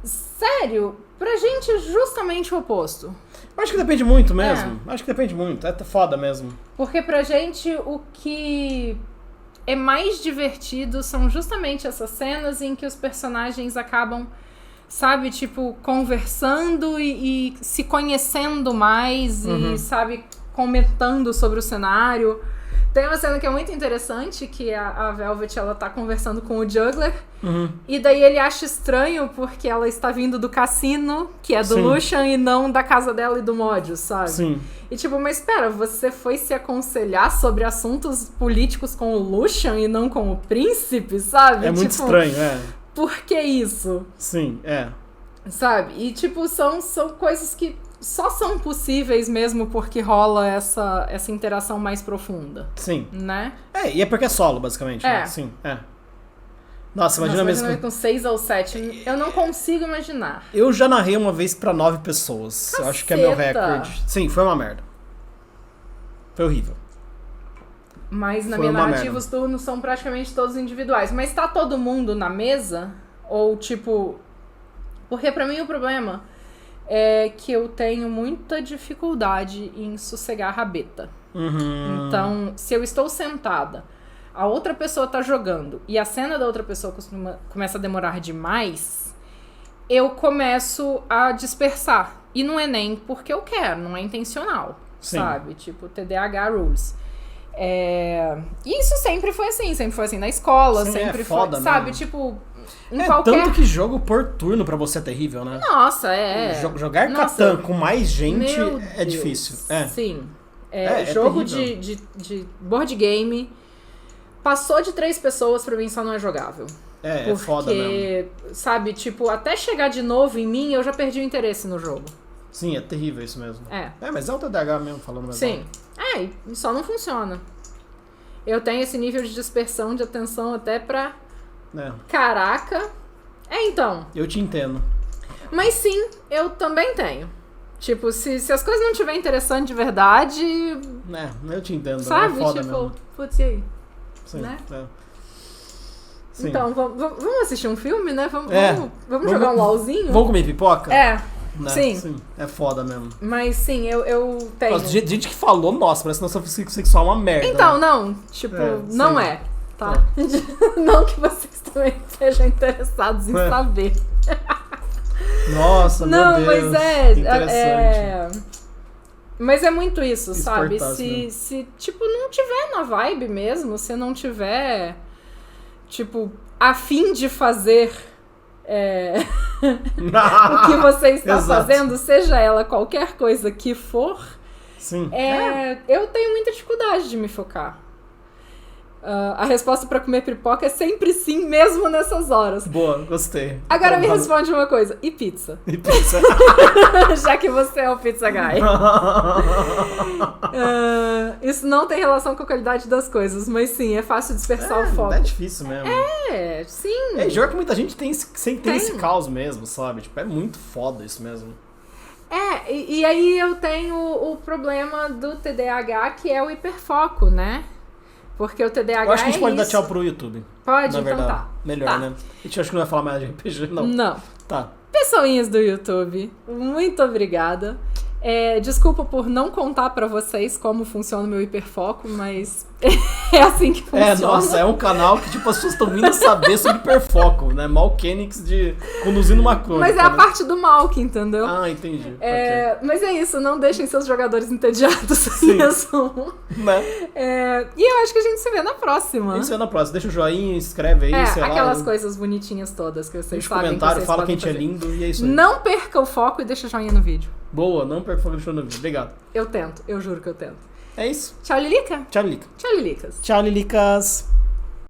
Speaker 1: Sério, pra gente é justamente o oposto.
Speaker 2: Acho que depende muito mesmo. Acho que depende muito. É foda mesmo.
Speaker 1: Porque pra gente o que é mais divertido são justamente essas cenas em que os personagens acabam, sabe, tipo, conversando e se conhecendo mais e, sabe, comentando sobre o cenário. Tem uma cena que é muito interessante, que a Velvet, ela tá conversando com o Juggler, e daí ele acha estranho porque ela está vindo do cassino, que é do Lucian, e não da casa dela e do Modius, sabe?
Speaker 2: Sim.
Speaker 1: E tipo, mas espera, você foi se aconselhar sobre assuntos políticos com o Lucian e não com o príncipe, sabe?
Speaker 2: É muito estranho,
Speaker 1: Por que isso?
Speaker 2: Sim,
Speaker 1: Sabe? E tipo, são coisas que só são possíveis mesmo porque rola essa interação mais profunda.
Speaker 2: Sim.
Speaker 1: Né?
Speaker 2: E é porque é solo, basicamente. Né? Sim, Nossa, imagina mesmo.
Speaker 1: Com 6 ou 7. Eu não consigo imaginar.
Speaker 2: Eu já narrei uma vez pra 9 pessoas.
Speaker 1: Caceta.
Speaker 2: Eu acho que é meu recorde. Sim, foi uma merda. Foi horrível.
Speaker 1: Mas na minha narrativa os turnos são praticamente todos individuais. Mas tá todo mundo na mesa? Ou tipo... Porque pra mim o problema é que eu tenho muita dificuldade em sossegar a rabeta. Então, se eu estou sentada, a outra pessoa tá jogando e a cena da outra pessoa começa a demorar demais, eu começo a dispersar. E não é nem porque eu quero, não é intencional, sabe? Tipo, TDAH rules. E isso sempre foi assim na escola, sempre foi,
Speaker 2: foda,
Speaker 1: sabe?
Speaker 2: mesmo.
Speaker 1: Tipo, em qualquer...
Speaker 2: Tanto que jogo por turno pra você é terrível, né?
Speaker 1: Nossa,
Speaker 2: Jogar Catan com mais gente é difícil.
Speaker 1: Sim. Jogo de board game, passou de 3 pessoas pra mim só não é jogável.
Speaker 2: É foda mesmo.
Speaker 1: Porque, sabe, tipo, até chegar de novo em mim, eu já perdi o interesse no jogo.
Speaker 2: Sim, é terrível isso mesmo. Mas é o TDAH mesmo, falando mesmo.
Speaker 1: Sim. E só não funciona. Eu tenho esse nível de dispersão de atenção até pra... Caraca. Então.
Speaker 2: Eu te entendo.
Speaker 1: Mas sim, eu também tenho. Tipo, se as coisas não estiverem interessantes de verdade...
Speaker 2: Eu te entendo.
Speaker 1: Sabe?
Speaker 2: É foda
Speaker 1: tipo,
Speaker 2: mesmo.
Speaker 1: putz, e aí?
Speaker 2: Sim,
Speaker 1: né?
Speaker 2: Sim.
Speaker 1: Então, vamos assistir um filme, né? Vamos jogar um LOLzinho?
Speaker 2: Vamos comer pipoca?
Speaker 1: Né?
Speaker 2: Sim. É foda mesmo.
Speaker 1: Mas sim, eu tenho.
Speaker 2: Nossa, gente que falou, nossa, parece que nossa sexual é uma merda.
Speaker 1: Então,
Speaker 2: né?
Speaker 1: não. Tipo, não é. Tá? Não que vocês também sejam interessados em saber.
Speaker 2: Nossa,
Speaker 1: não,
Speaker 2: meu Deus.
Speaker 1: Mas
Speaker 2: interessante.
Speaker 1: Mas é muito isso, sabe?
Speaker 2: Exportar,
Speaker 1: Se, tipo, não tiver na vibe mesmo, se não tiver, tipo, a fim de fazer o que você está fazendo, seja ela qualquer coisa que for,
Speaker 2: Sim.
Speaker 1: Eu tenho muita dificuldade de me focar. A resposta pra comer pipoca é sempre sim, mesmo nessas horas.
Speaker 2: Boa, gostei.
Speaker 1: Agora me responde uma coisa. E pizza?
Speaker 2: E pizza?
Speaker 1: Já que você é o pizza guy. Isso não tem relação com a qualidade das coisas, mas sim, é fácil dispersar o foco.
Speaker 2: É difícil mesmo.
Speaker 1: Sim.
Speaker 2: Juro que muita gente tem esse caos mesmo, sabe? Tipo, é muito foda isso mesmo.
Speaker 1: E aí eu tenho o problema do TDAH, que é o hiperfoco, né? Porque o TDAH
Speaker 2: eu acho que a gente pode dar
Speaker 1: isso.
Speaker 2: tchau pro YouTube.
Speaker 1: Pode?
Speaker 2: Na
Speaker 1: Então
Speaker 2: verdade.
Speaker 1: tá.
Speaker 2: Melhor,
Speaker 1: Tá.
Speaker 2: né? A gente acha que não vai falar mais de RPG, não.
Speaker 1: Não.
Speaker 2: Tá.
Speaker 1: Pessoinhas do YouTube, muito obrigada. Desculpa por não contar pra vocês como funciona o meu hiperfoco, mas é assim que funciona.
Speaker 2: Nossa, é um canal que tipo, as pessoas estão vindo saber sobre hiperfoco, né? Malkenix de conduzindo uma crônica.
Speaker 1: Mas é a parte do Malk, entendeu?
Speaker 2: Ah, entendi.
Speaker 1: Mas é isso, não deixem seus jogadores entediados
Speaker 2: Sim.
Speaker 1: em resumo.
Speaker 2: Né?
Speaker 1: E eu acho que a gente se vê na próxima.
Speaker 2: A gente se vê na próxima. Deixa o joinha, escreve aí, sei lá.
Speaker 1: Aquelas coisas bonitinhas todas que vocês
Speaker 2: Deixa o
Speaker 1: sabem
Speaker 2: comentário,
Speaker 1: que vocês
Speaker 2: fala que a
Speaker 1: podem
Speaker 2: gente é
Speaker 1: fazer.
Speaker 2: lindo e é isso aí.
Speaker 1: Não perca o foco e deixa joinha no vídeo.
Speaker 2: Boa, não perca o foco no vídeo. Obrigado.
Speaker 1: Eu tento, eu juro que eu tento.
Speaker 2: É isso.
Speaker 1: Tchau, Lilica.
Speaker 2: Tchau, Lilica.
Speaker 1: Tchau, Lilicas.
Speaker 2: Tchau, Lilicas.